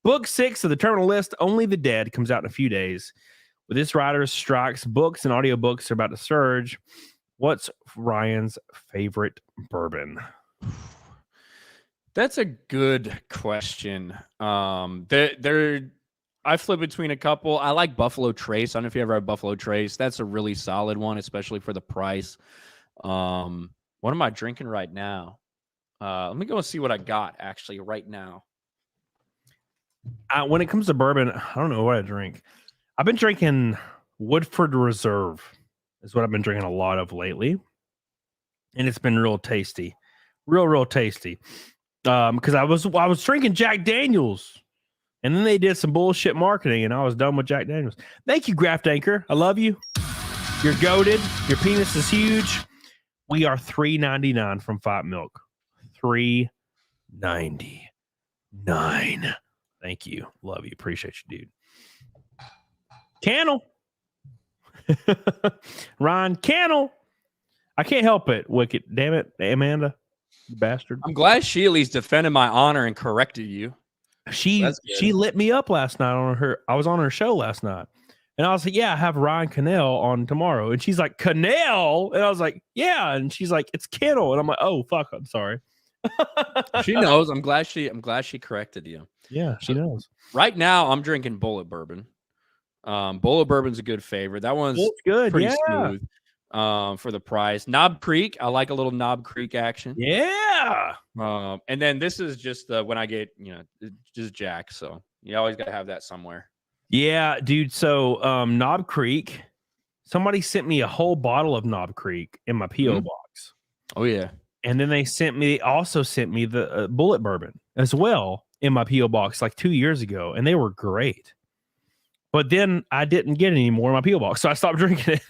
Book 6 of the Terminal List, Only the Dead, comes out in a few days. With this writer's strikes, books and audiobooks are about to surge. What's Ryan's favorite bourbon? That's a good question. I flip between a couple. I like Buffalo Trace. I don't know if you ever had Buffalo Trace. That's a really solid one, especially for the price. What am I drinking right now? Let me go and see what I got actually right now. When it comes to bourbon, I don't know what I drink. I've been drinking Woodford Reserve is what I've been drinking a lot of lately. And it's been real tasty. Real tasty. Because I was drinking Jack Daniels. And then they did some bullshit marketing, and I was done with Jack Daniels. Thank you, Graf Danker. I love you. You're goated. Your penis is huge. We are $3.99 from Fight Milk. $3.99. Thank you. Love you. Appreciate you, dude. Cannel. Ryan Cannel. I can't help it. Wicked. Damn it, Amanda. You bastard. I'm glad she at least defended my honor and corrected you. She lit me up last night on her. I was on her show last night. And I was like, yeah, I have Ryan KINEL on tomorrow. And she's like, KINEL? And I was like, yeah. And she's like, it's Kennel. And I'm like, oh, fuck, I'm sorry. She knows. I'm glad she corrected you. Yeah, she knows. Right now, I'm drinking Bullet Bourbon. Bullet Bourbon's a good favorite. That one's good, pretty smooth for the price. Knob Creek, I like a little Knob Creek action. Yeah. And then this is just when I get, just Jack. So you always got to have that somewhere. Yeah, dude. So Knob Creek, somebody sent me a whole bottle of Knob Creek in my P.O. box. Oh, yeah. And then they also sent me the Bullet Bourbon as well in my P.O. box like 2 years ago. And they were great. But then I didn't get any more in my P.O. box. So I stopped drinking it.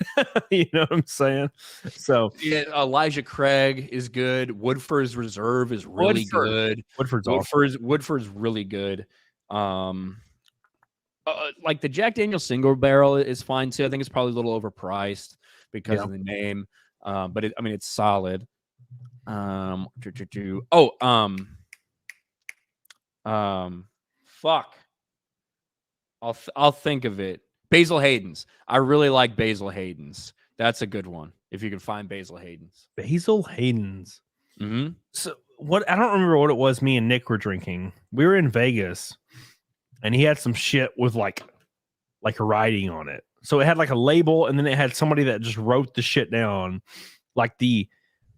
You know what I'm saying? So yeah, Elijah Craig is good. Woodford's Reserve is really good. Woodford's really good. Like the Jack Daniel's single barrel is fine too. I think it's probably a little overpriced because of the name. But it's solid. Fuck. I'll think of it. Basil Hayden's. I really like Basil Hayden's. That's a good one. If you can find Basil Hayden's. Basil Hayden's. Mm-hmm. So what? I don't remember what it was. Me and Nick were drinking. We were in Vegas, and he had some shit with like a writing on it. So it had like a label, and then it had somebody that just wrote the shit down, like the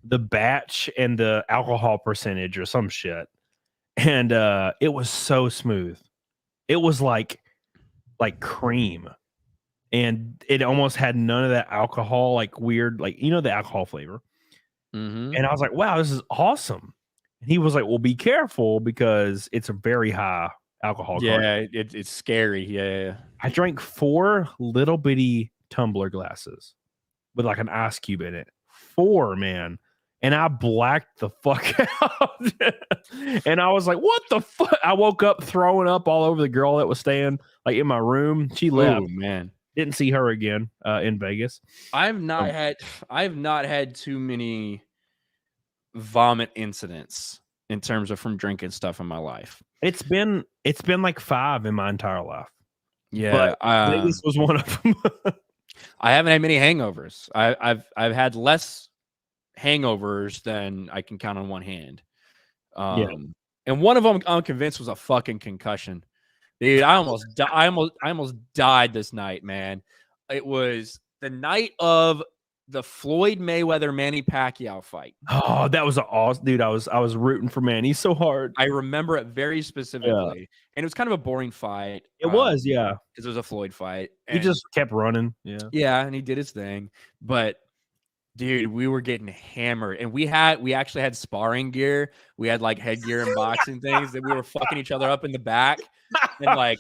batch and the alcohol percentage or some shit. And it was so smooth. It was like cream. And it almost had none of that alcohol, like weird, like, the alcohol flavor. Mm-hmm. And I was like, wow, this is awesome. And he was like, well, be careful because it's a very high alcohol. Yeah, it's scary. Yeah. I drank 4 little bitty tumbler glasses with like an ice cube in it. 4, man. And I blacked the fuck out. And I was like, what the fuck? I woke up throwing up all over the girl that was staying like in my room. She left. Oh, man. Didn't see her again in Vegas. I've not had too many vomit incidents in terms of from drinking stuff in my life. It's been like 5 in my entire life. Yeah, but Vegas was one of them. I haven't had many hangovers. I've had less hangovers than I can count on one hand. And one of them I'm convinced was a fucking concussion. Dude, I almost died this night, man. It was the night of the Floyd Mayweather Manny Pacquiao fight. Oh, that was awesome, dude. I was rooting for Manny so hard. I remember it very specifically, and it was kind of a boring fight. It was, yeah, because it was a Floyd fight. He just kept running, yeah, and he did his thing. But dude, we were getting hammered, and we actually had sparring gear. We had like headgear and boxing things that we were fucking each other up in the back, and like,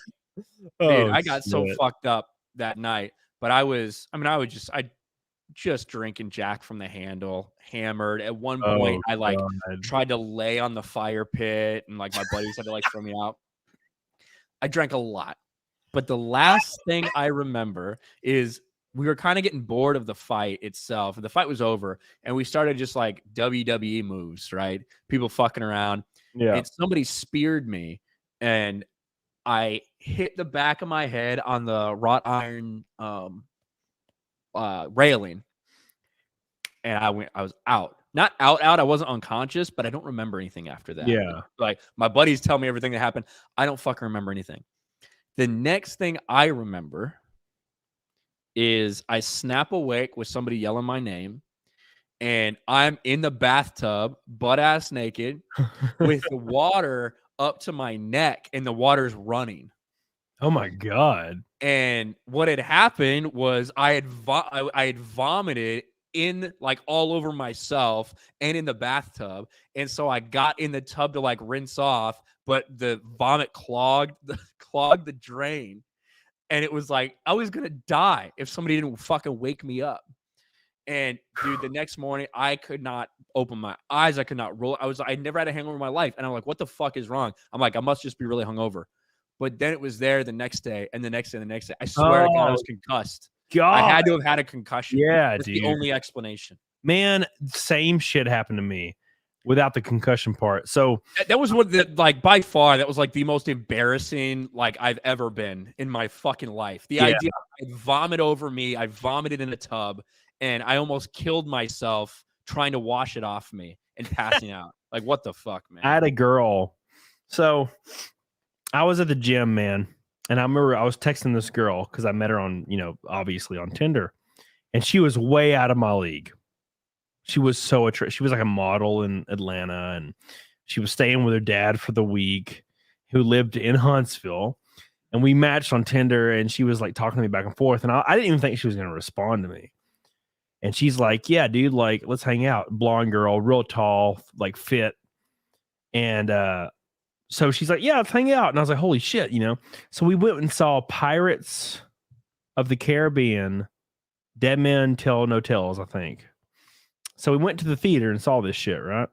dude, I got so fucked up that night. But I just drinking Jack from the handle, hammered. At one point, I tried to lay on the fire pit, and like my buddies had to like throw me out. I drank a lot, but the last thing I remember is we were kind of getting bored of the fight itself. The fight was over, and we started just like WWE moves, right? People fucking around. Yeah. And somebody speared me, and I hit the back of my head on the wrought iron railing, and I was out. Not out. I wasn't unconscious, but I don't remember anything after that. Yeah. Like my buddies tell me everything that happened. I don't fucking remember anything. The next thing I remember is I snap awake with somebody yelling my name, and I'm in the bathtub, butt ass naked, with the water up to my neck, and the water's running. Oh my God. And what had happened was I had vomited in like all over myself and in the bathtub. And so I got in the tub to like rinse off, but the vomit clogged the drain. And it was like, I was going to die if somebody didn't fucking wake me up. And dude, the next morning I could not open my eyes. I could not roll. I never had a hangover in my life. And I'm like, what the fuck is wrong? I'm like, I must just be really hungover. but then it was there the next day and the next day and the next day. I swear to God, I was concussed. God. I had to have had a concussion. Yeah, That's dude. the only explanation. Man, same shit happened to me without the concussion part. So that was what like by far that was like the most embarrassing like I've ever been in my fucking life. The idea I vomit over me, I vomited in a tub, and I almost killed myself trying to wash it off me and passing out. Like, what the fuck, man? I had a girl. So I was at the gym, man, and I remember I was texting this girl because I met her on, obviously on Tinder, and she was way out of my league. She was so attractive. She was like a model in Atlanta, and she was staying with her dad for the week, who lived in Huntsville. And we matched on Tinder, and she was like talking to me back and forth. And I didn't even think she was going to respond to me. And she's like, yeah, dude, like, let's hang out. Blonde girl, real tall, like fit. And so she's like, yeah, let's hang out. And I was like, holy shit, So we went and saw Pirates of the Caribbean, Dead Men Tell No Tales, I think. So we went to the theater and saw this shit, right?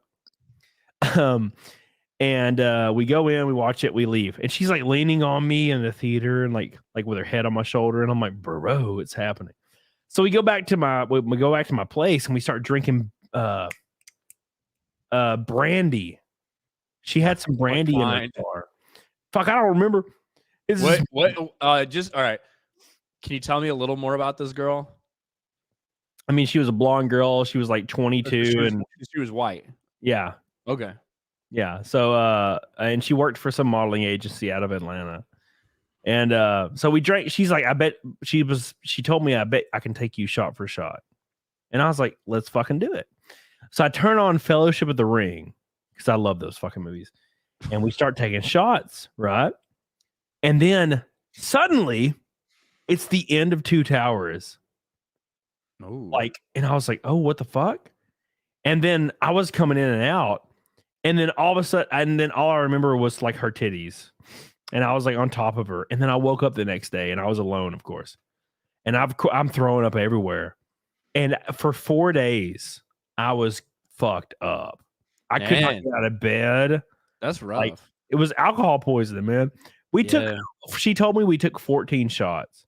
And we go in, we watch it, we leave. And she's like leaning on me in the theater and like with her head on my shoulder. And I'm like, bro, it's happening. So we go back to my place and we start drinking brandy. She had some brandy in her car. Fuck, I don't remember. Just all right. Can you tell me a little more about this girl? I mean, she was a blonde girl. She was like 22 and she was white. Yeah. Okay. Yeah. So and she worked for some modeling agency out of Atlanta. And so we drank. She's like, she told me, I bet I can take you shot for shot. And I was like, let's fucking do it. So I turn on Fellowship of the Ring because I love those fucking movies. And we start taking shots, right? And then suddenly it's the end of Two Towers. Oh. And I was like, oh, what the fuck? And then I was coming in and out. And then all of a sudden, all I remember was like her titties. And I was like on top of her. And then I woke up the next day and I was alone, of course. And I'm throwing up everywhere. And for 4 days, I was fucked up. I could not get out of bed. That's rough. It was alcohol poisoning, man. She told me we took 14 shots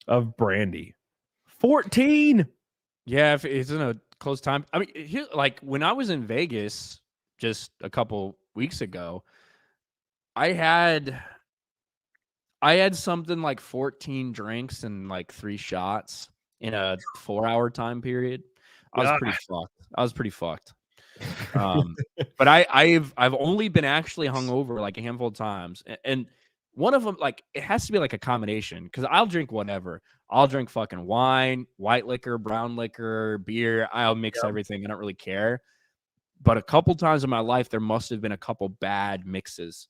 of brandy. 14. Yeah, if it's in a close time. I mean, like when I was in Vegas just a couple weeks ago, I had something like 14 drinks and like 3 shots in a 4-hour time period. I was pretty fucked. But I've only been actually hungover like a handful of times, and one of them, like, it has to be like a combination because I'll drink whatever. I'll drink fucking wine, white liquor, brown liquor, beer. I'll mix everything. I don't really care. But a couple times in my life, there must have been a couple bad mixes.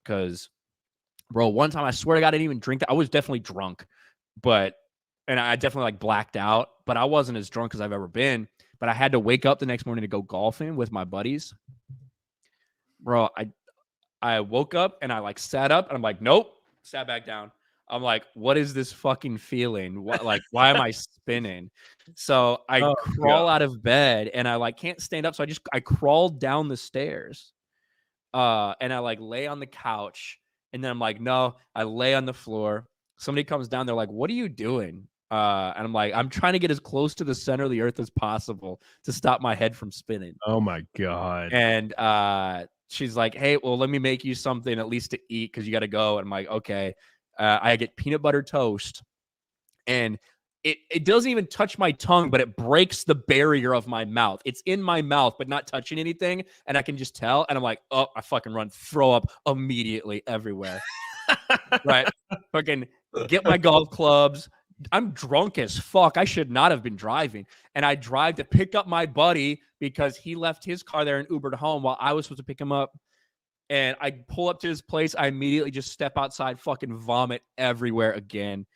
Because, bro, one time I swear to God, I didn't even drink that. I was definitely drunk, and I definitely like blacked out. But I wasn't as drunk as I've ever been. But I had to wake up the next morning to go golfing with my buddies. Bro, I woke up and I like sat up and I'm like, nope, sat back down. I'm like, what is this fucking feeling? What, like, why am I spinning? So I crawl out of bed and I like can't stand up. So I crawled down the stairs. And I like lay on the couch and then I'm like, no, I lay on the floor. Somebody comes down. They're like, what are you doing? And I'm like, I'm trying to get as close to the center of the earth as possible to stop my head from spinning. Oh my God. And she's like, hey, well, let me make you something at least to eat because you got to go. And I'm like, okay. I get peanut butter toast and it doesn't even touch my tongue, but it breaks the barrier of my mouth. It's in my mouth, but not touching anything. And I can just tell. And I'm like, oh, I fucking throw up immediately everywhere. Right. Fucking get my golf clubs. I'm drunk as fuck. I should not have been driving. And I drive to pick up my buddy because he left his car there and Ubered home while I was supposed to pick him up. And I pull up to his place. I immediately just step outside, fucking vomit everywhere again.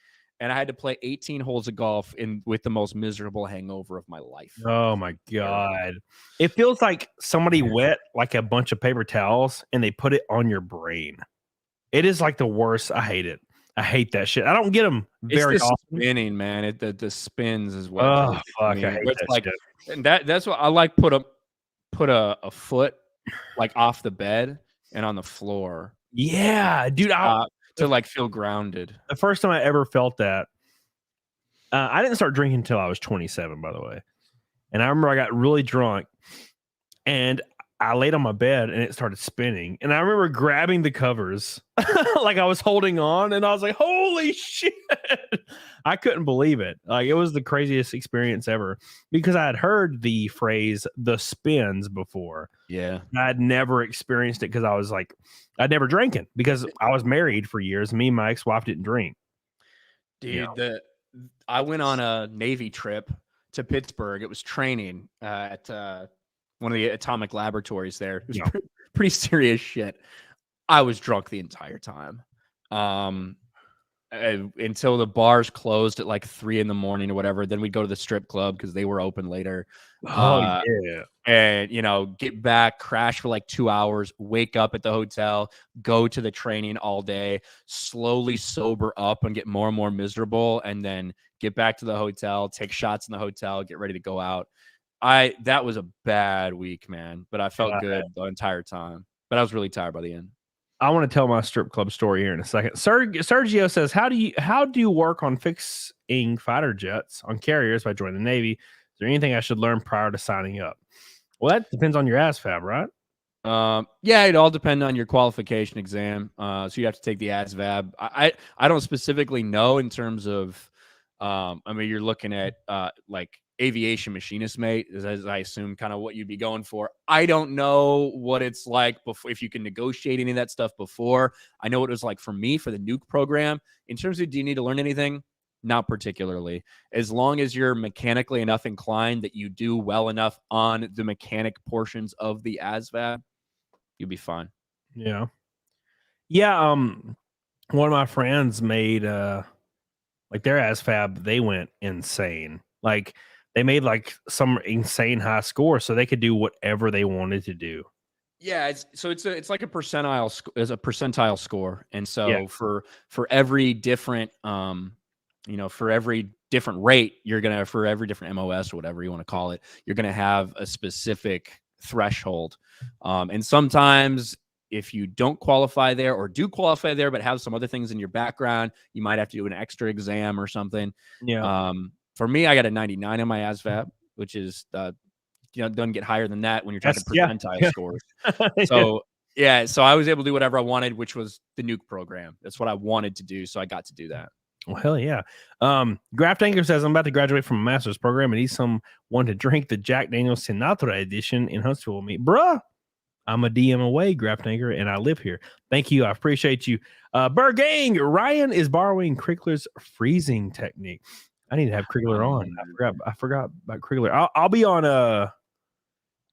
And I had to play 18 holes of golf with the most miserable hangover of my life. Oh my God. It feels like somebody wet like a bunch of paper towels and they put it on your brain. It is like the worst. I hate it. I hate that shit. I don't get them very often. Spinning, man. The spins as well. Oh fuck! I hate that like, shit. And that's what I like. Put a foot like off the bed and on the floor. Yeah, dude. To like feel grounded. The first time I ever felt that, I didn't start drinking until I was 27, by the way. And I remember I got really drunk and I laid on my bed and it started spinning. And I remember grabbing the covers like I was holding on and I was like, holy shit. I couldn't believe it. Like, it was the craziest experience ever because I had heard the phrase the spins before. Yeah. I'd never experienced it because I was like, I'd never drank it because I was married for years. Me and my ex-wife didn't drink. Dude, I went on a Navy trip to Pittsburgh. It was training at one of the atomic laboratories there. It was pretty serious shit. I was drunk the entire time. Until the bars closed at like 3 a.m. or whatever. Then we'd go to the strip club because they were open later. Oh, yeah. And, get back, crash for like 2 hours, wake up at the hotel, go to the training all day, slowly sober up and get more and more miserable, and then get back to the hotel, take shots in the hotel, get ready to go out. That was a bad week, man, but I felt good the entire time. But I was really tired by the end. I want to tell my strip club story here in a second. Sergio says, how do you work on fixing fighter jets on carriers by joining the Navy? Is there anything I should learn prior to signing up? Well, that depends on your ASVAB, right? Yeah, it all depends on your qualification exam. So you have to take the ASVAB. I don't specifically know in terms of, you're looking at like aviation machinist mate, as I assume kind of what you'd be going for. I don't know what it's like before, if you can negotiate any of that stuff before. I know what it was like for me for the nuke program. In terms of, do you need to learn anything? Not particularly. As long as you're mechanically enough inclined that you do well enough on the mechanic portions of the ASVAB, you'll be fine. Yeah. Yeah. One of my friends made like their ASVAB, they went insane. Like, they made like some insane high score so they could do whatever they wanted to do. Yeah, it's like a percentile score. And so for every different for every different rate, for every different MOS or whatever you want to call it, you're gonna have a specific threshold. And sometimes if you don't qualify there or do qualify there but have some other things in your background, you might have to do an extra exam or something. Yeah. For me, I got a 99 on my ASVAB, which is, doesn't get higher than that when you're talking percentile scores. So, so I was able to do whatever I wanted, which was the nuke program. That's what I wanted to do, so I got to do that. Well, hell yeah. Graft Anchor says, I'm about to graduate from a master's program and need someone to drink the Jack Daniel's Sinatra edition in Huntsville with me. Bruh, I'm a DM away, Graft Anchor, and I live here. Thank you. I appreciate you. Gang, Ryan is borrowing Krigler's freezing technique. I need to have Krigler on. I forgot about Krigler. I'll be on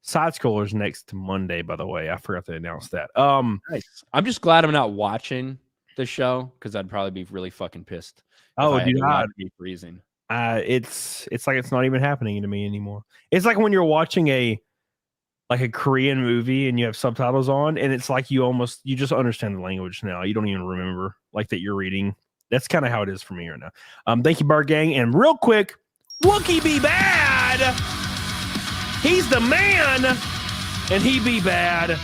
Side Scrollers next Monday, by the way. I forgot to announce that. Nice. I'm just glad I'm not watching the show because I'd probably be really fucking pissed. Oh, dude, I'd be freezing. It's like it's not even happening to me anymore. It's like when you're watching a Korean movie and you have subtitles on, and it's like you just understand the language now. You don't even remember like that you're reading. That's kind of how it is for me right now. Thank you, Bart Gang. And real quick, Wookie be bad. He's the man, and he be bad.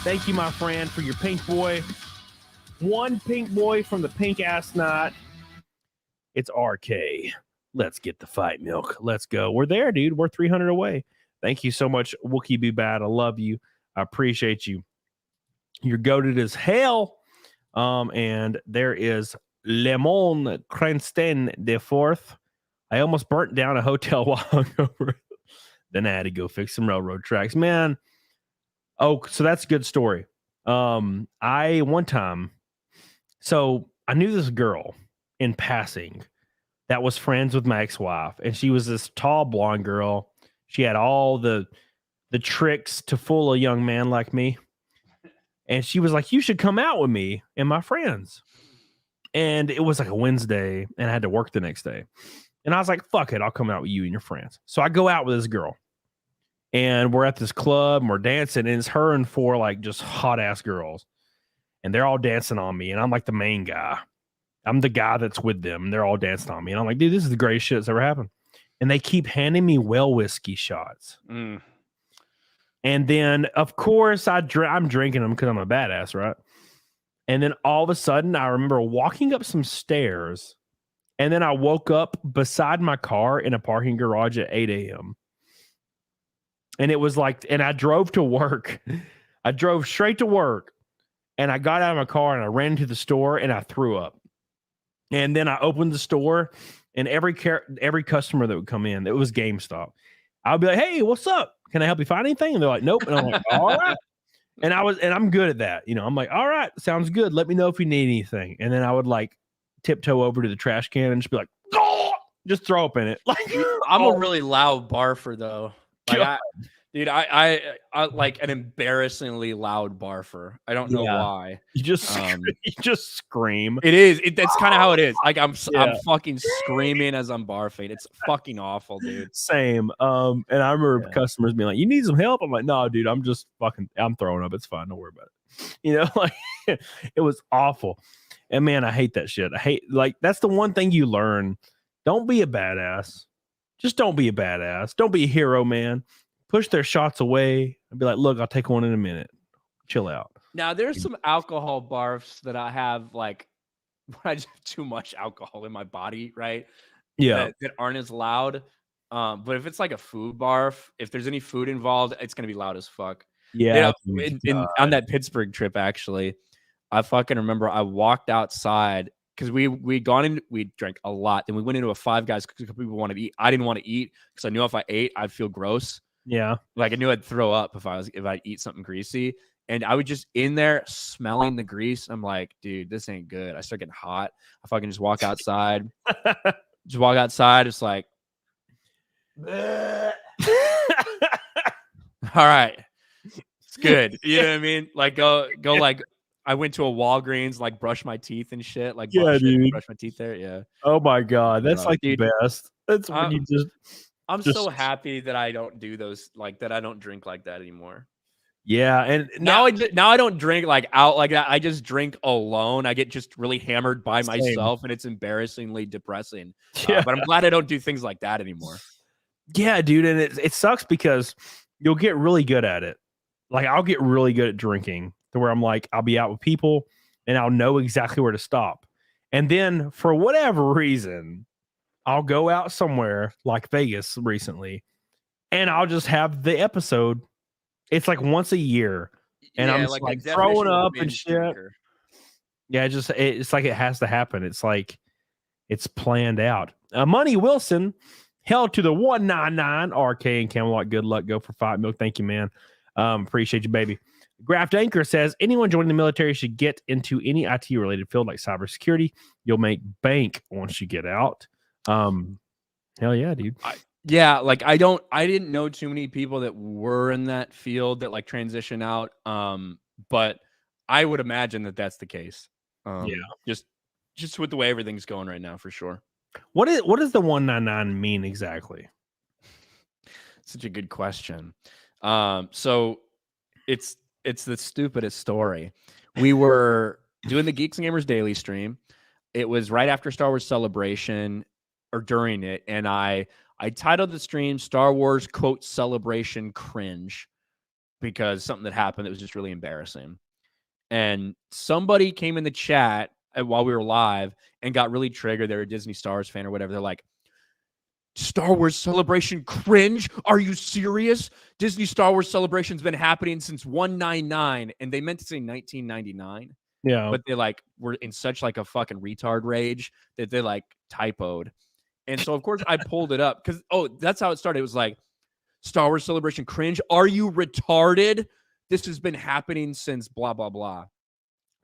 Thank you, my friend, for your pink boy. One pink boy from the pink ass knot. It's RK. Let's get the fight milk. Let's go. We're there, dude. We're 300 away. Thank you so much, Wookie be bad. I love you. I appreciate you. You're goated as hell. And there is Lemon Cranston the fourth. I almost burnt down a hotel while hungover. Then I had to go fix some railroad tracks, man. Oh, so that's a good story. I knew this girl in passing that was friends with my ex-wife, and she was this tall blonde girl. She had all the tricks to fool a young man like me. And she was like, you should come out with me and my friends. And it was like a Wednesday, and I had to work the next day. And I was like, fuck it, I'll come out with you and your friends. So I go out with this girl. And we're at this club, and we're dancing, and it's her and four like just hot-ass girls. And they're all dancing on me, and I'm like the main guy. I'm the guy that's with them, and they're all dancing on me. And I'm like, dude, this is the greatest shit that's ever happened. And they keep handing me well whiskey shots. Mm. And then, of course, I'm drinking them because I'm a badass, right? And then all of a sudden, I remember walking up some stairs, and then I woke up beside my car in a parking garage at 8 a.m. And it was like, and I drove to work. I drove straight to work, and I got out of my car and I ran to the store and I threw up. And then I opened the store, and every customer that would come in, it was GameStop. I'll be like, "Hey, what's up? Can I help you find anything?" And they're like, "Nope." And I'm like, "All right." And I'm good at that. I'm like, "All right, sounds good. Let me know if you need anything." And then I would like tiptoe over to the trash can and just be like, "Oh!" Just throw up in it. Like, I'm a really loud barfer though. Like dude, I like an embarrassingly loud barfer. I don't know why. You just scream. It is. That's kind of how it is. Like I'm fucking screaming as I'm barfing. It's fucking awful, dude. Same. And I remember customers being like, "You need some help?" I'm like, "No, dude, I'm throwing up. It's fine. Don't worry about it." Like it was awful. And man, I hate that shit. That's the one thing you learn. Don't be a badass. Just don't be a badass. Don't be a hero, man. Push their shots away and be like, "Look, I'll take one in a minute. Chill out." Now, there's some alcohol barfs that I have, like, when I just have too much alcohol in my body, right? Yeah. That aren't as loud. But if it's like a food barf, if there's any food involved, it's going to be loud as fuck. Yeah. On that Pittsburgh trip, actually, I fucking remember I walked outside because we drank a lot. Then we went into a Five Guys because people wanted to eat. I didn't want to eat because I knew if I ate, I'd feel gross. Yeah. Like I knew I'd throw up if I eat something greasy. And I was just in there smelling the grease. I'm like, dude, this ain't good. I start getting hot. I fucking just walk outside. It's like, all right, it's good. You know what I mean? Like go like I went to a Walgreens, like brush my teeth and shit. Like brush my teeth there. Yeah. Oh my God. That's like the best. That's when you just I'm so happy that I don't do those, like that I don't drink like that anymore. Yeah, and now I don't drink like out like that. I just drink alone. I get just really hammered by myself, and it's embarrassingly depressing. Yeah. But I'm glad I don't do things like that anymore. Yeah, dude, and it sucks because you'll get really good at it. Like I'll get really good at drinking to where I'm like, I'll be out with people and I'll know exactly where to stop. And then for whatever reason, I'll go out somewhere like Vegas recently, and I'll just have the episode. It's like once a year, and I'm just like throwing up and shit. Drinker. Yeah, it's like it has to happen. It's like it's planned out. Money Wilson held to the 199 RK and Camelot. Good luck. Go for 5 mil. Thank you, man. Appreciate you, baby. Graft Anchor says anyone joining the military should get into any IT related field like cybersecurity. You'll make bank once you get out. Hell yeah, dude. Yeah, like I didn't know too many people that were in that field that like transition out. But I would imagine that that's the case. Just with the way everything's going right now, for sure. What does the 199 mean exactly? Such a good question. So it's the stupidest story. We were doing the Geeks and Gamers Daily stream. It was right after Star Wars Celebration or during it, and I titled the stream Star Wars quote celebration cringe because something that happened that was just really embarrassing. And somebody came in the chat while we were live and got really triggered. They're a Disney Star Wars fan or whatever. They're like, Star Wars celebration cringe? Are you serious? Disney Star Wars celebration's been happening since 199. And they meant to say 1999. Yeah. But they like were in such like a fucking retard rage that they like typoed. And so, of course, I pulled it up because, that's how it started. It was like, Star Wars celebration cringe. Are you retarded? This has been happening since blah, blah, blah.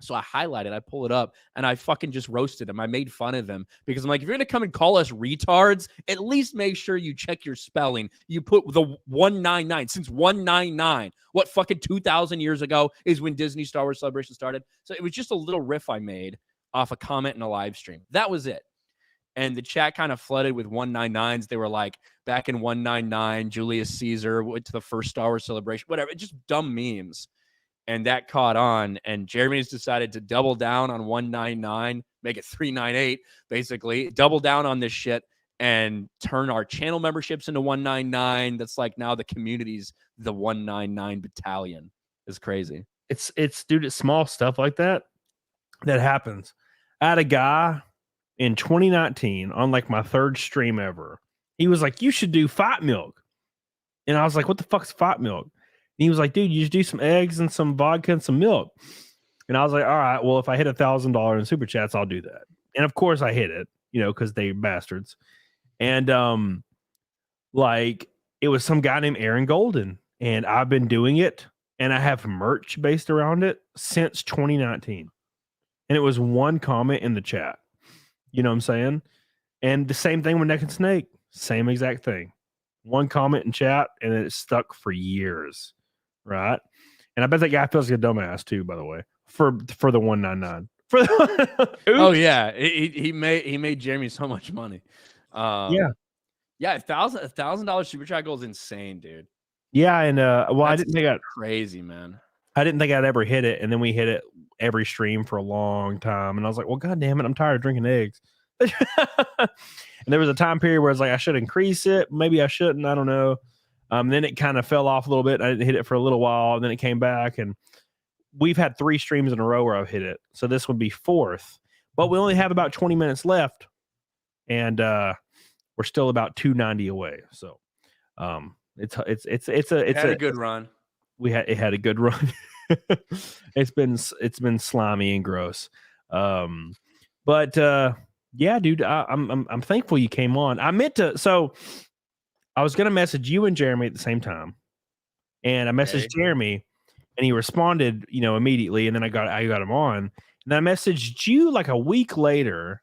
So I highlighted, I pull it up, and I fucking just roasted him. I made fun of him because I'm like, if you're going to come and call us retards, at least make sure you check your spelling. You put the 199 since 199. What fucking 2,000 years ago is when Disney Star Wars Celebration started. So it was just a little riff I made off a comment in a live stream. That was it. And the chat kind of flooded with 199s. They were like, back in 199, Julius Caesar went to the first Star Wars Celebration, whatever. Just dumb memes. And that caught on. And Jeremy's decided to double down on 199, make it 398, basically. Double down on this shit and turn our channel memberships into 199. That's like now the community's the 199 battalion. It's crazy. It's dude, it's small stuff like that that happens. I had a guy in 2019 on like my third stream ever. He was like, "You should do fight milk," and I was like, "What the fuck's fight milk?" And he was like, "Dude, you just do some eggs and some vodka and some milk." And I was like, "All right, well, if I hit $1,000 in super chats, I'll do that." And of course, I hit it, because they bastards. And like it was some guy named Aaron Golden, and I've been doing it, and I have merch based around it since 2019. And it was one comment in the chat. You know what I'm saying? And the same thing with Neck and Snake. Same exact thing. One comment in chat, and it stuck for years, right? And I bet that guy feels like a dumbass too, by the way, for the 199. For the oh yeah, he made Jeremy so much money. Yeah, $1,000 super chat goal is insane, dude. yeah, and I didn't think crazy, man. I didn't think I'd ever hit it, and then we hit it every stream for a long time, and I was like, well, god damn it, I'm tired of drinking eggs. And there was a time period where I was like, I should increase it, maybe I shouldn't, I don't know. Then it kind of fell off a little bit. I didn't hit it for a little while, and then it came back, and we've had 3 streams in a row where I've hit it, so this would be 4th. But we only have about 20 minutes left, and we're still about 290 away. So it's a good run. It had a good run. It's been slimy and gross. But yeah, dude, I'm thankful you came on. I meant to, so I was gonna message you and Jeremy at the same time, and I messaged Jeremy, and he responded, immediately, and then I got him on, and then I messaged you like a week later,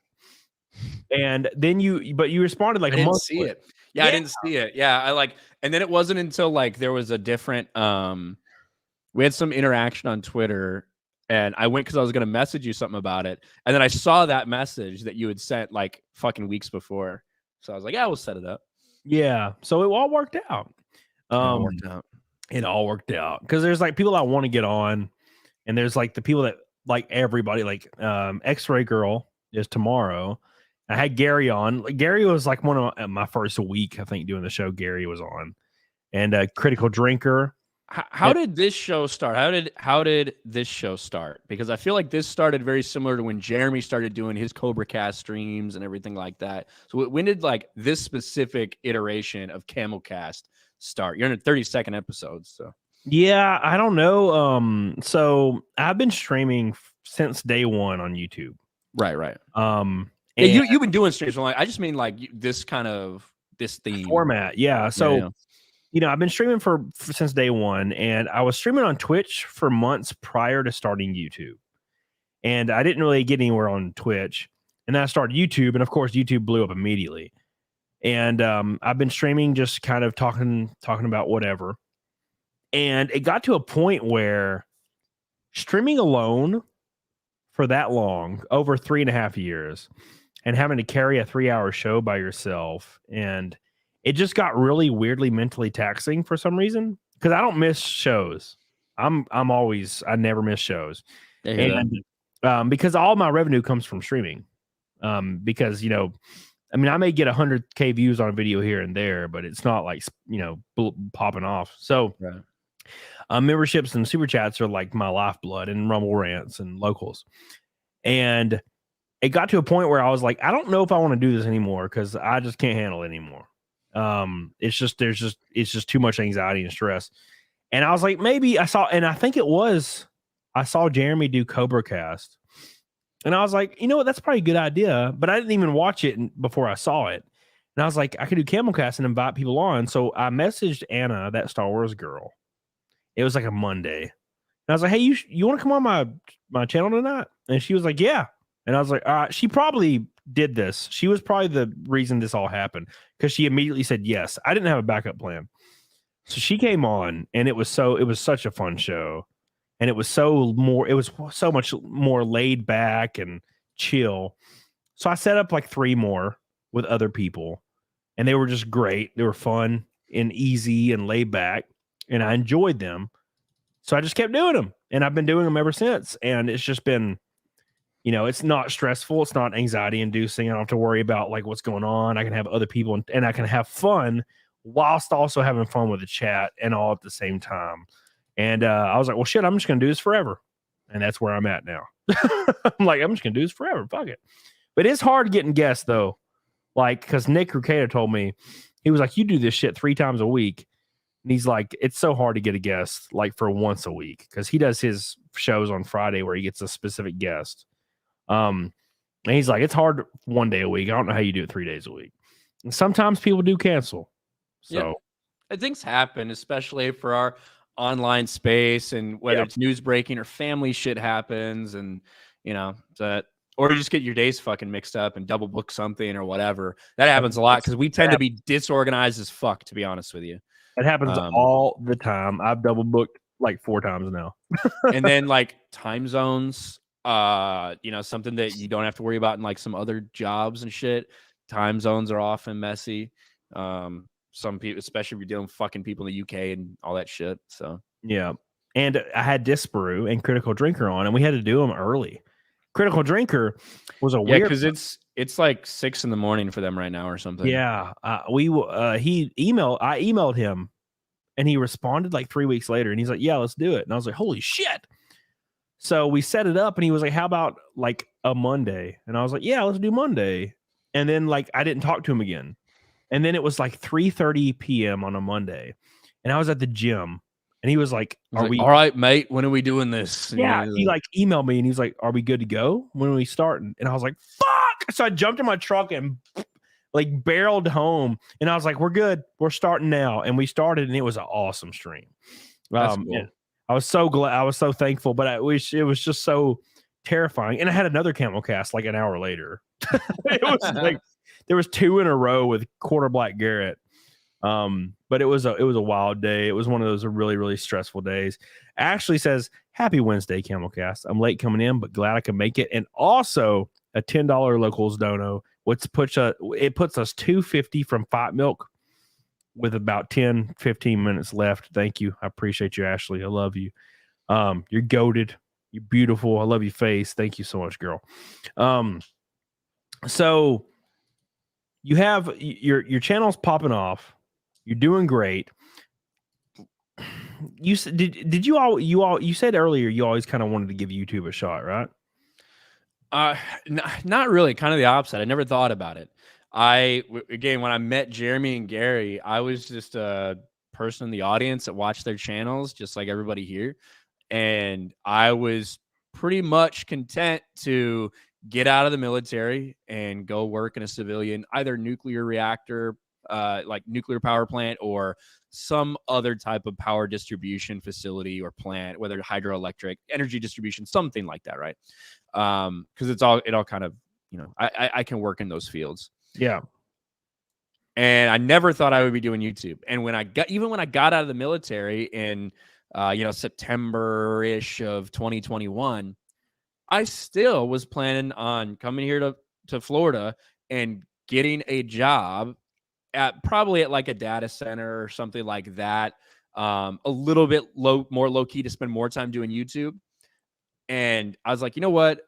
and then you responded like a month. See it. Yeah, I didn't see it. Yeah, and then it wasn't until like there was a different we had some interaction on Twitter, and I went because I was going to message you something about it, and then I saw that message that you had sent like fucking weeks before, so I was like, yeah, we'll set it up. Yeah, so it all worked out. It all worked out because there's like people I want to get on, and there's like the people that like everybody, like X-Ray Girl is tomorrow. I had Gary on. Gary was like one of my first week, I think, doing the show. Gary was on, and Critical Drinker. How did this show start? How did this show start? Because I feel like this started very similar to when Jeremy started doing his Cobra Cast streams and everything like that. So when did like this specific iteration of CAMELCAST start? You're in a 30-second episode, so yeah, I don't know. So I've been streaming since day one on YouTube. Right. Yeah, you've been doing streams. I just mean like this theme format. Yeah. So. Yeah. I've been streaming for since day one, and I was streaming on Twitch for months prior to starting YouTube, and I didn't really get anywhere on Twitch, and then I started YouTube, and of course YouTube blew up immediately. And I've been streaming, just kind of talking about whatever, and it got to a point where streaming alone for that long, over 3.5 years, and having to carry a 3-hour show by yourself, and it just got really weirdly mentally taxing for some reason, because I don't miss shows. I never miss shows. And because all my revenue comes from streaming. Because, I may get 100K views on a video here and there, but it's not like, popping off. So memberships and super chats are like my lifeblood, and Rumble rants and locals. And it got to a point where I was like, I don't know if I want to do this anymore, because I just can't handle it anymore. It's just too much anxiety and stress. And I was like, maybe I saw Jeremy do Cobra Cast, and I was like, you know what, that's probably a good idea, but I didn't even watch it before I saw it. And I was like, I could do CAMELCAST and invite people on. So I messaged Anna, that Star Wars girl. It was like a Monday, and I was like, hey, you want to come on my channel tonight? And she was like, yeah. And I was like, she probably did this. She was probably the reason this all happened, because she immediately said yes. I didn't have a backup plan. So she came on, and it was such a fun show. And it was so much more laid back and chill. So I set up like 3 more with other people, and they were just great. They were fun and easy and laid back, and I enjoyed them. So I just kept doing them, and I've been doing them ever since. And it's just been, it's not stressful. It's not anxiety inducing. I don't have to worry about like what's going on. I can have other people, and I can have fun whilst also having fun with the chat and all at the same time. And I was like, well, shit, I'm just going to do this forever. And that's where I'm at now. I'm like, I'm just gonna do this forever. Fuck it. But it's hard getting guests though. Like, because Nick Ricada told me, he was like, you do this shit 3 times a week. And he's like, it's so hard to get a guest like for once a week because he does his shows on Friday where he gets a specific guest. And he's like, it's hard 1 day a week. I don't know how you do it 3 days a week. And sometimes people do cancel. So things happen, especially for our online space, and whether it's news breaking or family shit happens, and you know that, or you just get your days fucking mixed up and double book something or whatever. That happens a lot because we tend to be disorganized as fuck, to be honest with you. It happens all the time. I've double booked like 4 times now. And then like time zones, you know, something that you don't have to worry about in like some other jobs and shit. Time zones are often messy. Some people, especially if you're dealing with fucking people in the UK and all that shit. So yeah. And I had Disparu and Critical Drinker on, and we had to do them early. Critical Drinker was a weird, because it's like 6 a.m. for them right now or something. Yeah. I emailed him, and he responded like 3 weeks later, and he's like, yeah, let's do it. And I was like, holy shit. So we set it up, and he was like, how about like a Monday? And I was like, yeah, let's do Monday. And then like I didn't talk to him again. And then it was like 3:30 p.m. on a Monday, and I was at the gym, and he was like, "Are we all right, mate? When are we doing this?" And yeah, he like emailed me, and he's like, "Are we good to go? When are we starting?" And I was like, "Fuck!" So I jumped in my truck and like barreled home, and I was like, "We're good. We're starting now." And we started, and it was an awesome stream. That's cool. I was so glad. I was so thankful, but I wish it was just so terrifying. And I had another CAMELCAST like an hour later. It was like. There was 2 in a row with Quarter Black Garrett. But it was a wild day. It was one of those really, really stressful days. Ashley says, happy Wednesday, CAMELCAST. I'm late coming in, but glad I can make it. And also a $10 locals dono, which puts us $2.50 from Fight Milk with about 10-15 minutes left. Thank you. I appreciate you, Ashley. I love you. You're goated. You're beautiful. I love your face. Thank you so much, girl. So you have your channel's popping off. You're doing great. You did you said earlier you always kind of wanted to give YouTube a shot, right? Not really. Kind of the opposite. I never thought about it. Again, when I met Jeremy and Gary, I was just a person in the audience that watched their channels, just like everybody here, and I was pretty much content to get out of the military and go work in a civilian, either nuclear reactor, like nuclear power plant, or some other type of power distribution facility or plant, whether hydroelectric, energy distribution, something like that, right? Because it all kind of, you know, I can work in those fields. Yeah. And I never thought I would be doing YouTube. And when I got out of the military in September-ish of 2021, I still was planning on coming here to Florida and getting a job probably at like a data center or something like that. A little bit more low key to spend more time doing YouTube. And I was like, you know what?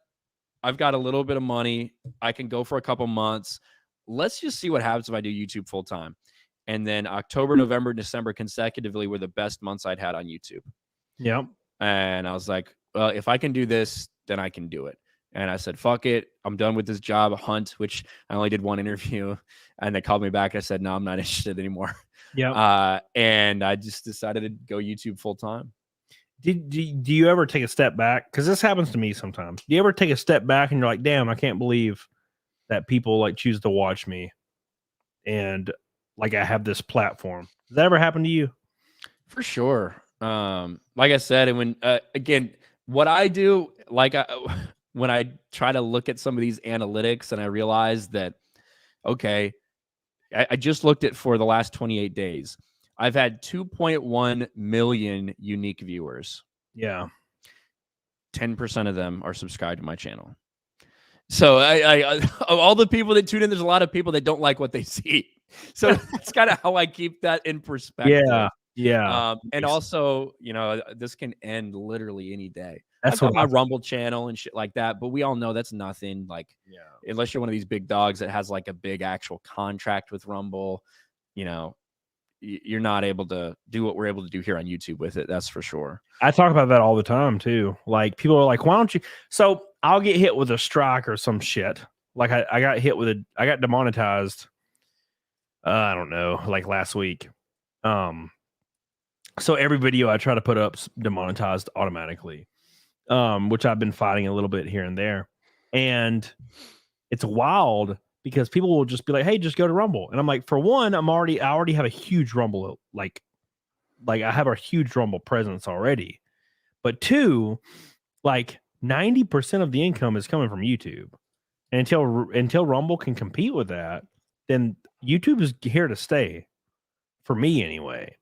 I've got a little bit of money. I can go for a couple months. Let's just see what happens if I do YouTube full time. And then October, November, December consecutively were the best months I'd had on YouTube. Yeah. And I was like, well, if I can do this, then I can do it. And I said, fuck it. I'm done with this job hunt, which I only did one interview. And they called me back. I said, no, I'm not interested anymore. Yeah. And I just decided to go YouTube full time. Do you ever take a step back? Because this happens to me sometimes. Do you ever take a step back and you're like, damn, I can't believe that people like choose to watch me and like I have this platform? Does that ever happen to you? For sure. Like I said, and when again, what I do, like when I try to look at some of these analytics and I realize that, okay, I just looked at for the last 28 days. I've had 2.1 million unique viewers. Yeah. 10% of them are subscribed to my channel. So I of all the people that tune in, there's a lot of people that don't like what they see. So that's kind of how I keep that in perspective. Yeah. Yeah. And also, you know, this can end literally any day. That's I've got my Rumble channel and shit like that, but we all know that's nothing. Like, unless you're one of these big dogs that has like a big actual contract with Rumble, you know, you're not able to do what we're able to do here on YouTube with it. That's for sure. I talk about that all the time too. Like people are like, why don't you? So I'll get hit with a strike or some shit. Like I got hit with I got demonetized. I don't know, like last week. So every video I try to put up's demonetized automatically, which I've been fighting a little bit here and there. And it's wild because people will just be like, "Hey, just go to Rumble." And I'm like, for one, I already have a huge Rumble, like I have a huge Rumble presence already. But two, like 90% of the income is coming from YouTube. And until Rumble can compete with that, then YouTube is here to stay for me anyway.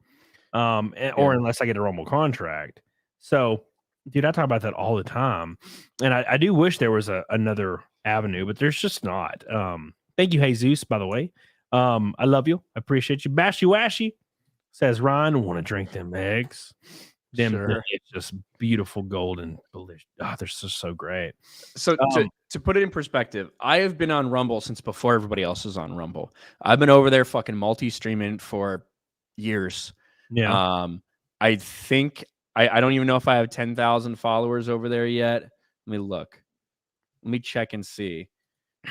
Or unless I get a Rumble contract. So, dude, I talk about that all the time. And I do wish there was another avenue, but there's just not. Thank you, Jesus, by the way. I love you. I appreciate you. Bashy Washy says, Ryan, want to drink them eggs. Them, Sure. it's just beautiful golden delicious. Oh, they're just so great. So to put it in perspective, I have been on Rumble since before everybody else was on Rumble. I've been over there fucking multi-streaming for years. Yeah. I think I don't even know if I have 10,000 followers over there yet. Let me look. Let me check and see.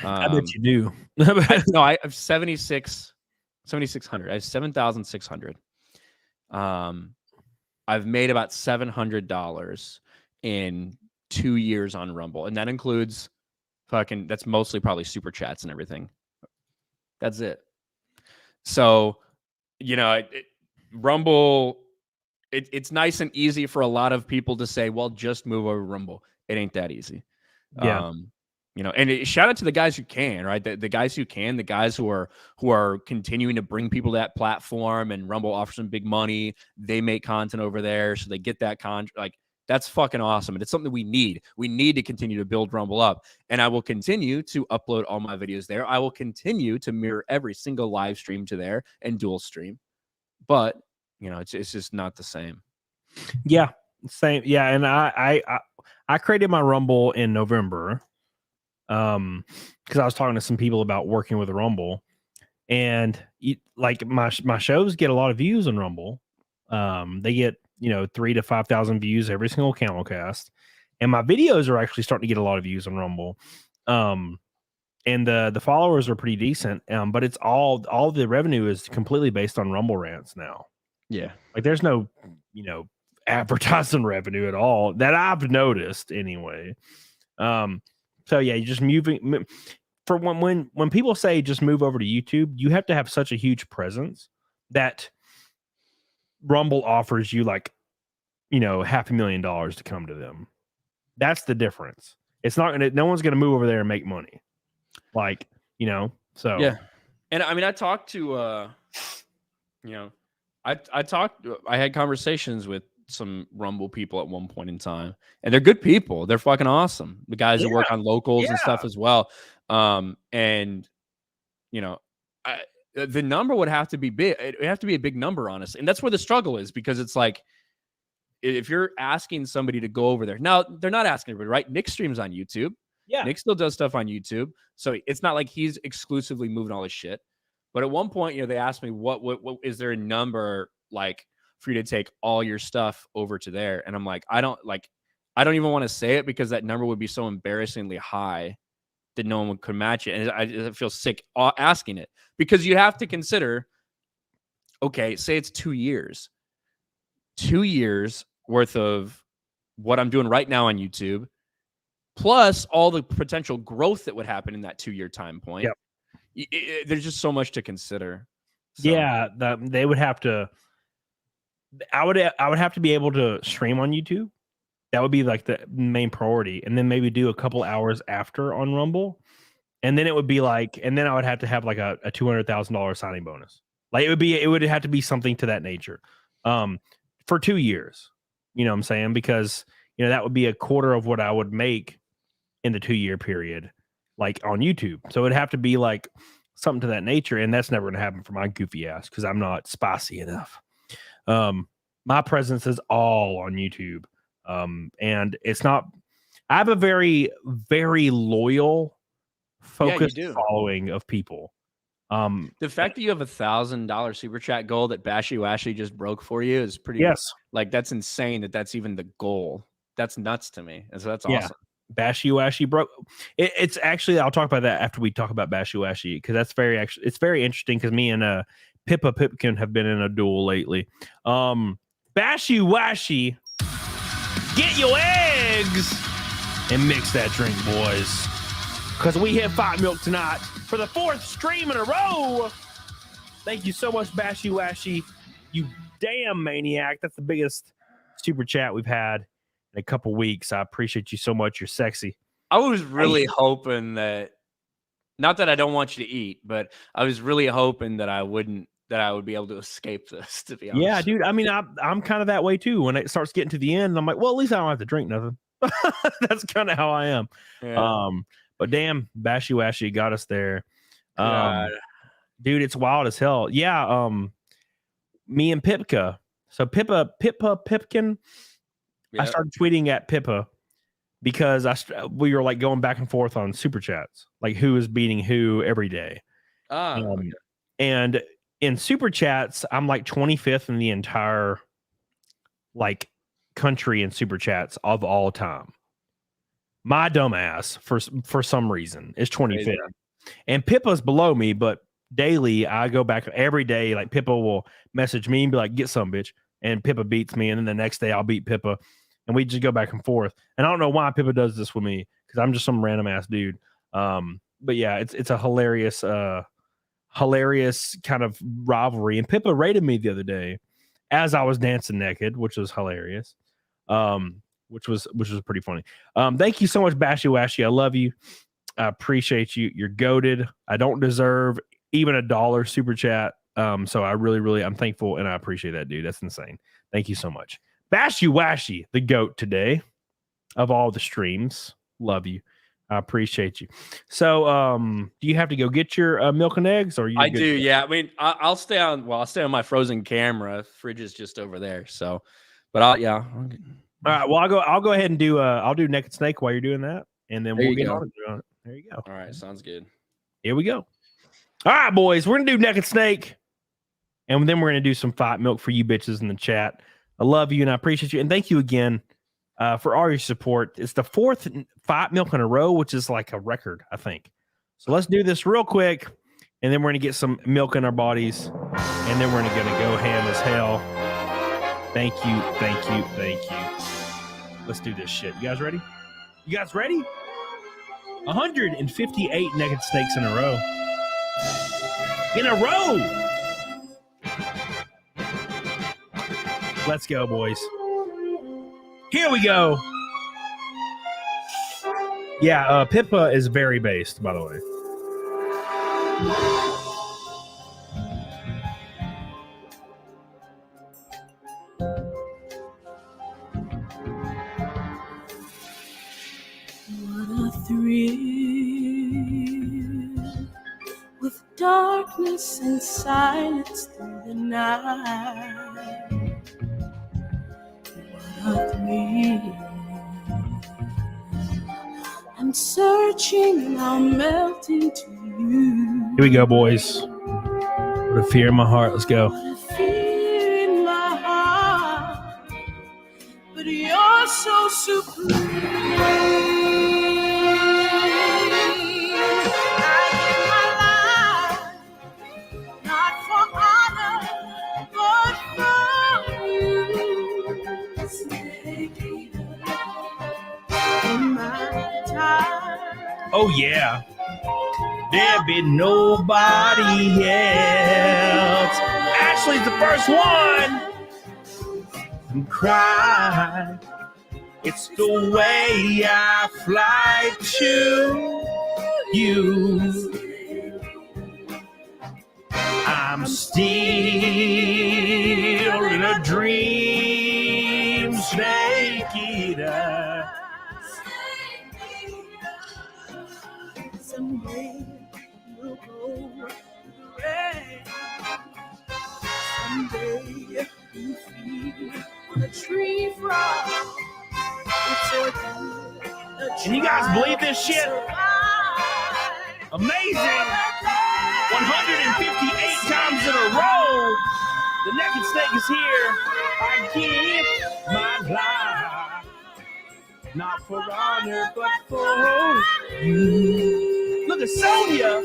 I bet you do. No, I have 7,600. I have 7,600. I've made about $700 in 2 years on Rumble, and that includes that's mostly probably super chats and everything. That's it. So, Rumble, it's nice and easy for a lot of people to say, well, just move over to Rumble. It ain't that easy. Yeah. And shout out to the guys who can, right? The guys who can, the guys who are continuing to bring people to that platform, and Rumble offers them big money. They make content over there, so they get that contract. Like, that's fucking awesome. And it's something we need. We need to continue to build Rumble up. And I will continue to upload all my videos there. I will continue to mirror every single live stream to there and dual stream. But, it's just not the same. Yeah. Same. Yeah. And I created my Rumble in November. Because I was talking to some people about working with Rumble, and like my shows get a lot of views on Rumble. They get 3,000 to 5,000 views every single CAMELCAST, and my videos are actually starting to get a lot of views on Rumble. And the followers are pretty decent. But it's all the revenue is completely based on Rumble rants now. Yeah, like there's no advertising revenue at all that I've noticed anyway. So yeah, you just moving for when people say just move over to YouTube, you have to have such a huge presence that Rumble offers you like, $500,000 to come to them. That's the difference. It's not no one's gonna move over there and make money. Like, so yeah. And I mean, I talked to I had conversations with some Rumble people at one point in time, and they're good people. They're fucking awesome. The guys that work on locals and stuff as well. And the number would have to be big. It would have to be a big number, honestly. And that's where the struggle is, because it's like, if you're asking somebody to go over there, now they're not asking everybody, right? Nick streams on YouTube. Yeah. Nick still does stuff on YouTube. So it's not like he's exclusively moving all his shit. But at one point, they asked me, what is there a number like for you to take all your stuff over to there? And I'm like, I don't even want to say it, because that number would be so embarrassingly high that no one could match it. And I feel sick asking it, because you have to consider, okay, say it's 2 years. 2 years worth of what I'm doing right now on YouTube, plus all the potential growth that would happen in that 2-year time point. Yep. There's just so much to consider. So. Yeah, they would have to. I would have to be able to stream on YouTube. That would be like the main priority, and then maybe do a couple hours after on Rumble, and then it would be like, and then I would have to have like a $200,000 signing bonus. Like it would have to be something to that nature, for 2 years. You know what I'm saying? Because that would be a quarter of what I would make in the 2-year period, like on YouTube. So it'd have to be like something to that nature, and that's never going to happen for my goofy ass, because I'm not spicy enough. My presence is all on YouTube. And it's not, I have a very, very loyal, focused following of people. The fact that you have $1,000 super chat goal that Bashy Washy just broke for you is pretty, yes. Like, that's insane that's even the goal. That's nuts to me. And so that's awesome. Bashy Washy broke. It's actually, I'll talk about that after we talk about Bashy Washy, because that's it's very interesting, because me and Pippa Pipkin have been in a duel lately. Bashy Washy, get your eggs and mix that drink, boys, because we hit Fight Milk tonight for the 4th stream in a row. Thank you so much, Bashy Washy, you damn maniac. That's the biggest super chat we've had in a couple weeks. I appreciate you so much. You're sexy. I was really hoping that, not that I don't want you to eat, but I was really hoping that I would be able to escape this, to be honest. Yeah, dude. I mean, I'm kind of that way too. When it starts getting to the end, I'm like, well, at least I don't have to drink nothing. That's kind of how I am. Yeah. But damn, Bashy Washy got us there. Dude, it's wild as hell. Yeah. Me and Pipka. So Pippa Pipkin. Yep. I started tweeting at Pippa because we were like going back and forth on super chats, like who is beating who every day. Okay. And in super chats, I'm like 25th in the entire like country in super chats of all time. My dumb ass for some reason is 25th, and Pippa's below me, but daily I go back every day. Like Pippa will message me and be like, "Get some, bitch," and Pippa beats me, and then the next day I'll beat Pippa. And we just go back and forth. And I don't know why Pippa does this with me, because I'm just some random ass dude. But yeah, it's a hilarious kind of rivalry. And Pippa rated me the other day as I was dancing naked, which was hilarious. Which was pretty funny. Thank you so much, Bashy Washy. I love you. I appreciate you. You're goated. I don't deserve even $1 super chat. So I really I'm thankful, and I appreciate that, dude. That's insane. Thank you so much. Bashy Washy, the GOAT today of all the streams. Love you. I appreciate you. So, do you have to go get your milk and eggs, or you? I do. Yeah. I mean, I'll stay on my frozen camera. Fridge is just over there. So, but All right. Well, I'll go ahead and do. I'll do Naked Snake while you're doing that, and then we'll get on it. There you go. All right. Sounds good. Here we go. All right, boys. We're gonna do Naked Snake, and then we're gonna do some Fight Milk for you bitches in the chat. I love you and I appreciate you. And thank you again for all your support. It's the 4th Fight Milk in a row, which is like a record, I think. So let's do this real quick, and then we're going to get some milk in our bodies, and then we're going to go ham as hell. Thank you. Let's do this shit. You guys ready? 158 naked snakes in a row. Let's go, boys. Here we go. Yeah, Pippa is very based, by the way. What a thrill with darkness and silence through the night. I'm searching, I'll melt into you. Here we go, boys. What a fear in my heart. Let's go. What a fear in my heart, but you're so supreme. I give my life, not for honor, but for you. Oh yeah, there be nobody else. Ashley's the first one. And cry. It's the way I fly to you. I'm still in a dream, snake eater. Someday we'll go red. Someday you feel the tree frog. Can you guys believe this shit? Amazing! 158 times in a row. The naked snake is here. I give my life. not for honor, but for you. Look at Sonia.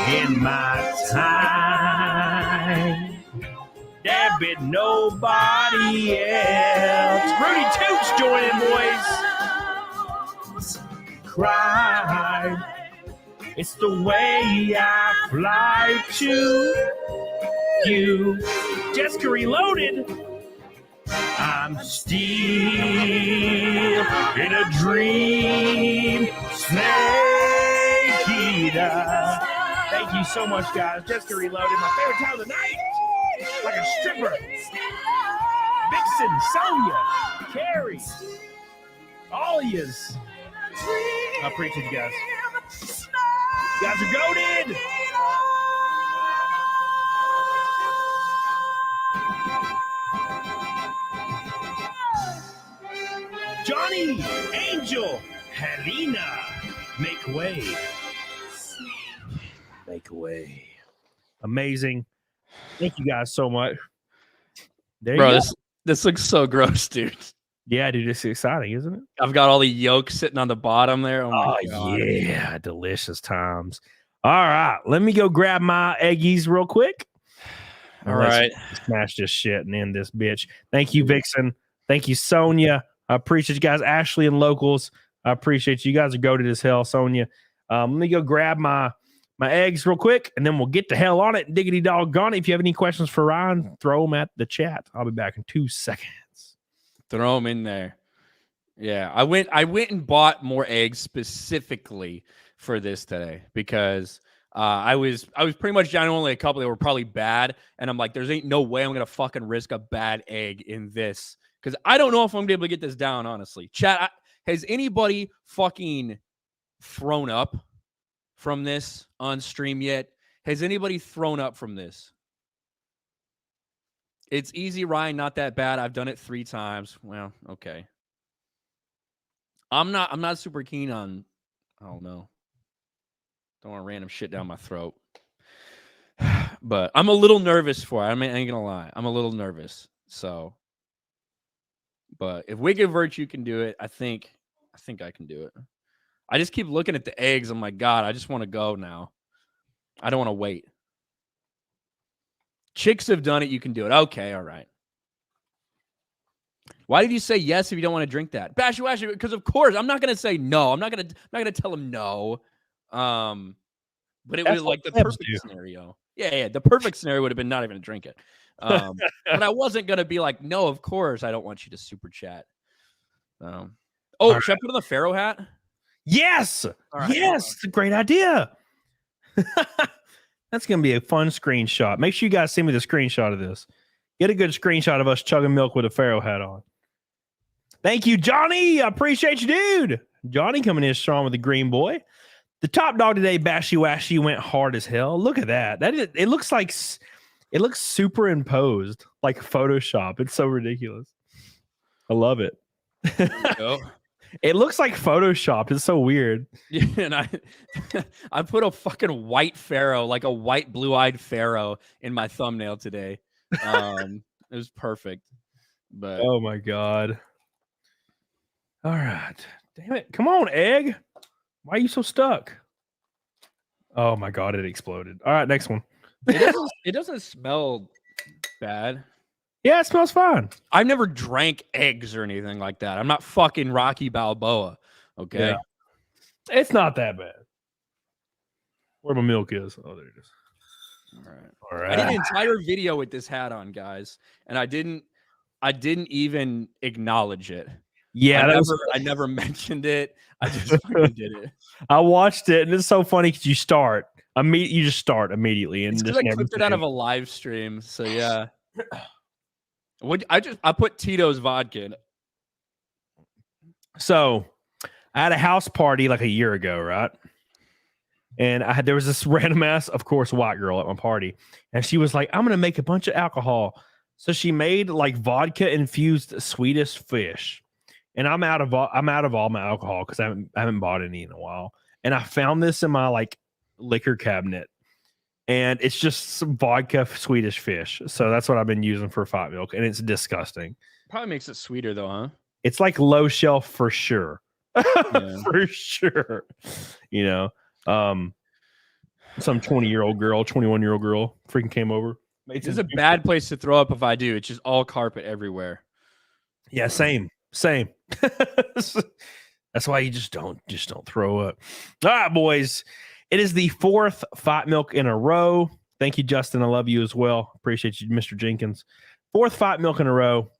In my time, there been nobody else. Rudy Toots joining, boys. Cry. It's the way I fly to you. Jessica Reloaded. I'm still in a dream. Snake eater. Thank you so much, guys. Jessica Reloaded, my favorite time of the night. Like a stripper. Vixen, Sonia, Carrie, all of yous. I appreciate you guys. You guys are goated. Johnny, Angel, Helena, make way. Make way. Amazing. Thank you guys so much. There you go. This looks so gross, dude. Yeah, dude, it's exciting, isn't it? I've got all the yolk sitting on the bottom there. Oh, my God. Yeah, delicious times. All right, let me go grab my eggies real quick. All right. Smash this shit and end this bitch. Thank you, Vixen. Thank you, Sonia. I appreciate you guys. Ashley and Locals, I appreciate you. You guys are goated as hell, Sonia. Let me go grab my eggs real quick, and then we'll get the hell on it. Diggity doggone it. If you have any questions for Ryan, throw them at the chat. I'll be back in 2 seconds. Throw them in there. Yeah, I went and bought more eggs specifically for this today because I was pretty much down to only a couple that were probably bad, and I'm like, there's ain't no way I'm gonna fucking risk a bad egg in this because I don't know if I'm gonna be able to get this down. Honestly, chat, has anybody fucking thrown up from this on stream yet? Has anybody thrown up from this? It's easy, Ryan, not that bad. I've done it 3 times. Well, okay. I'm not super keen on, I don't know. Don't want random shit down my throat. But I'm a little nervous for it. I ain't gonna lie. I'm a little nervous. So, but if Wicked Virtue can do it, I think I can do it. I just keep looking at the eggs. I'm like, God, I just want to go now. I don't want to wait. Chicks have done it. You can do it. Okay, all right. Why did you say yes if you don't want to drink that? Bashy Washy, because of course I'm not gonna say no. I'm not gonna tell him no. But it was like the perfect scenario. Yeah. The perfect scenario would have been not even to drink it. But I wasn't gonna be like, no, of course I don't want you to super chat. Should I put on the Pharaoh hat? Yes. Right, yes, it's a great idea. That's going to be a fun screenshot. Make sure you guys send me the screenshot of this. Get a good screenshot of us chugging milk with a Pharaoh hat on. Thank you, Johnny. I appreciate you, dude. Johnny coming in strong with the green boy. The top dog today, Bashy Washy, went hard as hell. Look at that. It looks like it looks superimposed, like Photoshop. It's so ridiculous. I love it. It looks like Photoshopped. It's so weird. Yeah, and I put a fucking white pharaoh, like a white blue-eyed pharaoh, in my thumbnail today. It was perfect. But oh my God. All right. Damn it. Come on, egg. Why are you so stuck? Oh my God, it exploded. All right, next one. It doesn't smell bad. Yeah, it smells fine. I've never drank eggs or anything like that. I'm not fucking Rocky Balboa. Okay. Yeah. It's not that bad. Where my milk is. Oh, there it is. All right. I did an entire video with this hat on, guys, and I didn't even acknowledge it. Yeah, I never mentioned it. I just fucking did it. I watched it, and it's so funny because you just start immediately, and just I clipped it out of a live stream. So yeah. I put Tito's vodka in it. So I had a house party like a year ago, right? And there was this random ass, of course, white girl at my party, and she was like, "I'm gonna make a bunch of alcohol." So she made like vodka infused Swedish fish, and I'm out of all my alcohol because I haven't bought any in a while. And I found this in my like liquor cabinet. And it's just some vodka Swedish fish. So that's what I've been using for Fight Milk. And it's disgusting. Probably makes it sweeter though, huh? It's like low shelf for sure. Yeah. For sure. You know, some 20-year-old girl, 21-year-old girl freaking came over. This is a bad place to throw up if I do. It's just all carpet everywhere. Yeah, same. That's why you just don't throw up. All right, boys. It is the 4th Fight Milk in a row. Thank you, Justin. I love you as well. Appreciate you, Mr. Jenkins. 4th Fight Milk in a row.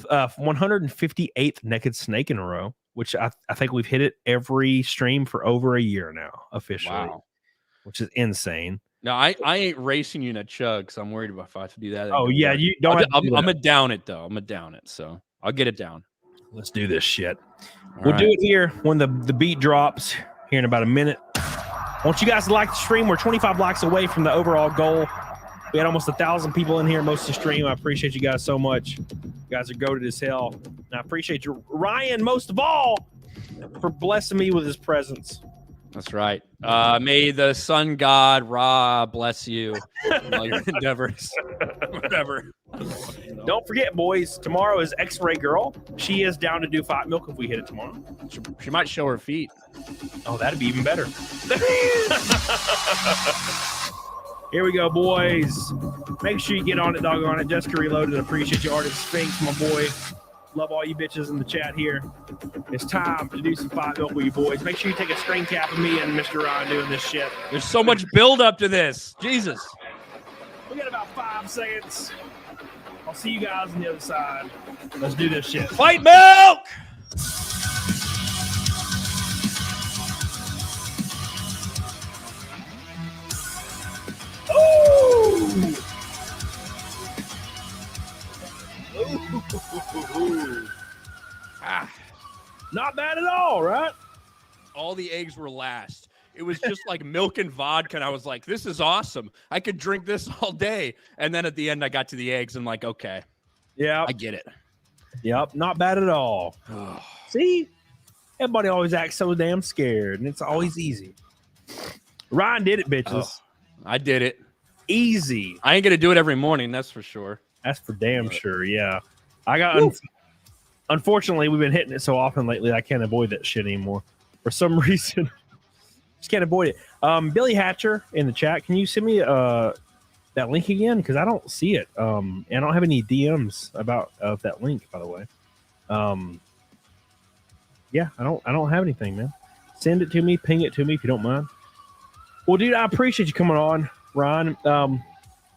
158th Naked Snake in a row, which I think we've hit it every stream for over a year now, officially. Wow. Which is insane. No, I ain't racing you in a chug, so I'm worried about if I have to do that. Oh, yeah. Work. You don't I'm going to down it, though. I'm going to down it, so I'll get it down. Let's do this shit. All we'll right. do it here when the beat drops here in about a minute. I want you guys to like the stream. We're 25 likes away from the overall goal. We had almost 1,000 people in here most of the stream. I appreciate you guys so much. You guys are goated as hell. And I appreciate you, Ryan, most of all, for blessing me with his presence. That's right. May the sun god Ra bless you in all your endeavors. Whatever. Don't forget, boys, tomorrow is X-Ray Girl. She is down to do Fight Milk if we hit it tomorrow. She might show her feet. Oh, that'd be even better. Here we go, boys. Make sure you get on it, doggone it. Jessica Reloaded. Appreciate you, Artist Sphinx, my boy. Love all you bitches in the chat here. It's time to do some Fight Milk with you boys. Make sure you take a screen cap of me and Mr. Ryan doing this shit. There's so much build up to this. Jesus. We got about 5 seconds. I'll see you guys on the other side. Let's do this shit. Fight Milk! Ooh! Not bad at all, right? All the eggs were last. It was just like milk and vodka, and I was like, this is awesome. I could drink this all day. And then at the end, I got to the eggs, and I'm like, okay. Yeah. I get it. Yep, not bad at all. See? Everybody always acts so damn scared, and it's always easy. Ryan did it, bitches. I did it. Easy. I ain't going to do it every morning, that's for sure. That's for damn sure, yeah. I got... Unfortunately, we've been hitting it so often lately, I can't avoid that shit anymore. For some reason. Just can't avoid it. Billy Hatcher in the chat, can you send me that link again? Because I don't see it. And I don't have any DMs about that link, by the way. Yeah, I don't have anything, man. Send it to me, ping it to me if you don't mind. Well, dude, I appreciate you coming on, Ron.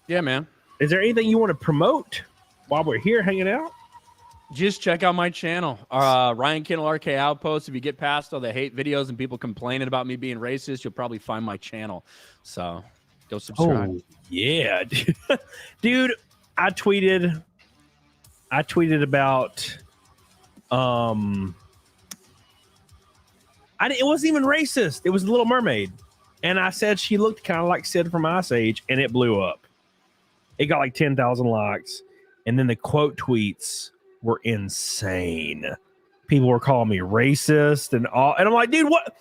Yeah, man. Is there anything you want to promote while we're here hanging out? Just check out my channel, Ryan KINEL RK Outpost. If you get past all the hate videos and people complaining about me being racist, you'll probably find my channel. So go subscribe. Oh, yeah, dude. Dude, I tweeted about it wasn't even racist. It was the Little Mermaid. And I said she looked kind of like Sid from Ice Age, and it blew up. It got like 10,000 likes. And then the quote tweets were insane. People were calling me racist and all. And I'm like, dude, what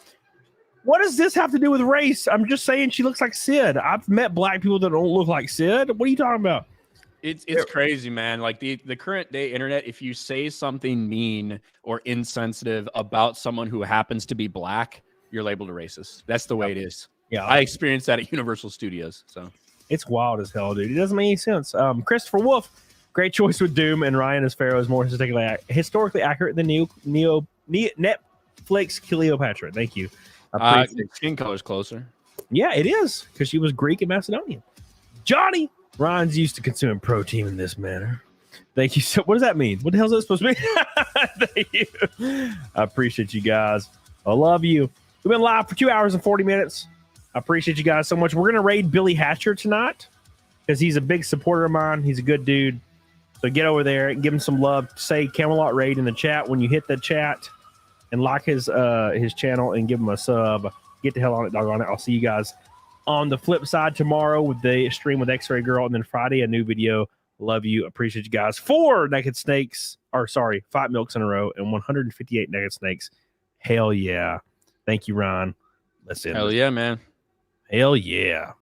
does this have to do with race? I'm just saying she looks like Sid. I've met black people that don't look like Sid. What are you talking about? It's crazy, man. Like the current day internet, if you say something mean or insensitive about someone who happens to be black, you're labeled a racist. That's the way it is. Yeah. I experienced that at Universal Studios. So it's wild as hell, dude. It doesn't make any sense. Christopher Wolf, great choice with Doom, and Ryan as Pharaoh is more historically accurate than Netflix Cleopatra. Thank you. Skin color's closer. Yeah, it is, because she was Greek and Macedonian. Johnny, Ryan's used to consuming protein in this manner. Thank you. So, what does that mean? What the hell is that supposed to mean? Thank you. I appreciate you guys. I love you. We've been live for 2 hours and 40 minutes. I appreciate you guys so much. We're going to raid Billy Hatcher tonight because he's a big supporter of mine. He's a good dude. So get over there and give him some love. Say Camelot Raid in the chat when you hit the chat and like his channel and give him a sub. Get the hell on it, doggone it. I'll see you guys on the flip side tomorrow with the stream with X-Ray Girl, and then Friday a new video. Love you. Appreciate you guys. 4 naked snakes, or sorry, 5 milks in a row and 158 naked snakes. Hell yeah. Thank you, Ron. Let's end. Hell yeah, man. Hell yeah.